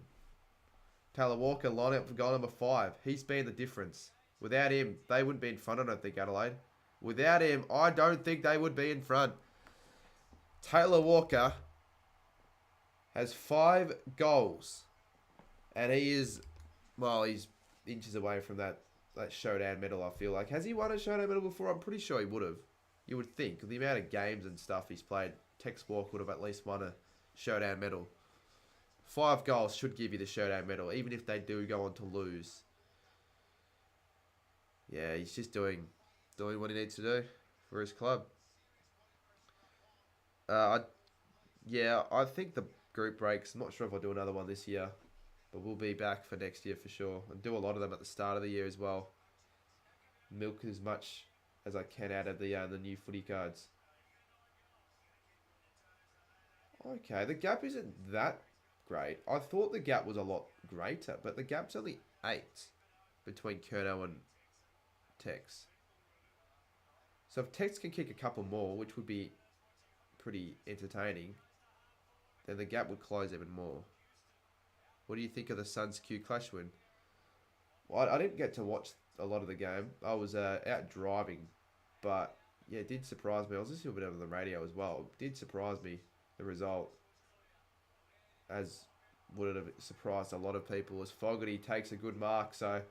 Taylor Walker, line up for goal number 5. He's been the difference. Without him, they wouldn't be in front, I don't think, Adelaide. Without him, I don't think they would be in front. Taylor Walker has 5 goals. And he is, well, he's inches away from that Showdown medal, I feel like. Has he won a Showdown medal before? I'm pretty sure he would have. You would think. With the amount of games and stuff he's played, Tex Walker would have at least won a Showdown medal. 5 goals should give you the Showdown medal, even if they do go on to lose. Yeah, he's just doing what he needs to do for his club. I think the group breaks. I'm not sure if I'll do another one this year, but we'll be back for next year for sure. And do a lot of them at the start of the year as well. Milk as much as I can out of the new footy cards. Okay, the gap isn't that great. I thought the gap was a lot greater, but the gap's only 8 between Curnow and Tex. So if Tex can kick a couple more, which would be pretty entertaining, then the gap would close even more. What do you think of the Suns Q Clash win? Well, I didn't get to watch a lot of the game. I was out driving, but yeah, it did surprise me. I was listening to a bit on the radio as well. It did surprise me, the result, as would it have surprised a lot of people, as Fogarty takes a good mark. So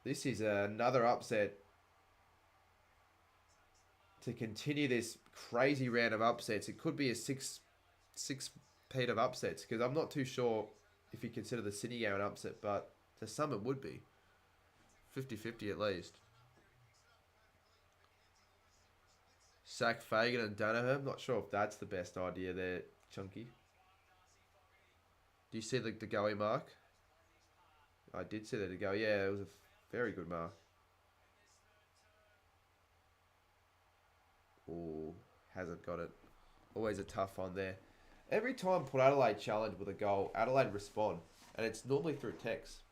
this is another upset to continue this crazy round of upsets. It could be a six-peat of upsets, because I'm not too sure if you consider the Sydney game an upset, but to some it would be. 50-50 at least. Sack Fagan and Danaher. I'm not sure if that's the best idea there, Chunky. Do you see the Goey mark? I did see the go. Yeah, it was a very good mark. Oh, hasn't got it. Always a tough one there. Every time Port Adelaide challenge with a goal, Adelaide respond. And it's normally through text.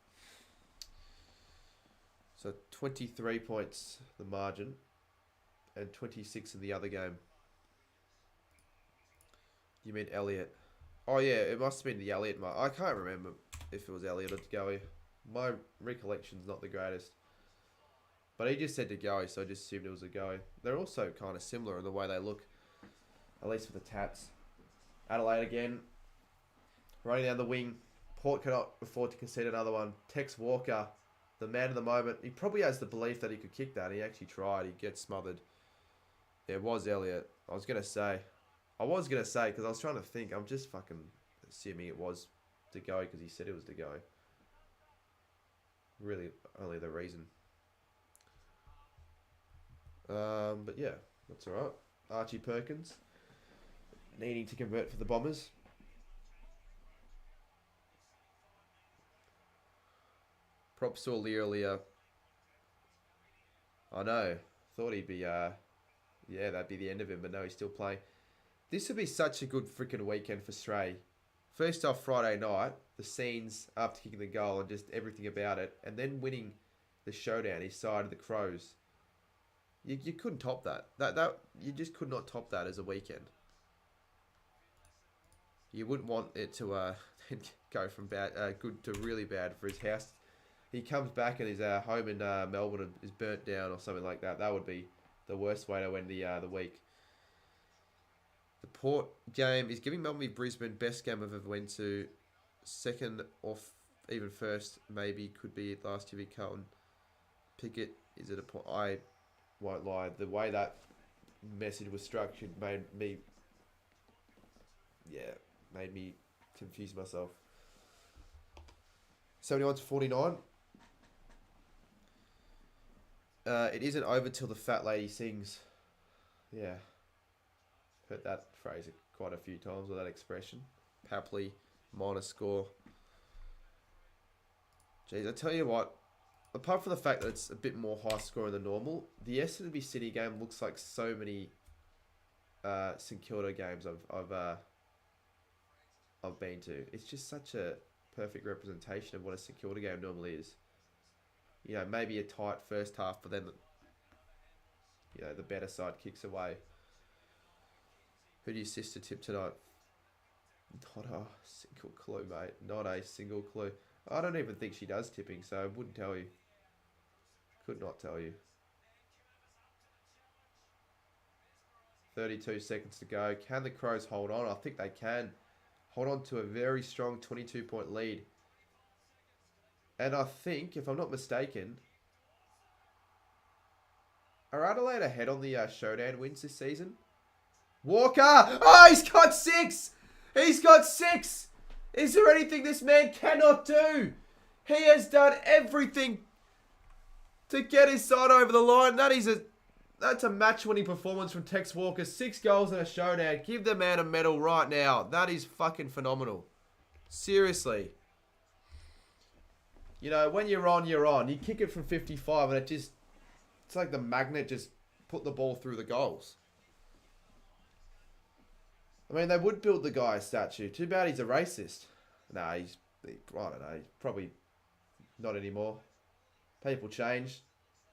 So 23 points the margin. And 26 in the other game. You mean Elliot? Oh yeah, it must have been the Elliot mark. I can't remember if it was Elliot or Goey. My recollection's not the greatest. But he just said to Goey, so I just assumed it was a Goey. They're also kind of similar in the way they look. At least with the tats. Adelaide again. Running down the wing. Port cannot afford to concede another one. Tex Walker, the man of the moment. He probably has the belief that he could kick that. He actually tried. He gets smothered. It was Elliot. I was going to say because I was trying to think. I'm just fucking assuming it was to go because he said it was to go. Really, only the reason. But yeah, that's all right. Archie Perkins needing to convert for the Bombers. Props to Lear. I know. Thought he'd be, yeah, that'd be the end of him, but no, he's still playing. This would be such a good freaking weekend for Stray. First off, Friday night, the scenes after kicking the goal and just everything about it, and then winning the showdown, his side of the Crows. You couldn't top that. That you just could not top that as a weekend. You wouldn't want it to go from good to really bad for his house. He comes back and his home in Melbourne is burnt down or something like that. That would be the worst way to end the week. The Port game is giving Melbourne Brisbane best game I've ever went to. Second or even first maybe could be last year Carlton. Pickett is at a point. I won't lie. The way that message was structured made me confuse myself. 71-49. It isn't over till the fat lady sings. Yeah. Heard that phrase quite a few times, or that expression. Papley, minus score. Jeez, I tell you what. Apart from the fact that it's a bit more high scoring than normal, the Essendon City game looks like so many St Kilda games I've been to. It's just such a perfect representation of what a St Kilda game normally is. You know, maybe a tight first half, but then, you know, the better side kicks away. Who do your sister tip tonight? Not a single clue, mate. Not a single clue. I don't even think she does tipping, so I wouldn't tell you. Could not tell you. 32 seconds to go. Can the Crows hold on? I think they can. Hold on to a very strong 22-point lead. And I think, if I'm not mistaken, are Adelaide ahead on the Showdown wins this season? Walker! Oh, he's got 6! He's got 6! Is there anything this man cannot do? He has done everything to get his side over the line. That's a match-winning performance from Tex Walker. 6 goals in a showdown. Give the man a medal right now. That is fucking phenomenal. Seriously. You know, when you're on, you're on. You kick it from 55 and it's like the magnet just put the ball through the goals. I mean, they would build the guy a statue. Too bad he's a racist. Nah, I don't know. Probably not anymore. People change.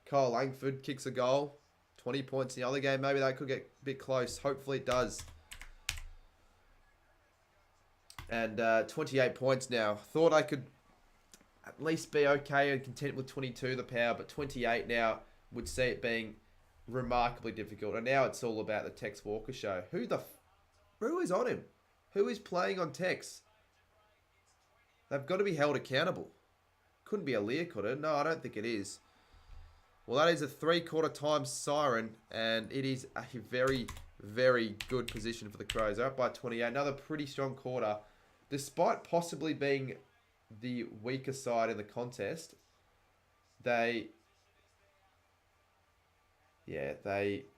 Kyle Langford kicks a goal. 20 points in the other game. Maybe that could get a bit close. Hopefully it does. And 28 points now. Thought I could at least be okay and content with 22, the power. But 28 now would see it being remarkably difficult. And now it's all about the Tex Walker show. Who is on him? Who is playing on Tex? They've got to be held accountable. Couldn't be a Lear, could it? No, I don't think it is. Well, that is a 3/4 time siren, and it is a very, very good position for the Crows. They're up by 28. Another pretty strong quarter. Despite possibly being the weaker side in the contest, they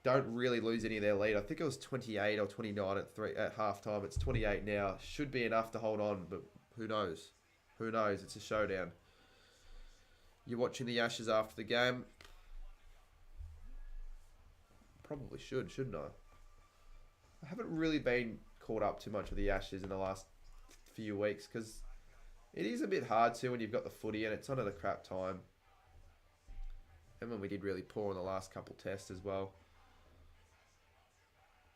don't really lose any of their lead. I think it was 28 or 29 at halftime. It's 28 now. Should be enough to hold on, but who knows? Who knows? It's a showdown. You're watching the Ashes after the game. Probably shouldn't I? I haven't really been caught up too much with the Ashes in the last few weeks because it is a bit hard to when you've got the footy and it's on at a crap time. And when we did really poor in the last couple tests as well.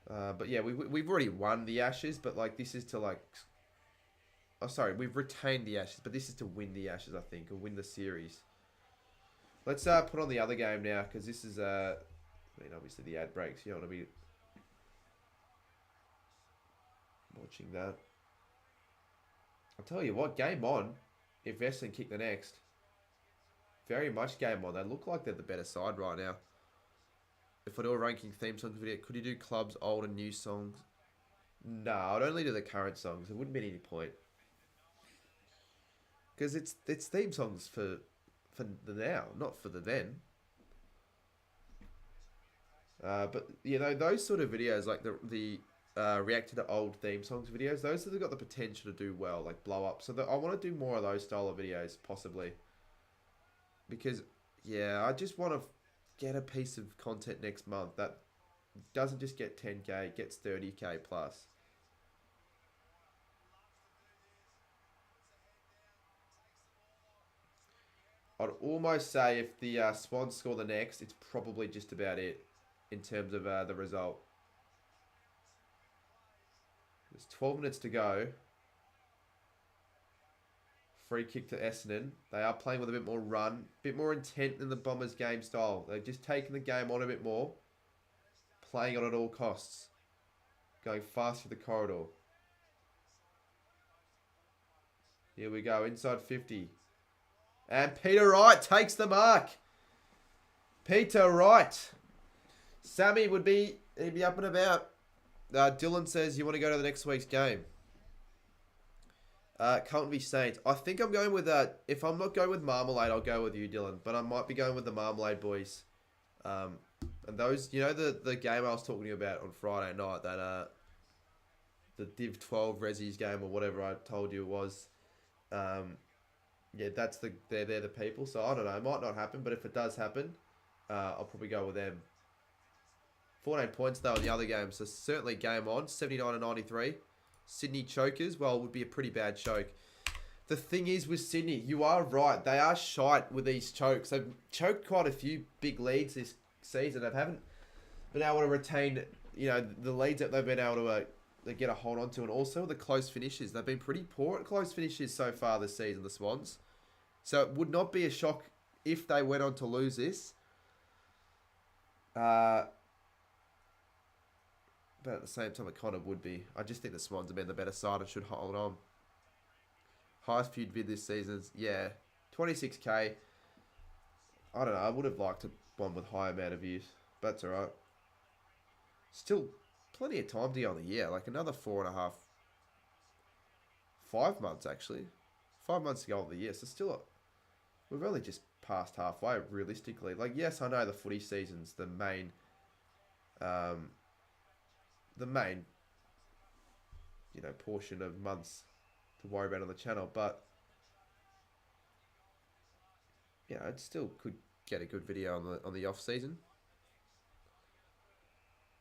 But yeah, we've already won the Ashes, but like this is to like... Oh, sorry, we've retained the Ashes, but this is to win the Ashes, I think, or win the series. Let's put on the other game now, because this is... I mean, obviously the ad breaks. You don't want to be watching that. I'll tell you what, game on. If Essendon kick the next. Very much game on. They look like they're the better side right now. if I do a ranking theme songs video, could you do clubs, old and new songs? No, I'd only do the current songs. There wouldn't be any point. Because it's theme songs for the now, not for the then. But you know, those sort of videos, like the reacting to old theme songs videos, those have got the potential to do well, like blow up. So I want to do more of those style of videos, possibly. Because, yeah, I just want to get a piece of content next month that doesn't just get 10k, gets 30k plus. I'd almost say if the Swans score the next, it's probably just about it in terms of the result. There's 12 minutes to go. Free kick to Essendon. They are playing with a bit more run, a bit more intent than the Bombers game style. They've just taken the game on a bit more, playing on at all costs, going fast through the corridor. Here we go, inside 50. And Peter Wright takes the mark. Peter Wright. Sammy he'd be up and about. Dylan says, you want to go to the next week's game? Carlton v Saints. I think I'm going with if I'm not going with Marmalade, I'll go with you, Dylan. But I might be going with the Marmalade boys. And those, you know, the game I was talking to you about on Friday night, that the Div 12 Resi's game or whatever I told you it was. Yeah, they're the people. So I don't know, it might not happen, but if it does happen, I'll probably go with them. 14 points though in the other game, so certainly game on. 79 and 93. Sydney chokers, well, it would be a pretty bad choke. The thing is with Sydney, you are right. They are shite with these chokes. They've choked quite a few big leads this season. They haven't been able to retain, you know, the leads that they've been able to get a hold on to, and also the close finishes. They've been pretty poor at close finishes so far this season, the Swans. So it would not be a shock if they went on to lose this. But at the same time, it kind of would be. I just think the Swans have been the better side and should hold on. Highest viewed vid this season, yeah, 26k. I don't know. I would have liked one with higher amount of views, but that's alright. Still plenty of time to go on the year. Like another 4.5, 5 months actually. 5 months to go on the year. So still, we've only just passed halfway realistically. Like, yes, I know the footy season's the main, you know, portion of months to worry about on the channel, but yeah, it still could get a good video on the off season.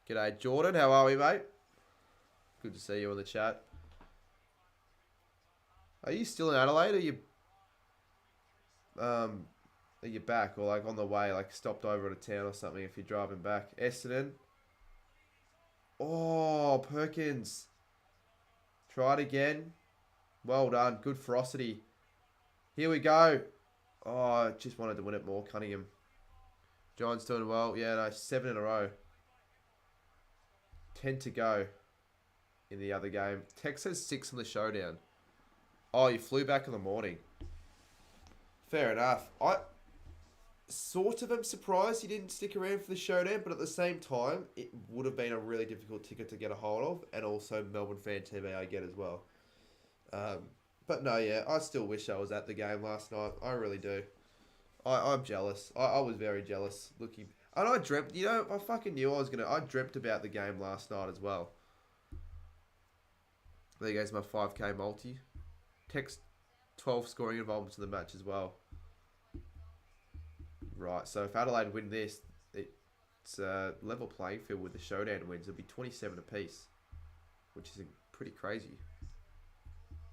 G'day Jordan, how are we, mate? Good to see you in the chat. Are you still in Adelaide? Are you back or like on the way, like stopped over at a town or something if you're driving back? Essendon. Oh, Perkins. Try it again. Well done. Good ferocity. Here we go. Oh, I just wanted to win it more. Cunningham. John's doing well. Yeah, no, 7 in a row. 10 to go in the other game. Tex says 6 in the showdown. Oh, you flew back in the morning. Fair enough. I sort of am surprised you didn't stick around for the showdown, but at the same time, it would have been a really difficult ticket to get a hold of, and also Melbourne Fan TV I get as well. But no, yeah, I still wish I was at the game last night. I really do. I'm jealous. I was very jealous looking. And I dreamt, you know, I fucking knew I dreamt about the game last night as well. There goes my 5k multi. Text 12 scoring involvements in the match as well. Right, so if Adelaide win this, it's a level playing field with the showdown wins. It'll be 27 apiece, which is pretty crazy.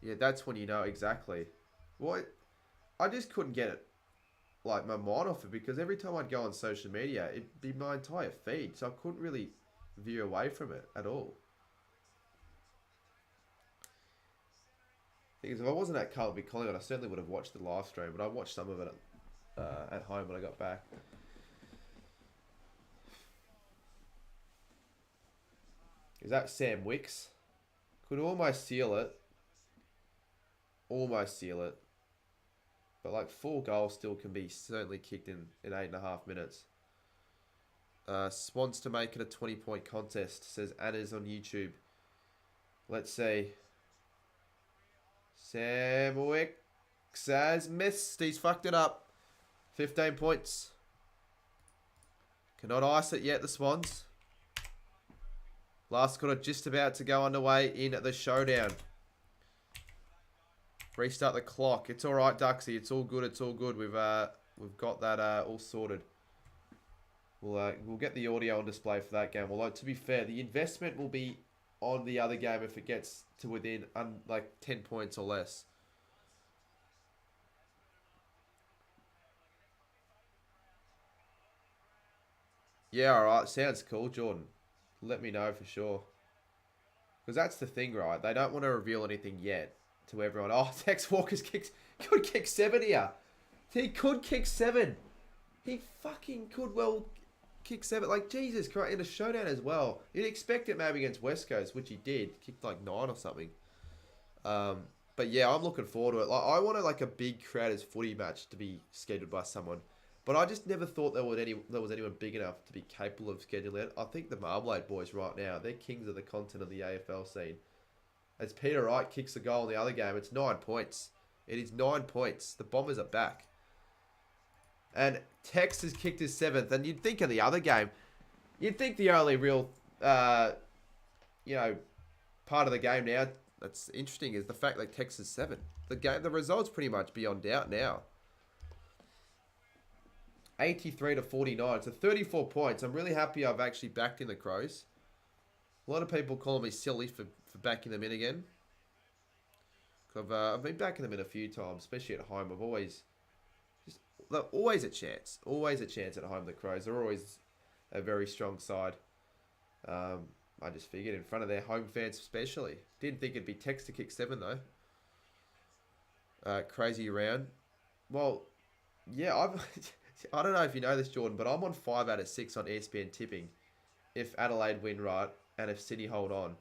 Yeah, that's when you know exactly. What? I just couldn't get it, like my mind off it, because every time I'd go on social media, it'd be my entire feed, so I couldn't really veer away from it at all. Because if I wasn't at Carlton v Collingwood, I certainly would have watched the live stream, but I watched some of it at home when I got back. Is that Sam Wicks? Could almost seal it. Almost seal it. But like 4 goals still can be certainly kicked in 8.5 minutes. Swans to make it a 20-point contest, says Anna's on YouTube. Let's see. Sam Wicks has missed. He's fucked it up. 15 points. Cannot ice it yet, the Swans. Last quarter just about to go underway in the showdown. Restart the clock. It's all right, Duxie. It's all good. It's all good. We've got that all sorted. We'll get the audio on display for that game. Although, to be fair, the investment will be on the other game if it gets to within like 10 points or less. Yeah, alright. Sounds cool, Jordan. Let me know for sure. Because that's the thing, right? They don't want to reveal anything yet to everyone. Oh, Tex Walker's could kick 7 here. He could kick 7. He fucking could well kick 7. Like, Jesus Christ, in a showdown as well. You'd expect it maybe against West Coast, which he did. Kicked like 9 or something. But yeah, I'm looking forward to it. Like, I wanted like a big Creators footy match to be scheduled by someone. But I just never thought there was anyone big enough to be capable of scheduling it. I think the Marmalade boys right now, they're kings of the content of the AFL scene. As Peter Wright kicks a goal in the other game, it's 9 points. It is 9 points. The Bombers are back. And Tex has kicked his 7th. And you'd think in the other game, you'd think the only real, part of the game now that's interesting is the fact that Tex is 7. The result's pretty much beyond doubt now. 83 to 49. So 34 points. I'm really happy I've actually backed in the Crows. A lot of people calling me silly for backing them in again. I've been backing them in a few times, especially at home. They're always a chance. Always a chance at home, the Crows. They're always a very strong side. I just figured in front of their home fans especially. Didn't think it'd be Tex to kick 7 though. Crazy round. Well, yeah, I don't know if you know this, Jordan, but I'm on 5 out of 6 on ESPN tipping if Adelaide win right and if Sydney hold on.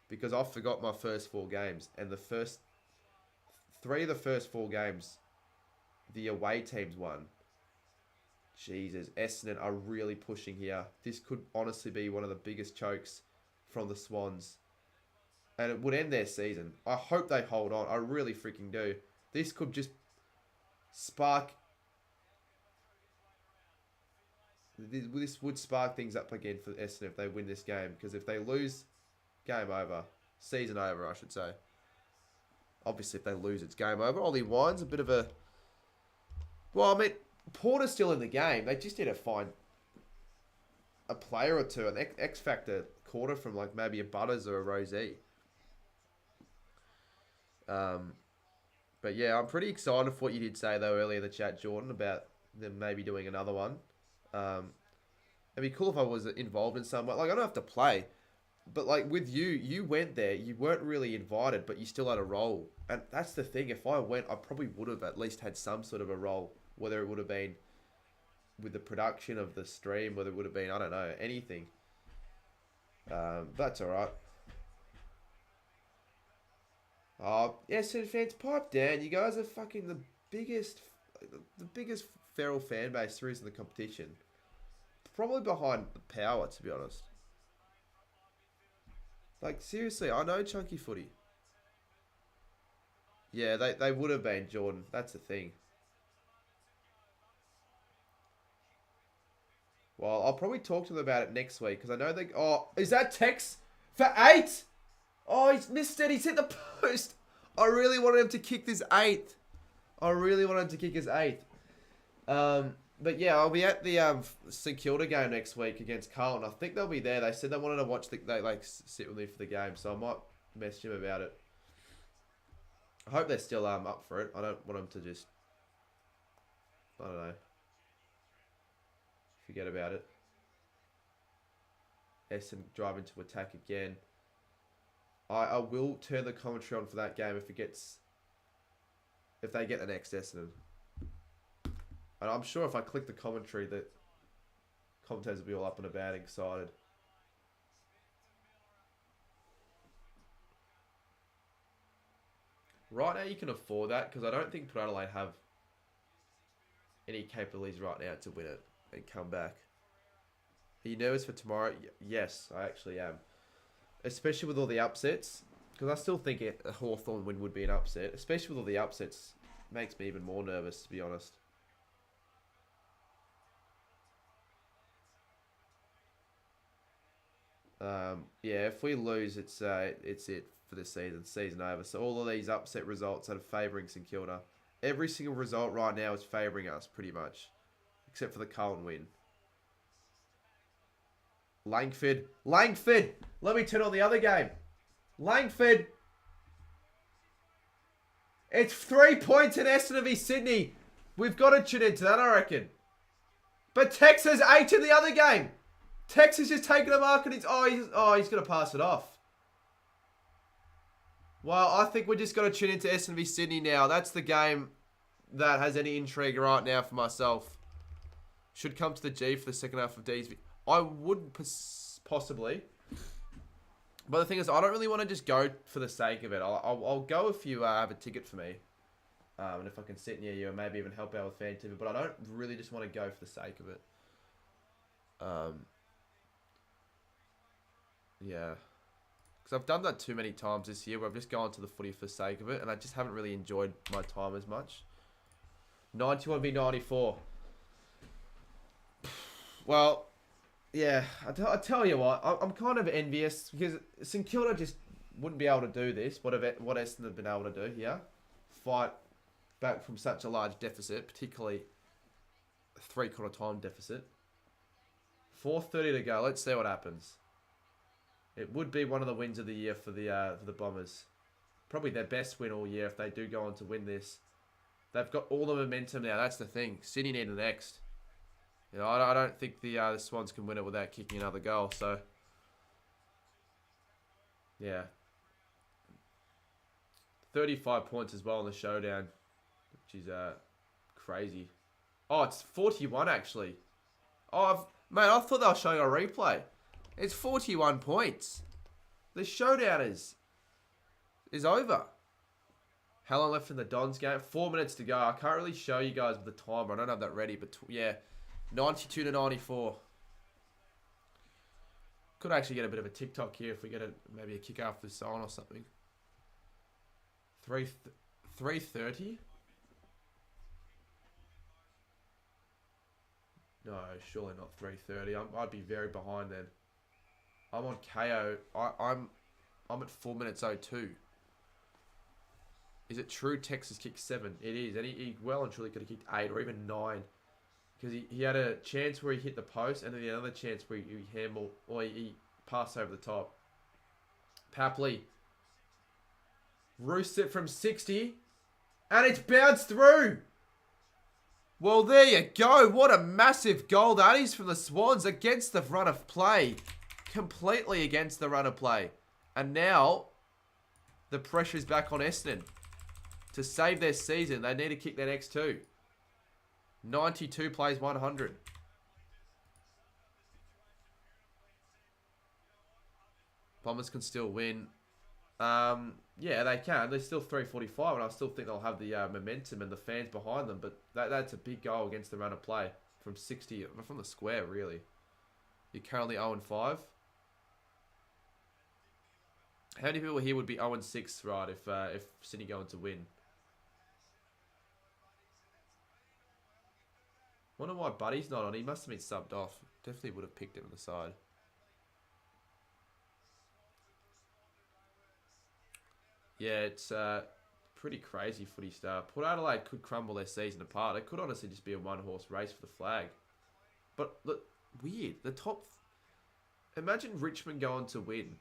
Because I forgot my first 4 games. And the first 3 of the first 4 games, the away teams won. Jesus, Essendon are really pushing here. This could honestly be one of the biggest chokes from the Swans. And it would end their season. I hope they hold on. I really freaking do. This could just spark... This would spark things up again for Essendon if they win this game. Because if they lose, game over. Season over, I should say. Obviously, if they lose, it's game over. Ollie Wine's a bit of a... Well, I mean, Porter's still in the game. They just need to find a player or two, an X-Factor quarter from like maybe a Butters or a Rosie. But yeah, I'm pretty excited for what you did say though earlier in the chat, Jordan, about them maybe doing another one. It'd be cool if I was involved in some way. Like, I don't have to play, but like with you went there. You weren't really invited, but you still had a role. And that's the thing. If I went, I probably would have at least had some sort of a role. Whether it would have been with the production of the stream, whether it would have been, I don't know, anything. That's alright. Oh, Essendon fans, pipe down. You guys are fucking the biggest feral fan base there is in the competition. Probably behind the Power, to be honest. Like, seriously, I know chunky footy. Yeah, they would have been, Jordan. That's the thing. Well, I'll probably talk to them about it next week, because I know they... Oh, is that Tex for 8? Oh, he's missed it. He's hit the post. I really wanted him to kick this 8th. But yeah, I'll be at the St Kilda game next week against Carlton. I think they'll be there. They said they wanted to watch they sit with me for the game, so I might message him about it. I hope they're still up for it. I don't want them to just, I don't know, forget about it. Essendon driving to attack again. I will turn the commentary on for that game if they get the next Essendon. And I'm sure if I click the commentary that commentators will be all up and about and excited. Right now you can afford that because I don't think Port Adelaide have any capabilities right now to win it and come back. Are you nervous for tomorrow? Yes, I actually am. Especially with all the upsets. Because I still think a Hawthorn win would be an upset. Especially with all the upsets. Makes me even more nervous, to be honest. Yeah, if we lose, it's it for the season. Season over. So all of these upset results are favouring St Kilda. Every single result right now is favouring us, pretty much. Except for the Cullen win. Langford. Langford! Let me turn on the other game. Langford! It's 3 points in Essendon v Sydney. We've got to tune into that, I reckon. But Tex has 8 in the other game. Tex has just taken a mark and he's going to pass it off. Well, I think we're just going to tune into Essendon v Sydney now. That's the game that has any intrigue right now for myself. Should come to the G for the second half of D's. I would possibly. But the thing is, I don't really want to just go for the sake of it. I'll go if you have a ticket for me. And if I can sit near you and maybe even help out with fan ticket. But I don't really just want to go for the sake of it. Yeah. Because I've done that too many times this year where I've just gone to the footy for the sake of it. And I just haven't really enjoyed my time as much. 91 v 94. Well, yeah, I tell you what, I'm kind of envious because St Kilda just wouldn't be able to do this. What Essendon have been able to do here, fight back from such a large deficit, particularly a 3/4 time deficit. 4:30 to go. Let's see what happens. It would be one of the wins of the year for the Bombers. Probably their best win all year if they do go on to win this. They've got all the momentum now. That's the thing. Sydney need the next. You know, I don't think the Swans can win it without kicking another goal. So, yeah. 35 points as well in the showdown, which is crazy. Oh, it's 41 actually. Oh, man, I thought they were showing a replay. It's 41 points. The showdown is over. How long left in the Dons game? 4 minutes to go. I can't really show you guys with the timer. I don't have that ready, but yeah. 92 to 94. Could actually get a bit of a TikTok here if we get maybe a kick after the song or something. 3:30? No, surely not 3:30. I'd be very behind then. I'm on KO. I'm at 4 minutes 02. Is it true Texas kicked 7? It is. And he well and truly could have kicked 8 or even 9. Because he had a chance where he hit the post and then the other chance where he handballed or he passed over the top. Papley roosts it from 60 and it's bounced through. Well, there you go. What a massive goal that is from the Swans against the run of play. Completely against the run of play. And now the pressure is back on Essendon. To save their season, they need to kick their next 2. 92 plays 100. Bombers can still win. Yeah, they can. They're still 3:45, and I still think they'll have the momentum and the fans behind them. But that's a big goal against the run of play from 60, from the square, really. You're currently 0-5. How many people here would be 0-6, right, if Sydney go on to win? Wonder why Buddy's not on. He must have been subbed off. Definitely would have picked him on the side. Yeah, it's pretty crazy footy stuff. Port Adelaide could crumble their season apart. It could honestly just be a one-horse race for the flag. But look, weird. The top... Imagine Richmond going to win.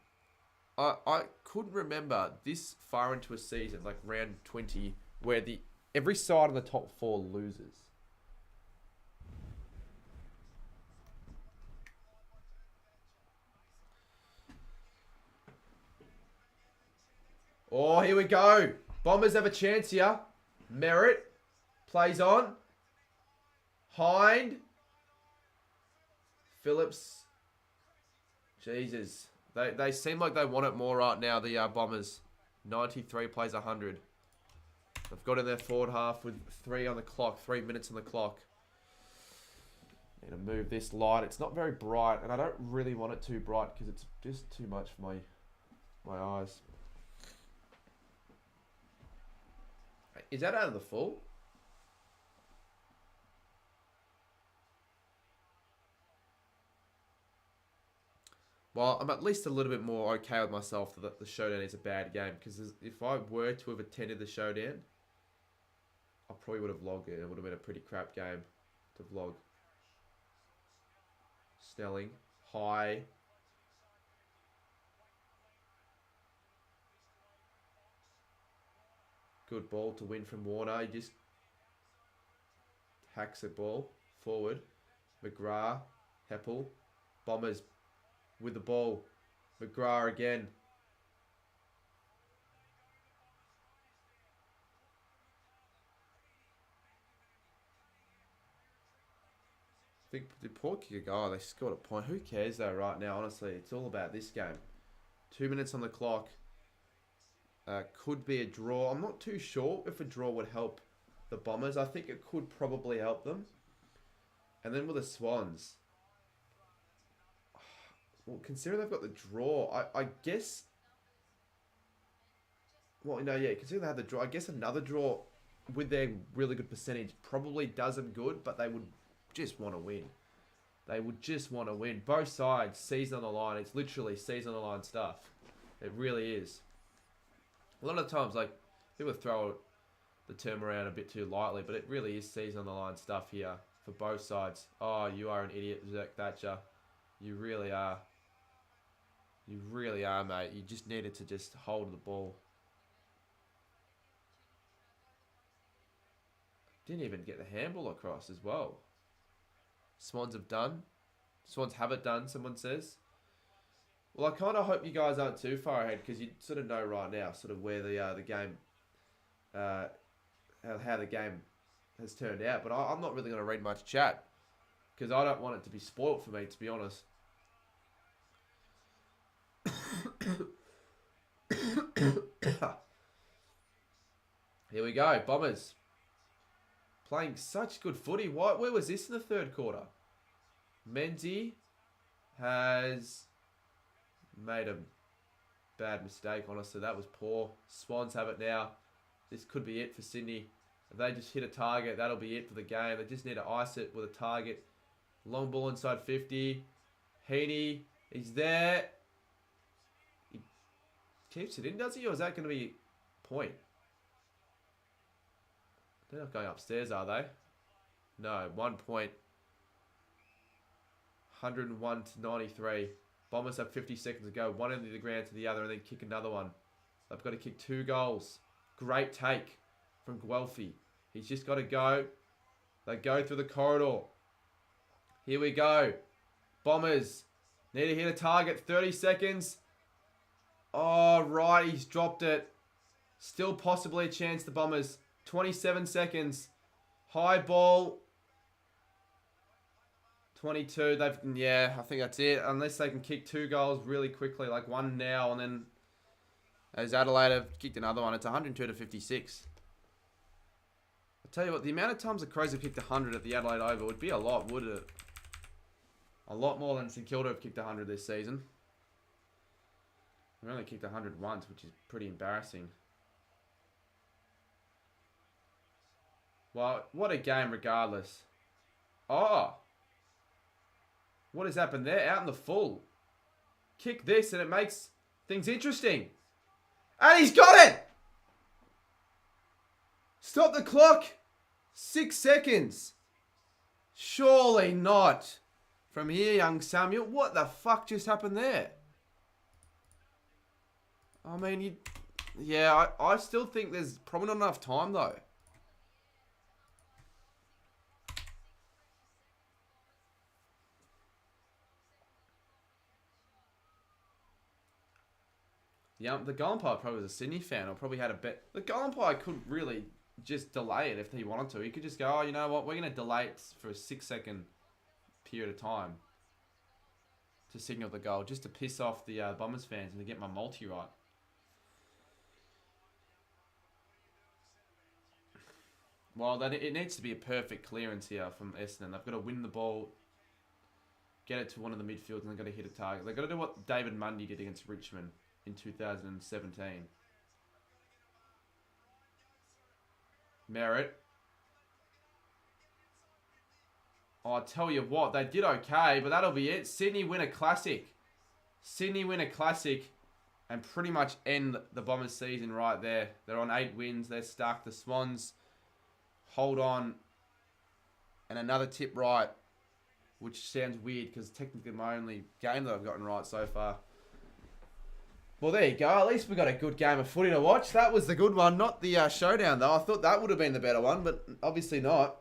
I couldn't remember this far into a season, like round 20, where every side in the top 4 loses. Oh, here we go. Bombers have a chance here. Merritt plays on. Hind. Phillips. Jesus. They seem like they want it more right now, the Bombers. 93 plays 100. They've got in their forward half with 3 on the clock. 3 minutes on the clock. Need to move this light. It's not very bright, and I don't really want it too bright because it's just too much for my eyes. Is that out of the full? Well, I'm at least a little bit more okay with myself that the Showdown is a bad game. Because if I were to have attended the Showdown, I probably would have vlogged it. It would have been a pretty crap game to vlog. Snelling. High. Good ball to win from Warner. He just hacks the ball forward. McGrath. Heppel. Bombers with the ball. McGrath again. I think the poor kicker, oh, they scored a point. Who cares though right now? Honestly, it's all about this game. 2 minutes on the clock. Could be a draw. I'm not too sure if a draw would help the Bombers. I think it could probably help them. And then with the Swans. Well, considering they've got the draw, I guess... Well, no, yeah, considering they have the draw, I guess another draw with their really good percentage probably does them good, but they would just want to win. They would just want to win. Both sides, season on the line. It's literally season on the line stuff. It really is. A lot of times, like, people throw the term around a bit too lightly, but it really is season on the line stuff here for both sides. Oh, you are an idiot, Zerk Thatcher. You really are. You really are, mate. You just needed to just hold the ball. Didn't even get the handball across as well. Swans have done. Swans have it done, someone says. Well, I kind of hope you guys aren't too far ahead because you sort of know right now sort of where the game, how the game has turned out. But I'm not really going to read much chat because I don't want it to be spoilt for me, to be honest. Here we go, Bombers. Playing such good footy. Where was this in the third quarter? Menzies has made a bad mistake, honestly. That was poor. Swans have it now. This could be it for Sydney. If they just hit a target, that'll be it for the game. They just need to ice it with a target. Long ball inside 50. Heaney, he's there. He keeps it in, does he? Or is that going to be point? They're not going upstairs, are they? No, 1 point. 101 to 93. Bombers have 50 seconds to go. One end of the ground to the other and then kick another one. They've got to kick 2 goals. Great take from Guelphy. He's just got to go. They go through the corridor. Here we go. Bombers need to hit a target. 30 seconds. Oh, right. He's dropped it. Still possibly a chance, the Bombers. 27 seconds. High ball. 22. Yeah, I think that's it. Unless they can kick 2 goals really quickly, like one now, and then as Adelaide have kicked another one, it's 102 to 56. I'll tell you what, the amount of times the Crows have kicked 100 at the Adelaide Oval would be a lot, wouldn't it? A lot more than St Kilda have kicked 100 this season. We've only kicked 100 once, which is pretty embarrassing. Well, what a game regardless. Oh! What has happened there? Out in the full. Kick this and it makes things interesting. And he's got it! Stop the clock. 6 seconds. Surely not. From here, young Samuel. What the fuck just happened there? I mean, yeah, I still think there's probably not enough time though. Yeah, the goal umpire probably was a Sydney fan or probably had a bet. The goal umpire could really just delay it if he wanted to. He could just go, oh, you know what? We're going to delay it for a 6-second period of time to signal the goal just to piss off the Bombers fans and to get my multi right. Well, it needs to be a perfect clearance here from Essendon. They've got to win the ball get it to one of the midfields, and they're going to hit a target. They're going to do what David Mundy did against Richmond in 2017. Merritt. Oh, I tell you what, they did okay, but that'll be it. Sydney win a classic. Sydney win a classic and pretty much end the Bombers season right there. They're on 8 wins. They're stuck. The Swans hold on. And another tip right, which sounds weird because technically my only game that I've gotten right so far. Well, there you go. At least we got a good game of footy to watch. That was the good one, not the showdown, though. I thought that would have been the better one, but obviously not.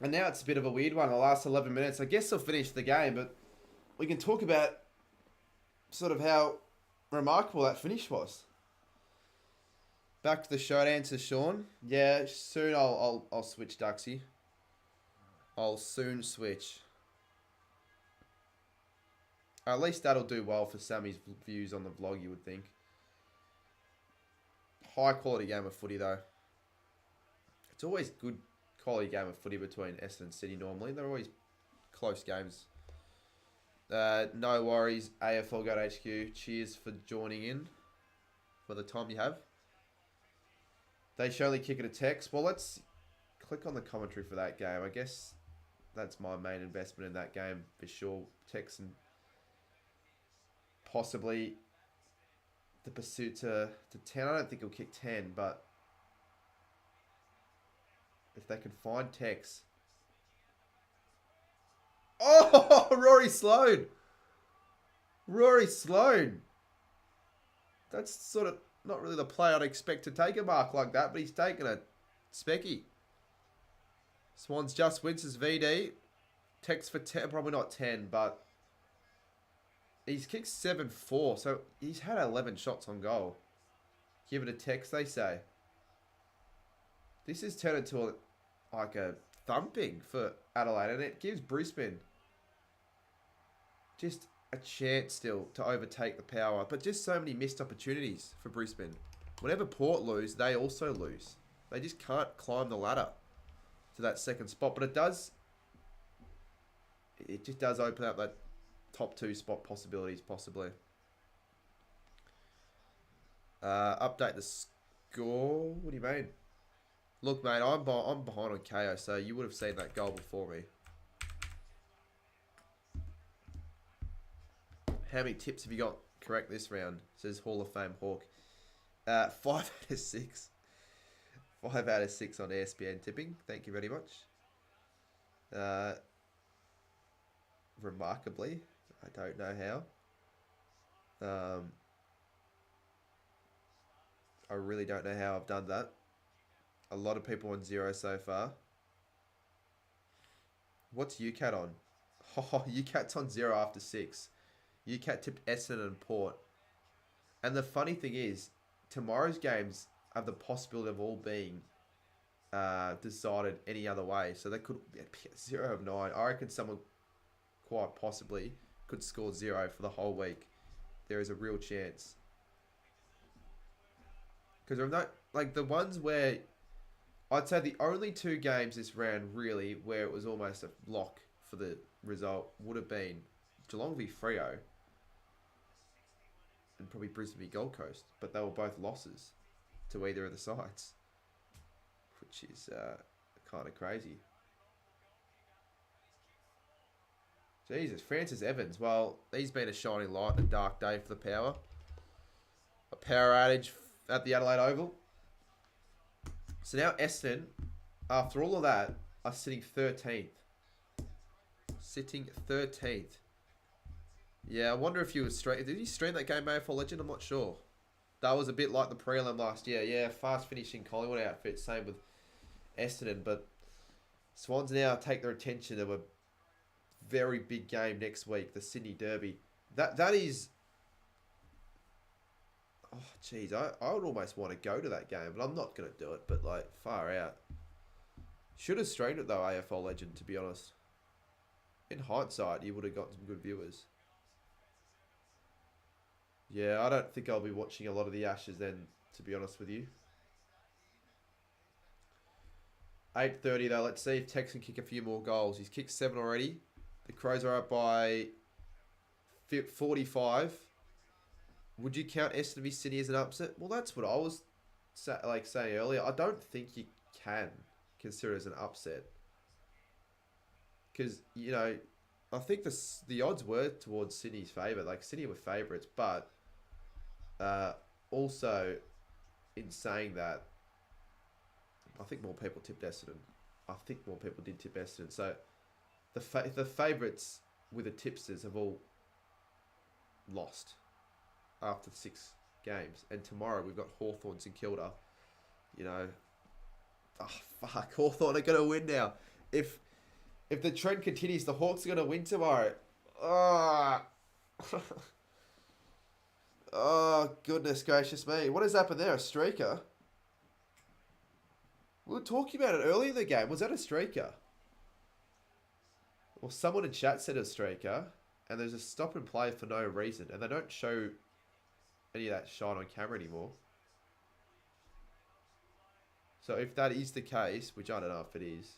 And now it's a bit of a weird one, the last 11 minutes. I guess I'll finish the game, but we can talk about sort of how remarkable that finish was. Back to the showdown to Shaun. Yeah, soon I'll switch, Duxie. I'll soon switch. At least that'll do well for Sammy's views on the vlog, you would think. High quality game of footy, though. It's always good quality game of footy between Essendon and City normally. They're always close games. No worries, AFL Goat HQ. Cheers for joining in for the time you have. They surely kick it a text. Well, let's click on the commentary for that game. I guess that's my main investment in that game for sure. Text and possibly the pursuit to 10. I don't think he'll kick 10, but if they can find Tex. Oh, Rory Sloan. Rory Sloan. That's sort of not really the play I'd expect to take a mark like that, but he's taken a specky. Swans just wins his VD. Tex for 10, probably not 10, but he's kicked 7-4, so he's had 11 shots on goal. Give it a Tex, they say. This has turned into a thumping for Adelaide, and it gives Brisbane just a chance still to overtake the power. But just so many missed opportunities for Brisbane. Whenever Port lose, they also lose. They just can't climb the ladder to that second spot. But it just does open up that top 2 spot possibilities, possibly. Update the score. What do you mean? Look, mate, I'm behind on KO, so you would have seen that goal before me. How many tips have you got correct this round? Says Hall of Fame Hawk. 5 out of 6. 5 out of 6 on ESPN tipping. Thank you very much. Remarkably, I don't know how. I really don't know how I've done that. A lot of people on 0 so far. What's UCAT on? Oh, UCAT's on 0 after 6. UCAT tipped Essendon and Port. And the funny thing is, tomorrow's games have the possibility of all being decided any other way. So they could be 0 of 9. I reckon someone quite possibly could score 0 for the whole week. There is a real chance. Because I'm not, like, the ones where I'd say the only 2 games this round really where it was almost a lock for the result would have been Geelong v Freo and probably Brisbane v Gold Coast, but they were both losses to either of the sides, which is kind of crazy. Jesus, Francis Evans. Well, he's been a shining light in a dark day for the Power. A power outage at the Adelaide Oval. So now Essendon, after all of that, are sitting 13th. Sitting 13th. Yeah, I wonder if you was straight. Did he stream that game, AFL Legend? I'm not sure. That was a bit like the prelim last year. Yeah, fast finishing Collingwood outfit. Same with Essendon. But Swans now take their attention to a very big game next week, the Sydney Derby. That is... Oh, jeez, I would almost want to go to that game, but I'm not going to do it. But, like, far out. Should have streamed it, though, AFL Legend, to be honest. In hindsight, you would have got some good viewers. Yeah, I don't think I'll be watching a lot of the Ashes then, to be honest with you. 8:30 though. Let's see if Tex can kick a few more goals. He's kicked 7 already. The Crows are up by 45. Would you count Essendon v Sydney as an upset? Well, that's what I was saying earlier. I don't think you can consider it as an upset. Because, you know, I think the odds were towards Sydney's favour. Like, Sydney were favourites, but also, in saying that, I think more people tipped Essendon. I think more people did tip Essendon. So, the favourites with the tipsters have all lost after 6 games. And tomorrow we've got Hawthorn and Kilda. You know, oh fuck, Hawthorn are going to win now. If the trend continues, the Hawks are going to win tomorrow. Oh. Oh, goodness gracious me. What has happened there? A streaker? We were talking about it earlier in the game. Was that a streaker? Well, someone in chat said a streaker. And there's a stop and play for no reason. And they don't show any of that shine on camera anymore. So if that is the case, which I don't know if it is.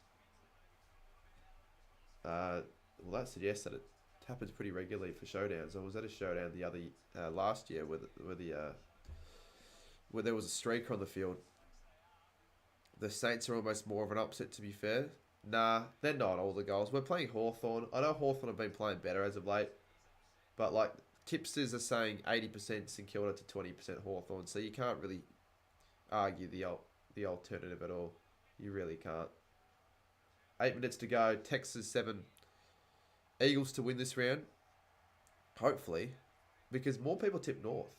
Well, that suggests that it happens pretty regularly for showdowns. Or was that a showdown the other last year where there was a streaker on the field? The Saints are almost more of an upset, to be fair. Nah, they're not all the goals. We're playing Hawthorn. I know Hawthorn have been playing better as of late. But, like, tipsters are saying 80% St Kilda to 20% Hawthorn. So you can't really argue the alternative at all. You really can't. 8 minutes to go. Texas 7. Eagles to win this round. Hopefully. Because more people tip North.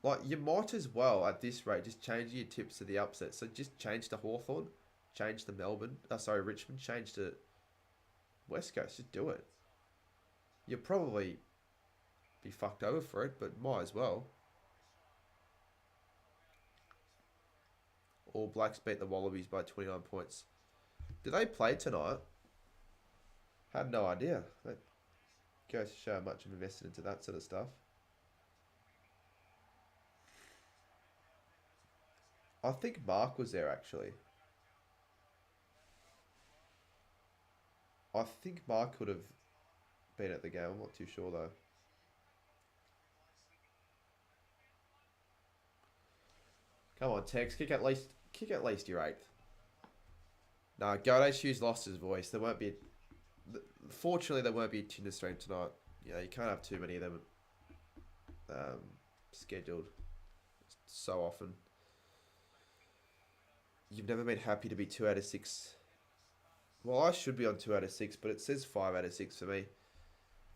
Like, you might as well, at this rate, just change your tips to the upset. So just change to Hawthorn. Change to Richmond. Change to West Coast. Just do it. You'll probably be fucked over for it, but might as well. All Blacks beat the Wallabies by 29 points. Do they play tonight? Had no idea. That goes to show how much I'm invested into that sort of stuff. I think Mark was there, actually. I think Mark could have been at the game. I'm not too sure, though. Come on, Tex. Kick at least your 8th. Nah, Goday Shoes lost his voice. There won't be... Fortunately, there won't be a Tinder stream tonight. Yeah, you can't have too many of them scheduled so often. You've never been happy to be 2 out of 6. Well, I should be on 2 out of 6, but it says 5 out of 6 for me.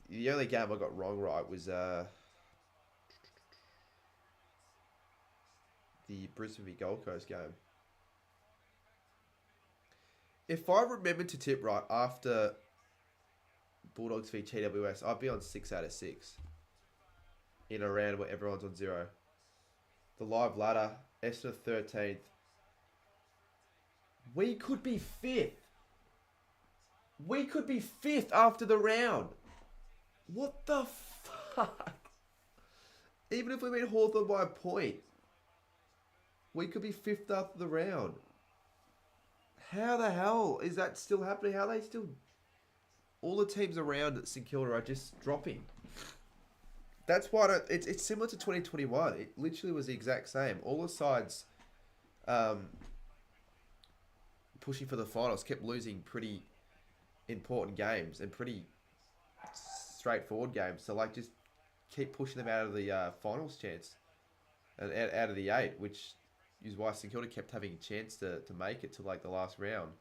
The only game I got wrong right was the Brisbane v Gold Coast game. If I remember to tip right after Bulldogs v TWS, I'd be on 6 out of 6 in a round where everyone's on 0. The live ladder, Essendon 13th. We could be 5th. We could be 5th after the round. What the fuck? Even if we beat Hawthorn by a point, we could be 5th after the round. How the hell is that still happening? How are they still... All the teams around St Kilda are just dropping. That's why it's similar to 2021. It literally was the exact same. All the sides pushing for the finals kept losing pretty important games and pretty straightforward games. So, like, just keep pushing them out of the finals chance and out of the 8, which is why St Kilda kept having a chance to make it to, like, the last round.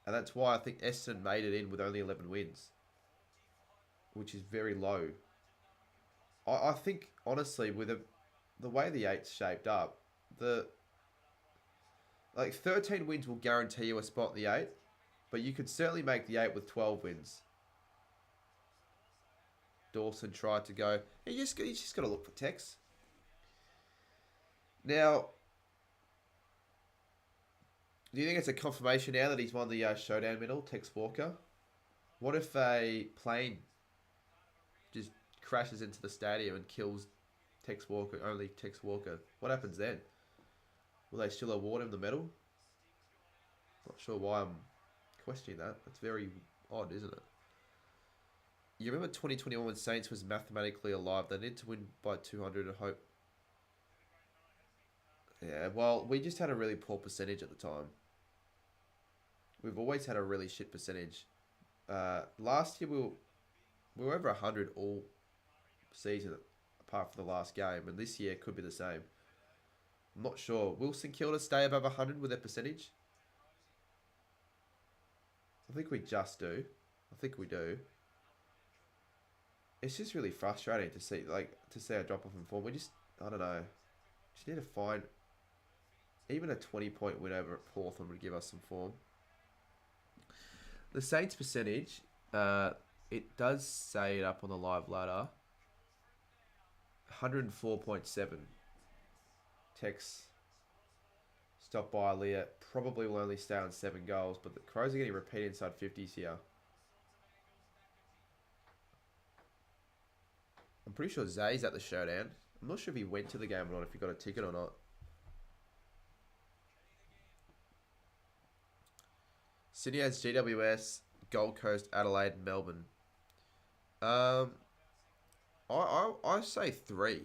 And that's why I think Essendon made it in with only 11 wins, which is very low. I think, honestly, with the way the 8's shaped up, 13 wins will guarantee you a spot in the 8, but you could certainly make the 8 with 12 wins. Dawson tried to go. You just got to look for Tex. Now, do you think it's a confirmation now that he's won the Showdown medal, Tex Walker? What if a plane just crashes into the stadium and kills Tex Walker, only Tex Walker? What happens then? Will they still award him the medal? Not sure why I'm questioning that. That's very odd, isn't it? You remember 2021 when Saints was mathematically alive? They need to win by 200 and hope. Yeah, well, we just had a really poor percentage at the time. We've always had a really shit percentage. Last year we were over 100 all season, apart from the last game, and this year could be the same. I'm not sure. Will St Kilda stay above 100 with their percentage? I think we just do. I think we do. It's just really frustrating to see a drop off in form. I don't know. Just need to find even a 20-point win over at Hawthorn would give us some form. The Saints percentage, it does say it up on the live ladder. 104.7. Tex stopped by Leah. Probably will only stay on 7 goals, but the Crows are getting repeat inside 50s here. I'm pretty sure Zay's at the showdown. I'm not sure if he went to the game or not, if he got a ticket or not. Sydney has GWS, Gold Coast, Adelaide, Melbourne. I say 3.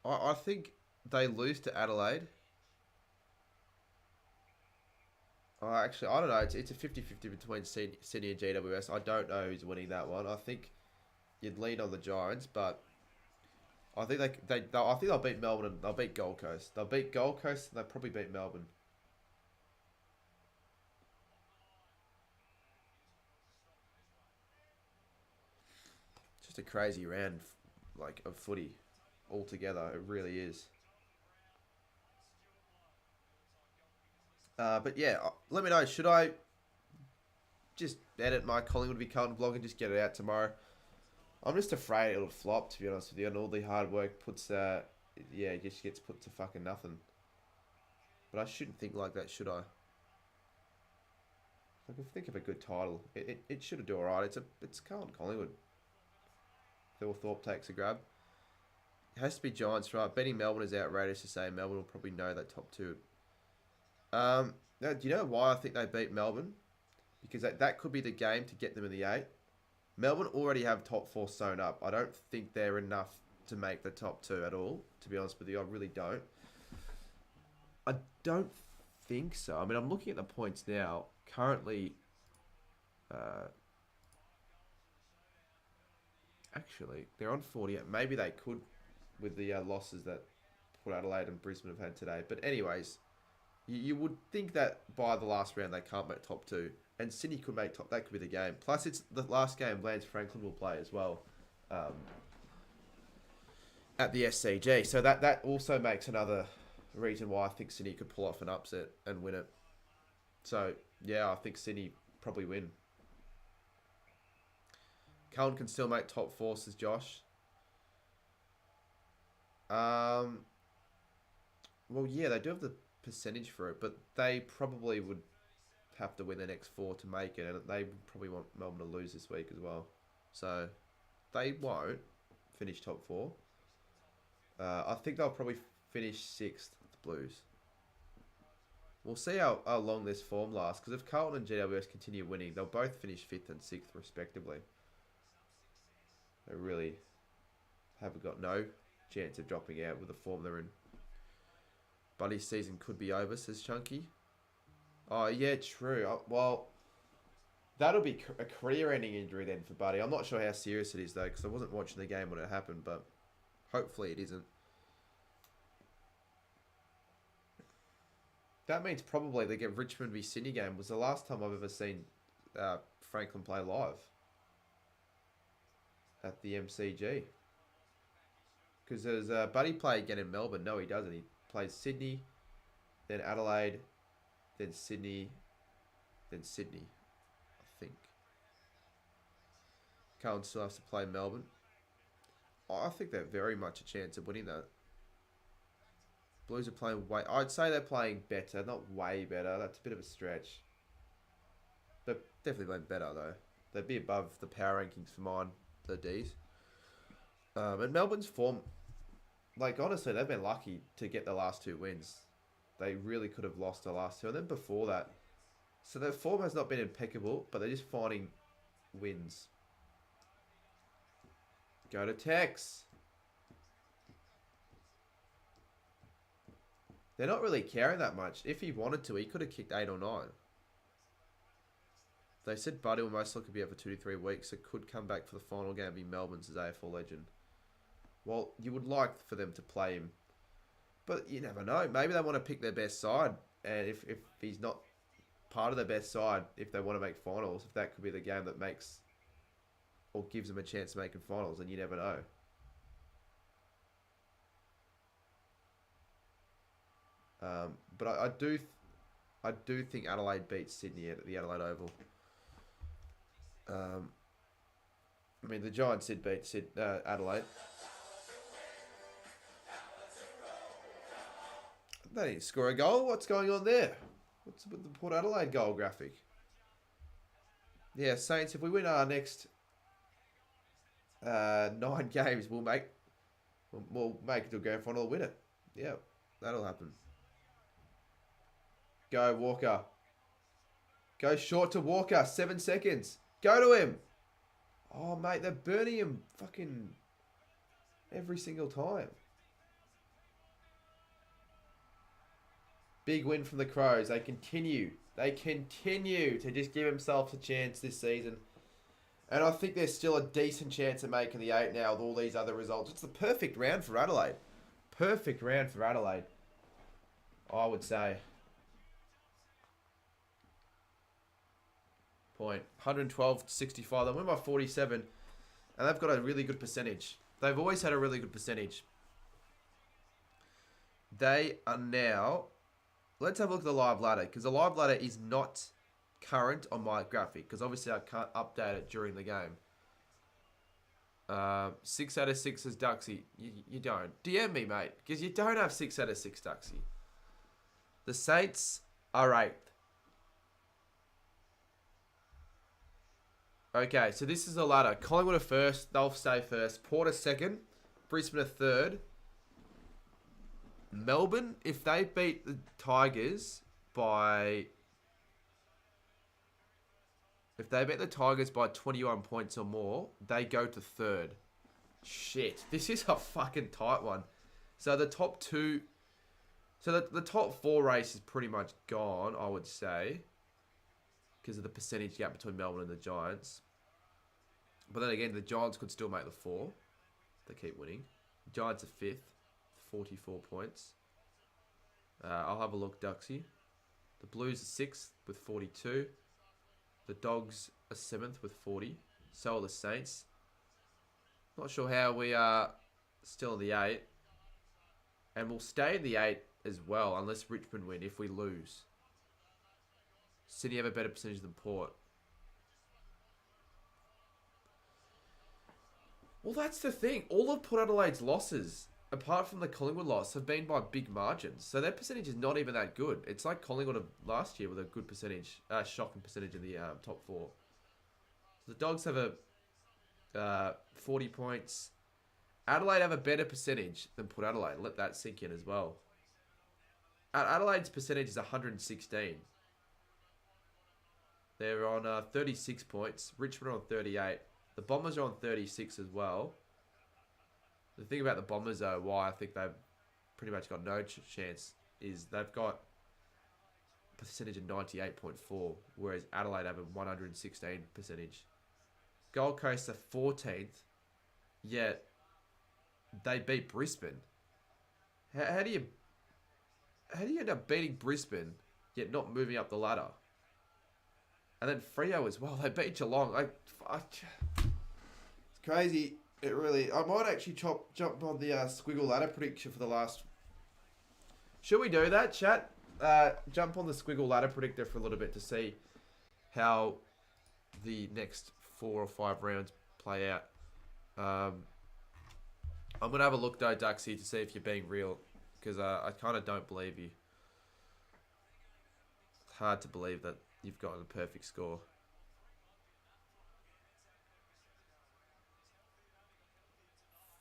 I think they lose to Adelaide. Actually, I don't know. It's a 50-50 between Sydney and GWS. I don't know who's winning that one. I think you'd lean on the Giants, but I think I think they'll beat Melbourne and they'll beat Gold Coast. They'll beat Gold Coast and they'll probably beat Melbourne. Just a crazy round, of footy altogether. It really is. But yeah, let me know. Should I just edit my Collingwood v Carlton vlog and just get it out tomorrow? I'm just afraid it'll flop, to be honest with you, and all the hard work it just gets put to fucking nothing. But I shouldn't think like that, should I? I can think of a good title. It should do alright. It's Carlton Collingwood. Phil Thorpe takes a grab. It has to be Giants, right? Betting Melbourne is outrageous to say. Melbourne will probably know that top 2. Now, do you know why I think they beat Melbourne? Because that could be the game to get them in the 8. Melbourne already have top 4 sewn up. I don't think they're enough to make the top 2 at all, to be honest with you. I really don't. I don't think so. I mean, I'm looking at the points now. Currently, actually, they're on 48. Maybe they could with the losses that Port Adelaide and Brisbane have had today. But anyways, you would think that by the last round they can't make top 2. And Sydney could make top. That could be the game. Plus, it's the last game Lance Franklin will play as well at the SCG. So that also makes another reason why I think Sydney could pull off an upset and win it. So, yeah, I think Sydney probably win. Carlton can still make top 4, says Josh. Well, yeah, they do have the percentage for it, but they probably would have to win the next 4 to make it, and they probably want Melbourne to lose this week as well. So they won't finish top 4. I think they'll probably finish 6th, the Blues. We'll see how long this form lasts, because if Carlton and GWS continue winning, they'll both finish 5th and 6th respectively. They really have got no chance of dropping out with the form they're in. Buddy's season could be over, says Chunky. Oh, yeah, true. Well, that'll be a career-ending injury then for Buddy. I'm not sure how serious it is, though, because I wasn't watching the game when it happened, but hopefully it isn't. That means probably the Richmond v Sydney game was the last time I've ever seen Franklin play live at the MCG. Because there's Buddy play again in Melbourne. No, he doesn't. He plays Sydney, then Adelaide, then Sydney, I think. Carlton still has to play Melbourne. I think they're very much a chance of winning that. Blues are playing I'd say they're playing better, not way better. That's a bit of a stretch. They're definitely playing better, though. They'd be above the power rankings for mine, the Ds. And Melbourne's form, honestly, they've been lucky to get the last 2 wins. They really could have lost the last 2. And then before that, So their form has not been impeccable, but they're just finding wins. Go to Tex. They're not really caring that much. If he wanted to, he could have kicked 8 or 9. They said Buddy will most likely be out for 2 to 3 weeks, so could come back for the final game and be Melbourne's as AFL legend. Well, you would like for them to play him. But you never know. Maybe they want to pick their best side. And if he's not part of their best side, if they want to make finals, if that could be the game that makes or gives them a chance to make finals, then you never know. But I do think Adelaide beats Sydney at the Adelaide Oval. I mean, the Giants did beat Adelaide. They didn't score a goal. What's going on there? What's with the Port Adelaide goal graphic? Yeah, Saints, if we win our next 9 games, we'll make it to a grand final and win it. Yeah, that'll happen. Go, Walker. Go short to Walker. 7 seconds. Go to him. Oh, mate, they're burning him fucking every single time. Big win from the Crows. They continue to just give themselves a chance this season. And I think there's still a decent chance of making the 8 now with all these other results. It's the perfect round for Adelaide. Perfect round for Adelaide, I would say. Point 112-65. They win by 47, and they've got a really good percentage. They've always had a really good percentage. They are now. Let's have a look at the live ladder, because the live ladder is not current on my graphic, because obviously I can't update it during the game. 6 out of 6 is Duxie. You don't. DM me, mate, because you don't have 6 out of 6 Duxie. The Saints are 8th. Okay, so this is the ladder. Collingwood are first. They'll stay first. Port are second. Brisbane are third. Melbourne, if they beat the Tigers by 21 points or more, they go to third. Shit, this is a fucking tight one. So the top 2, so the top 4 race is pretty much gone, I would say, because of the percentage gap between Melbourne and the Giants. But then again, the Giants could still make the 4. They keep winning. The Giants are 5th. 44 points. I'll have a look, Duxie. The Blues are 6th with 42. The Dogs are 7th with 40. So are the Saints. Not sure how we are still in the 8. And we'll stay in the 8 as well, unless Richmond win if we lose. Sydney have a better percentage than Port. Well, that's the thing. All of Port Adelaide's losses, apart from the Collingwood loss, have been by big margins. So their percentage is not even that good. It's like Collingwood of last year with a good percentage, shocking percentage in the top 4. So the Dogs have a 40 points. Adelaide have a better percentage than Port Adelaide. Let that sink in as well. Adelaide's percentage is 116. They're on 36 points. Richmond on 38. The Bombers are on 36 as well. The thing about the Bombers, though, why I think they've pretty much got no chance, is they've got a percentage of 98.4, whereas Adelaide have a 116 percentage. Gold Coast are 14th, yet they beat Brisbane. How do you end up beating Brisbane, yet not moving up the ladder? And then Freo as well. They beat Geelong. It's crazy. It really. I might actually jump on the squiggle ladder prediction for the last. Should we do that, chat? Jump on the squiggle ladder predictor for a little bit to see how the next 4 or 5 rounds play out. I'm gonna have a look though, Duxie, to see if you're being real, because I kind of don't believe you. It's hard to believe that you've gotten a perfect score.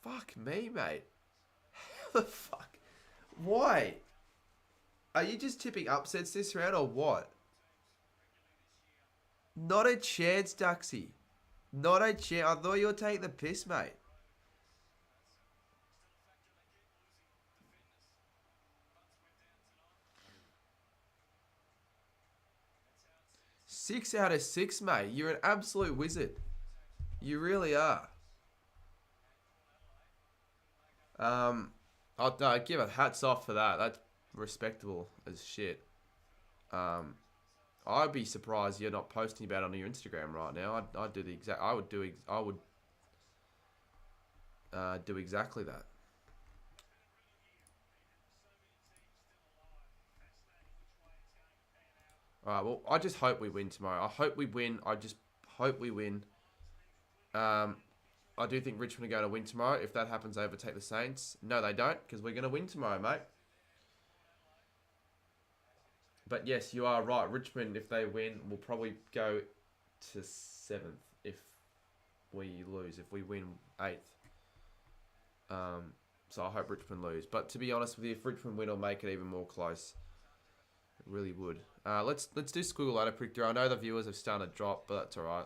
Fuck me, mate. How the fuck? Why? Are you just tipping upsets this round or what? Not a chance, Duxie. Not a chance. I thought you were taking the piss, mate. Six out of six, mate. You're an absolute wizard. You really are. I'll give it hats off for that. That's respectable as shit. I'd be surprised you're not posting about it on your Instagram right now. I'd do the exact. I would do exactly that. All right. Well, I just hope we win tomorrow. I hope we win. I just hope we win. I do think Richmond are going to win tomorrow. If that happens, they overtake the Saints. No, they don't, because we're going to win tomorrow, mate. But yes, you are right. Richmond, if they win, will probably go to 7th if we lose. If we win 8th. So I hope Richmond lose. But to be honest with you, if Richmond win, it'll make it even more close. It really would. Let's do Squiggle Ladder Predictor. I know the viewers have started to drop, but that's all right.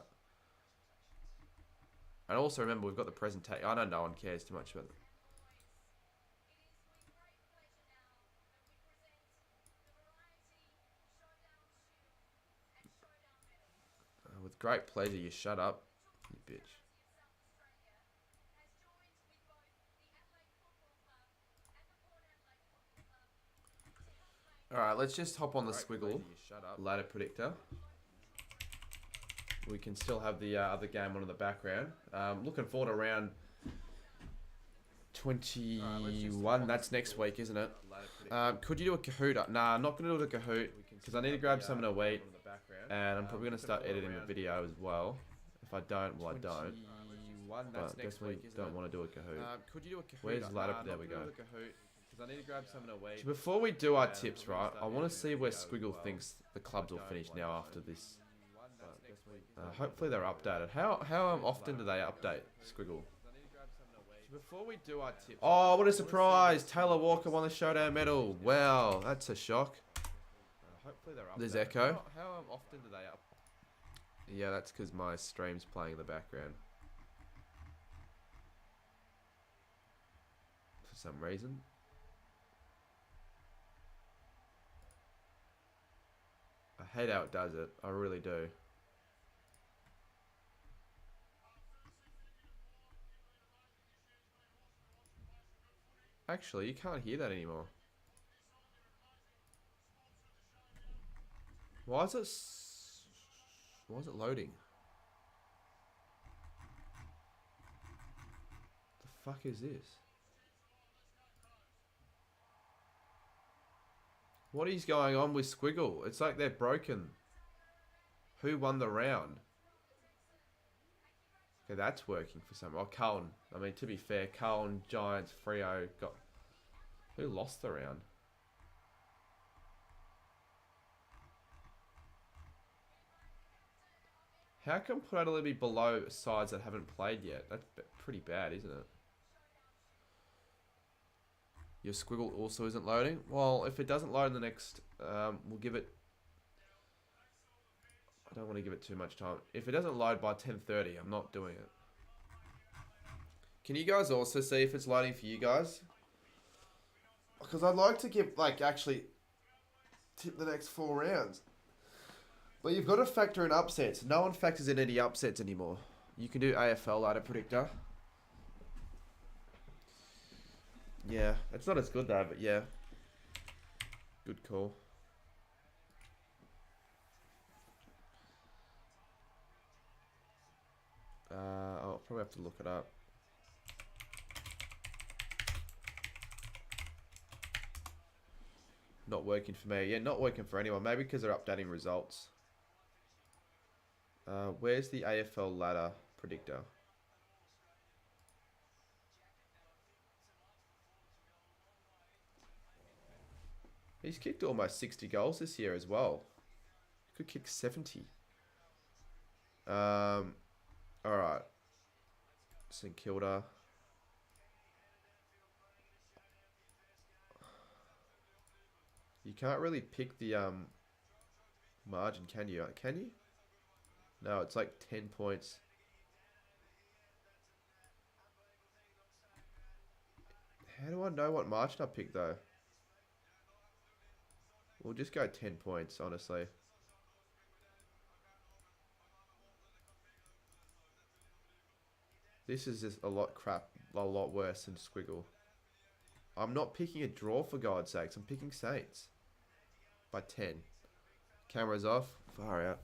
And also remember, we've got the presentation. I know no one cares too much about it. With great pleasure, you shut up, you bitch. Alright, let's just hop on the Squiggle Ladder Predictor. We can still have the other game on in the background. Looking forward to round 21. That's next week, isn't it? Could you do a Kahoot? Nah, I'm not going to do a Kahoot because I need to grab something to eat. And I'm probably going to start editing the video as well. If I don't, well, I don't. But I guess we don't want to do a Kahoot. Where's ladder? There we go. Before we do our tips, right, I want to see where Squiggle thinks the clubs will finish now after this. Hopefully they're updated. How often do they update Squiggle? Before we do our tips. Oh, what a surprise! Taylor Walker won the Showdown medal. Wow, that's a shock. There's echo. How often do they up? Yeah, that's because my stream's playing in the background. For some reason. I hate how it does it. I really do. Actually, you can't hear that anymore. Why is it loading? The fuck is this? What is going on with Squiggle? It's like they're broken. Who won the round? Okay, that's working for some. Oh, Cullen. I mean, to be fair, Cullen, Giants, Freo got... Who lost the round? How can Portadale be below sides that haven't played yet? That's pretty bad, isn't it? Your Squiggle also isn't loading? Well, if it doesn't load in the next... we'll give it... I don't want to give it too much time. If it doesn't load by 10:30, I'm not doing it. Can you guys also see if it's loading for you guys? Because I'd like to give, like, actually tip the next 4 rounds. But you've got to factor in upsets. No one factors in any upsets anymore. You can do AFL ladder predictor. Yeah, it's not as good though, but yeah. Good call. I'll probably have to look it up. Not working for me. Yeah, not working for anyone. Maybe because they're updating results. Where's the AFL ladder predictor? He's kicked almost 60 goals this year as well. He could kick 70. Alright. St Kilda. You can't really pick the margin, can you? Can you? No, it's like 10 points. How do I know what margin I picked, though? We'll just go 10 points, honestly. This is just a lot worse than Squiggle. I'm not picking a draw, for God's sakes. I'm picking Saints. By 10. Camera's off. Far out.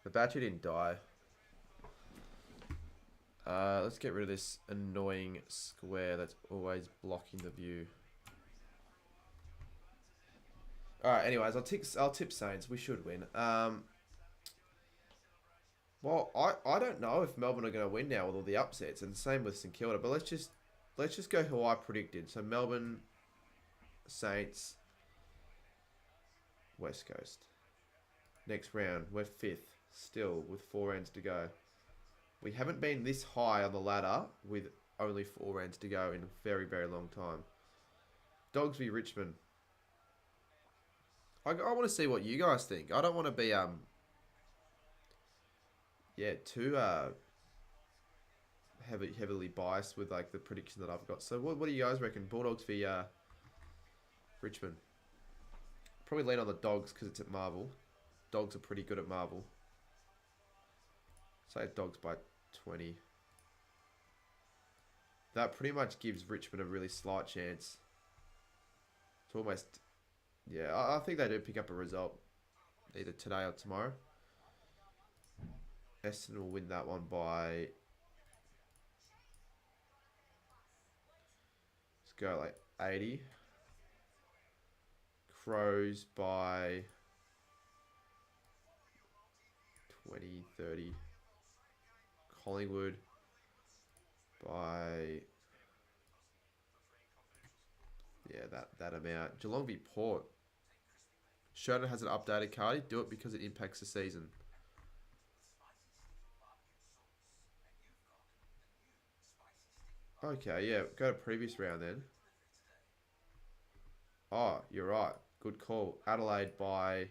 The battery didn't die. Let's get rid of this annoying square that's always blocking the view. Alright, anyways, I'll tip Saints. We should win. Well, I don't know if Melbourne are going to win now with all the upsets, and same with St Kilda. But let's just go who I predicted. So Melbourne, Saints, West Coast. Next round, we're 5th still with 4 rounds to go. We haven't been this high on the ladder with only 4 rounds to go in a very, very long time. Dogs v Richmond. I want to see what you guys think. I don't want to be too heavily biased with like the prediction that I've got. So what do you guys reckon? Bulldogs v Richmond. Probably lean on the Dogs because it's at Marvel. Dogs are pretty good at Marvel. Say Dogs by 20. That pretty much gives Richmond a really slight chance. It's almost... Yeah, I think they do pick up a result. Either today or tomorrow. Essendon will win that one by... Let's go like 80. Crows by 20, 30. Collingwood by... Yeah, that amount. Geelong v Port. SHOWDOWN has an updated card. Do it because it impacts the season. Okay, yeah. Go to previous round then. Oh, you're right. Good call. Adelaide by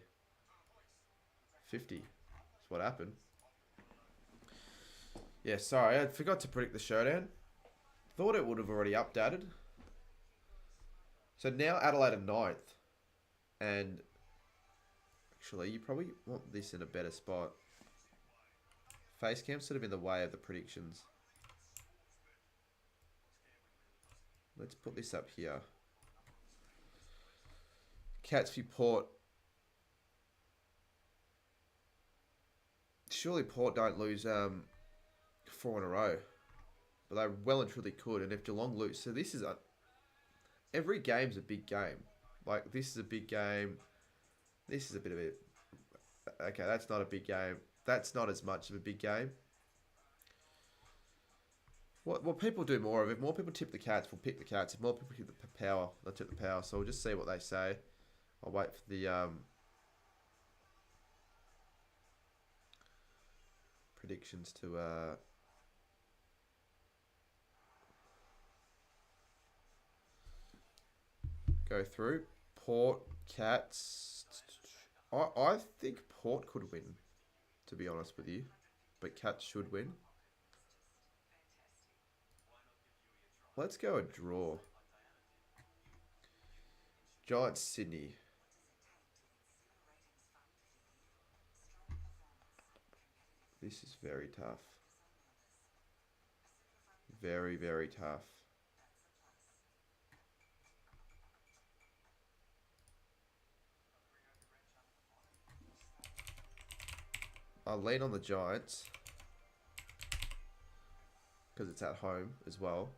50. That's what happened. Yeah, sorry. I forgot to predict the SHOWDOWN. Thought it would have already updated. So now Adelaide are 9th. And actually, you probably want this in a better spot. Facecam's sort of in the way of the predictions. Let's put this up here. Cats v Port. Surely Port don't lose 4 in a row. But they well and truly could. And if Geelong lose... So this is... Every game's a big game. Like, this is a big game. This is a bit of it. Okay, that's not a big game. That's not as much of a big game. What people do more of, if more people tip the Cats, we'll pick the Cats. If more people tip the Power, they'll tip the Power. So we'll just see what they say. I'll wait for the predictions to go through. Port, Cats. I think Port could win, to be honest with you. But Cats should win. Let's go a draw. Giants, Sydney. This is very tough. Very, very tough. I'll lean on the Giants because it's at home as well.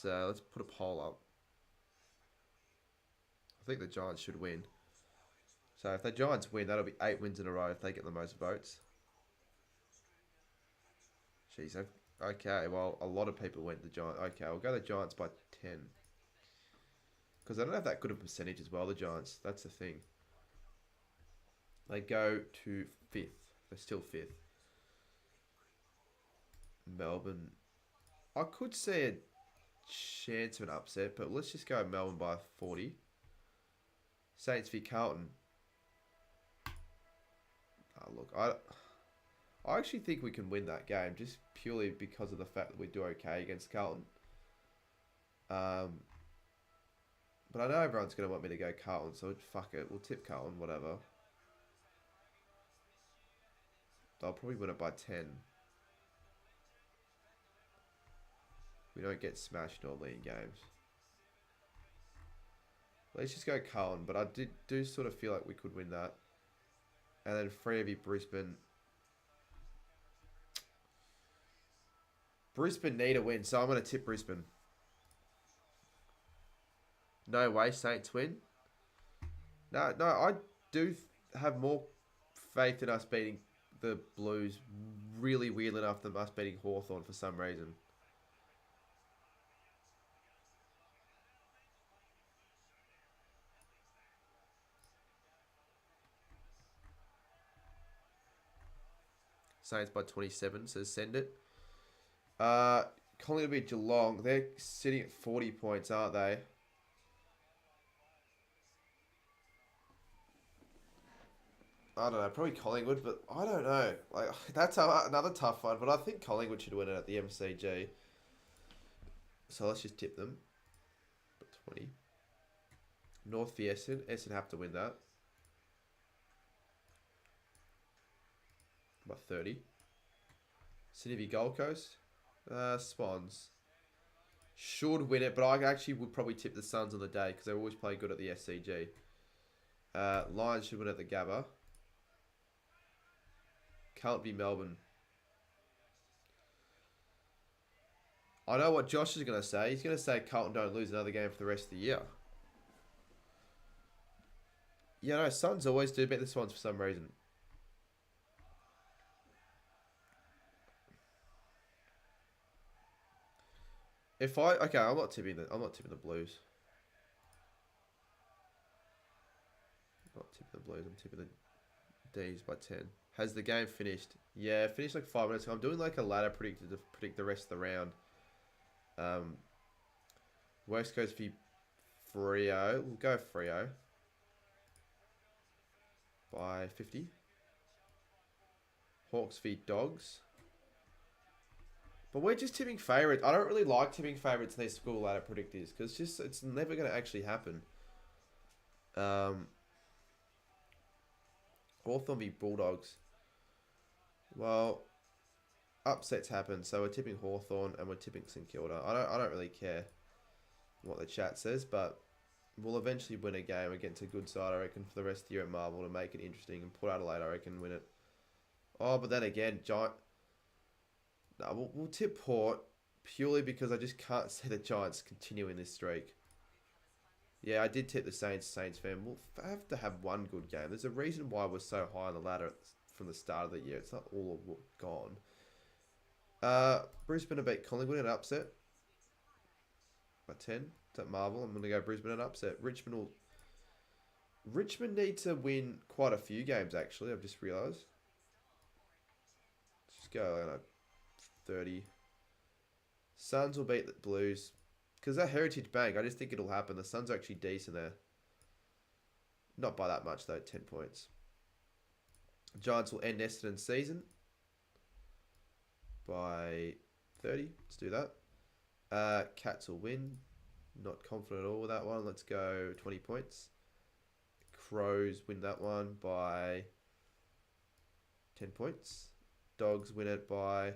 Let's put a poll up. I think the Giants should win. So if the Giants win, that'll be 8 wins in a row if they get the most votes. Jeez, okay. Well, a lot of people went the Giants. Okay, I'll go the Giants by 10. Because I don't have that good a percentage as well, the Giants. That's the thing. They go to 5th. They're still 5th. Melbourne. I could see a chance of an upset, but let's just go Melbourne by 40. Saints v Carlton. Oh, look, I actually think we can win that game just purely because of the fact that we do okay against Carlton. But I know everyone's going to want me to go Carlton, so fuck it. We'll tip Carlton, whatever. They'll probably win it by 10. We don't get smashed normally in games. Let's just go Carlton, but I do sort of feel like we could win that. And then Free v Brisbane. Brisbane need a win, so I'm going to tip Brisbane. No way Saints win. No, I do have more faith in us beating the Blues really weirdly enough than us beating Hawthorn for some reason. Saints by 27, says send it. Collingwood beat Geelong. They're sitting at 40 points, aren't they? I don't know, probably Collingwood, but I don't know. Like that's another tough one, but I think Collingwood should win it at the MCG. So let's just tip them. 20. North v Essendon. Essendon have to win that. By 30. Sydney v Gold Coast. Swans. Should win it, but I actually would probably tip the Suns on the day because they always play good at the SCG. Lions should win at the Gabba. Can't be Melbourne. I know what Josh is going to say. He's going to say Carlton don't lose another game for the rest of the year. Yeah, no, Suns always do beat the Swans for some reason. Okay, I'm not tipping the Blues. I'm not tipping the Blues. I'm tipping the D's by 10. Has the game finished? Yeah, finished like 5 minutes ago. I'm doing like a ladder predictor to predict the rest of the round. West Coast v Freo. We'll go Freo. By 50. Hawks v Dogs. But we're just tipping favourites. I don't really like tipping favourites in these school ladder predictors because it's never going to actually happen. Hawthorn v Bulldogs. Well, upsets happen, so we're tipping Hawthorn and we're tipping St Kilda. I don't really care what the chat says, but we'll eventually win a game against a good side, I reckon, for the rest of the year at Marvel to make it interesting. And Port Adelaide, I reckon, win it. Oh, but then again, Giant. No, we'll tip Port purely because I just can't see the Giants continuing this streak. Yeah, I did tip the Saints fan. We'll have to have one good game. There's a reason why we're so high on the ladder from the start of the year. It's not all gone. Brisbane to beat Collingwood in an upset. By 10. It's at Marvel. I'm going to go Brisbane in an upset. Richmond need to win quite a few games, actually. I've just realised. Let's just go 30. Suns will beat the Blues. Because that Heritage Bank, I just think it'll happen. The Suns are actually decent there. Not by that much, though. 10 points. Giants will end Essendon's season. By 30. Let's do that. Cats will win. Not confident at all with that one. Let's go 20 points. Crows win that one by 10 points. Dogs win it by...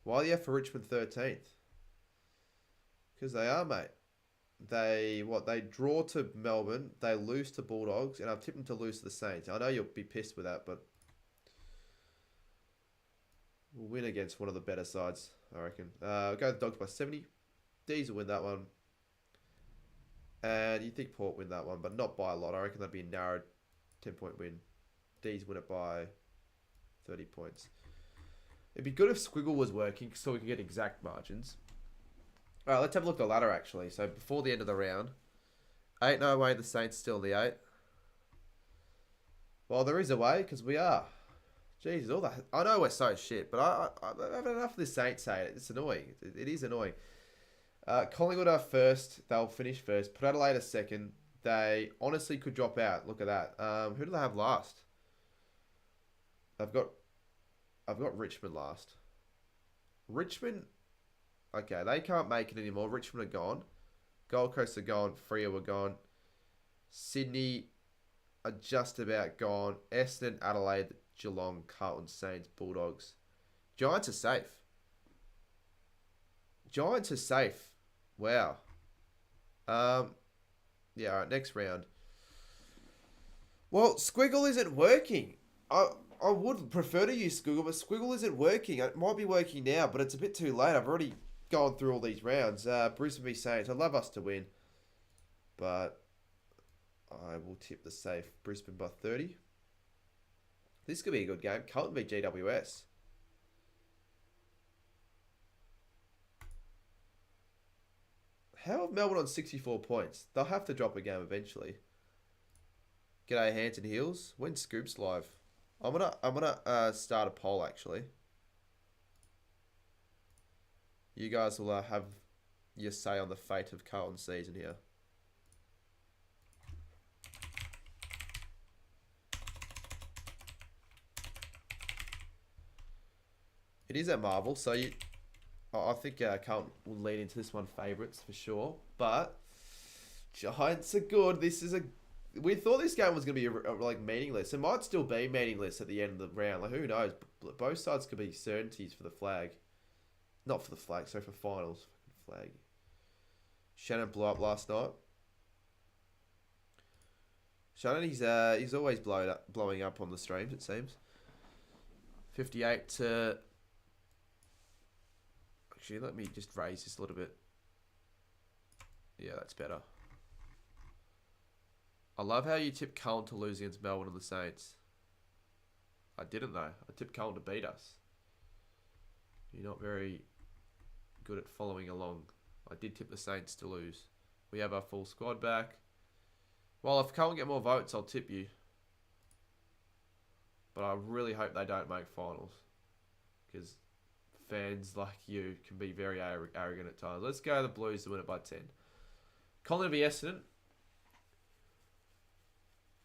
Why the F for Richmond 13th? Because they are, mate. They draw to Melbourne. They lose to Bulldogs. And I've tipped them to lose to the Saints. I know you'll be pissed with that, but... We'll win against one of the better sides, I reckon. I'll go the Dogs by 70. D's will win that one. And you think Port win that one, but not by a lot. I reckon that'd be a narrowed 10-point win. D's win it by 30 points. It'd be good if Squiggle was working so we could get exact margins. Alright, let's have a look at the ladder, actually. So, before the end of the round. 8 no way the Saints still in the 8. Well, there is a way, because we are. Jesus, all that. I know we're so shit, but I've had enough of this Saints hate. It's annoying. It is annoying. Collingwood are first. They'll finish first. Port Adelaide are second. they honestly could drop out. Look at that. Who do they have last? I've got Richmond last. Richmond, okay, they can't make it anymore. Richmond are gone. Gold Coast are gone. Freo are gone. Sydney are just about gone. Essendon, Adelaide, Geelong, Carlton, Saints, Bulldogs. Giants are safe. Giants are safe. Wow. Yeah, all right, next round. Well, Squiggle isn't working. I would prefer to use Squiggle, but Squiggle isn't working. It might be working now, but it's a bit too late. I've already gone through all these rounds. Brisbane v Saints. I'd love us to win, but I will tip the safe Brisbane by 30. This could be a good game. Carlton v GWS. How have Melbourne on 64 points? They'll have to drop a game eventually. G'day, Hands and Heels. When's Scoops live? I'm gonna start a poll actually. You guys will have your say on the fate of Carlton's season here. It is at Marvel, so I think Carlton will lead into this one favourites for sure. But Giants are good. We thought this game was going to be like meaningless. It might still be meaningless at the end of the round. Like, who knows? Both sides could be certainties for the flag. Not for the flag, sorry, for finals. Flag. Shannon blew up last night. Shannon, he's always blowing up on the streams, it seems. 58 to... Actually, let me just raise this a little bit. Yeah, that's better. I love how you tipped Carlton to lose against Melbourne and the Saints. I didn't though. I tipped Carlton to beat us. You're not very good at following along. I did tip the Saints to lose. We have our full squad back. Well, if Carlton get more votes, I'll tip you. But I really hope they don't make finals. Because fans like you can be very arrogant at times. Let's go the Blues to win it by 10. Collingwood v Essendon.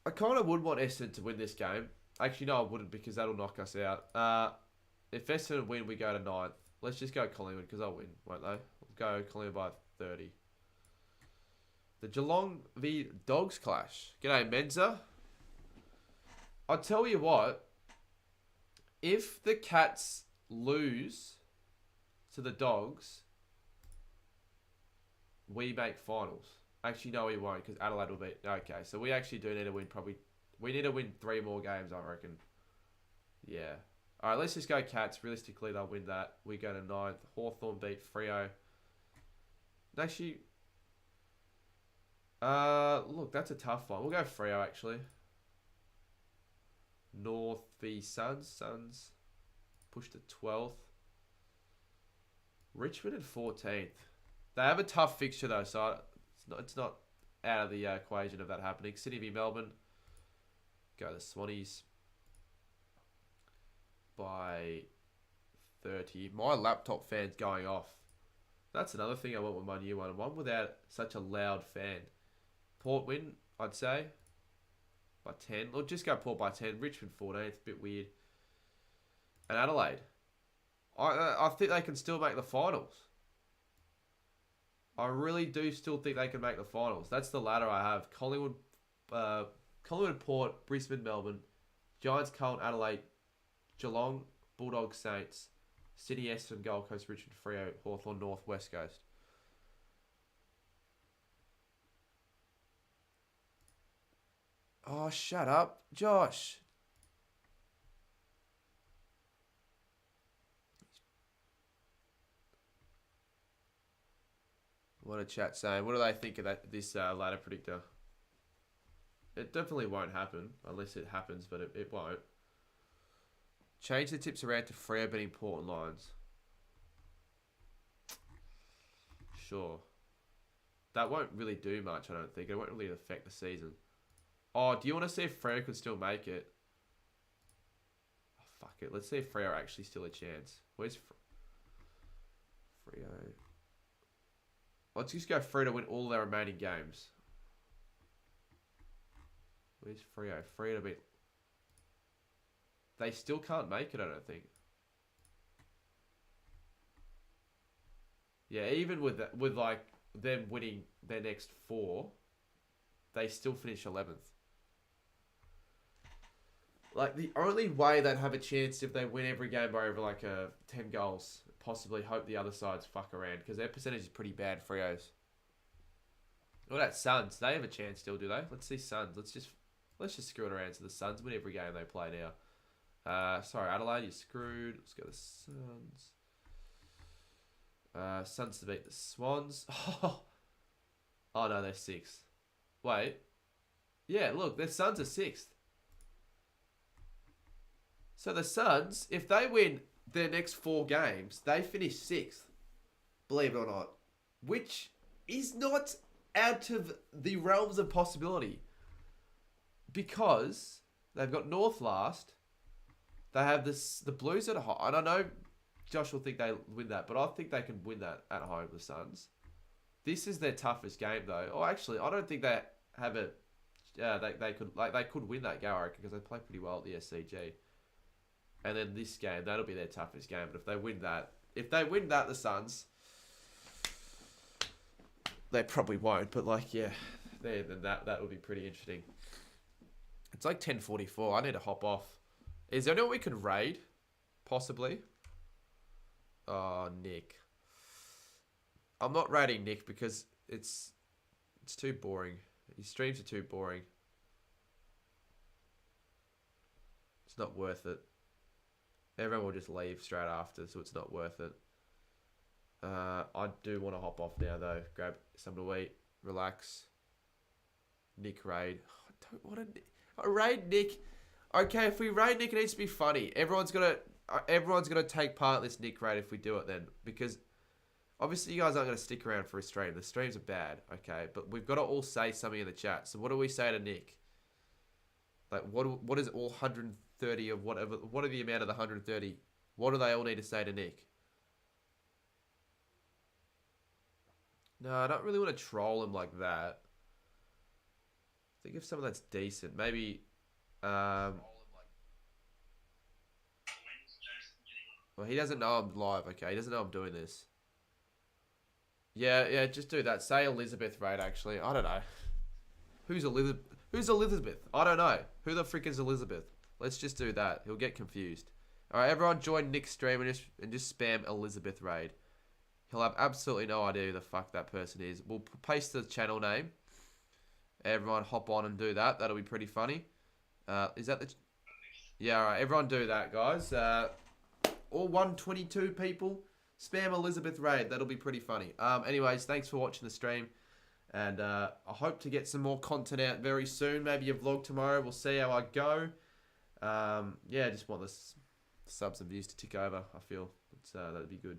I kind of would want Essendon to win this game. Actually, no, I wouldn't because that'll knock us out. If Essendon win, we go to 9th. Let's just go Collingwood because I'll win, won't they? We'll go Collingwood by 30. The Geelong v Dogs clash. G'day, Menza. I'll tell you what. If the Cats lose to the Dogs, we make finals. Actually, no, we won't because Adelaide will beat. Okay, so we actually do need to win probably. We need to win 3 more games, I reckon. Yeah. All right, let's just go Cats. Realistically, they'll win that. We go to 9th. Hawthorn beat Freo. Actually, look, that's a tough one. We'll go Freo, actually. North v Suns. Suns push to 12th. Richmond at 14th. They have a tough fixture, though, so it's not out of the equation of that happening. Sydney v Melbourne. Go the Swannies by 30. My laptop fan's going off. That's another thing I want with my new one. One without such a loud fan. Port win, I'd say, by 10. Or just go Port by 10. Richmond 14th, bit weird. And Adelaide. I think they can still make the finals. I really do still think they can make the finals. That's the ladder I have. Collingwood, Port, Brisbane, Melbourne, Giants, Carlton, Adelaide, Geelong, Bulldogs, Saints, Sydney, Essendon, Gold Coast, Richmond, Freo, Hawthorn, North, West Coast. Oh, shut up, Josh. What a chat saying. What do they think of this ladder predictor? It definitely won't happen unless it happens, but it won't. Change the tips around to Freo betting Port and Lions. Sure. That won't really do much, I don't think. It won't really affect the season. Oh, do you want to see if Freo could still make it? Oh, fuck it. Let's see if Freo are actually still a chance. Where's Freo? Let's just go Freo to win all their remaining games. Where's Freo? Freo to beat. They still can't make it, I don't think. Yeah, even with like them winning their next 4, they still finish 11th. Like, the only way they'd have a chance if they win every game by over like 10 goals, possibly hope the other sides fuck around, because their percentage is pretty bad, Freo's. What about Suns? They have a chance still, do they? Let's see Suns. Let's just screw it around. So the Suns win every game they play now. Sorry, Adelaide, you're screwed. Let's go to Suns. Suns to beat the Swans. Oh no, they're 6th. Wait. Yeah, look, their Suns are 6th. So the Suns, if they win their next 4 games, they finish 6th. Believe it or not. Which is not out of the realms of possibility. Because they've got North last. They have the Blues at home. And I know Josh will think they win that, but I think they can win that at home, the Suns. This is their toughest game, though. Oh, actually, I don't think they have it. Yeah, they could win that game, I reckon, because they play pretty well at the SCG. And then this game, that'll be their toughest game. But if they win that, the Suns, they probably won't. But like, yeah, then that would be pretty interesting. It's like 10:44. I need to hop off. Is there anyone we could raid? Possibly. Oh, Nick. I'm not raiding Nick because it's too boring. His streams are too boring. It's not worth it. Everyone will just leave straight after, so it's not worth it. I do want to hop off now, though. Grab something to eat. Relax. Nick raid. I don't want to raid Nick. Okay, if we raid Nick, it needs to be funny. Everyone's gonna take part in this Nick raid if we do it then, because obviously you guys aren't gonna stick around for a stream. The streams are bad, okay, but we've got to all say something in the chat. So what do we say to Nick? Like, what is all 130 of whatever? What are the amount of the 130? What do they all need to say to Nick? No, I don't really want to troll him like that. Think of something that's decent. Maybe. Well, he doesn't know I'm live. Okay, he doesn't know I'm doing this. Yeah, just do that. Say Elizabeth raid. Actually, I don't know. Who's Elizabeth? I don't know. Who the frick is Elizabeth? Let's just do that. He'll get confused. All right, everyone join Nick's stream and just spam Elizabeth raid. He'll have absolutely no idea who the fuck that person is. We'll paste the channel name. Everyone hop on and do that. That'll be pretty funny. Is that the... Yeah, all right. Everyone do that, guys. All 122 people, spam Elizabeth raid. That'll be pretty funny. Anyways, thanks for watching the stream. And I hope to get some more content out very soon. Maybe a vlog tomorrow. We'll see how I go. Yeah, I just want the subs and views to tick over. I feel that'd be good.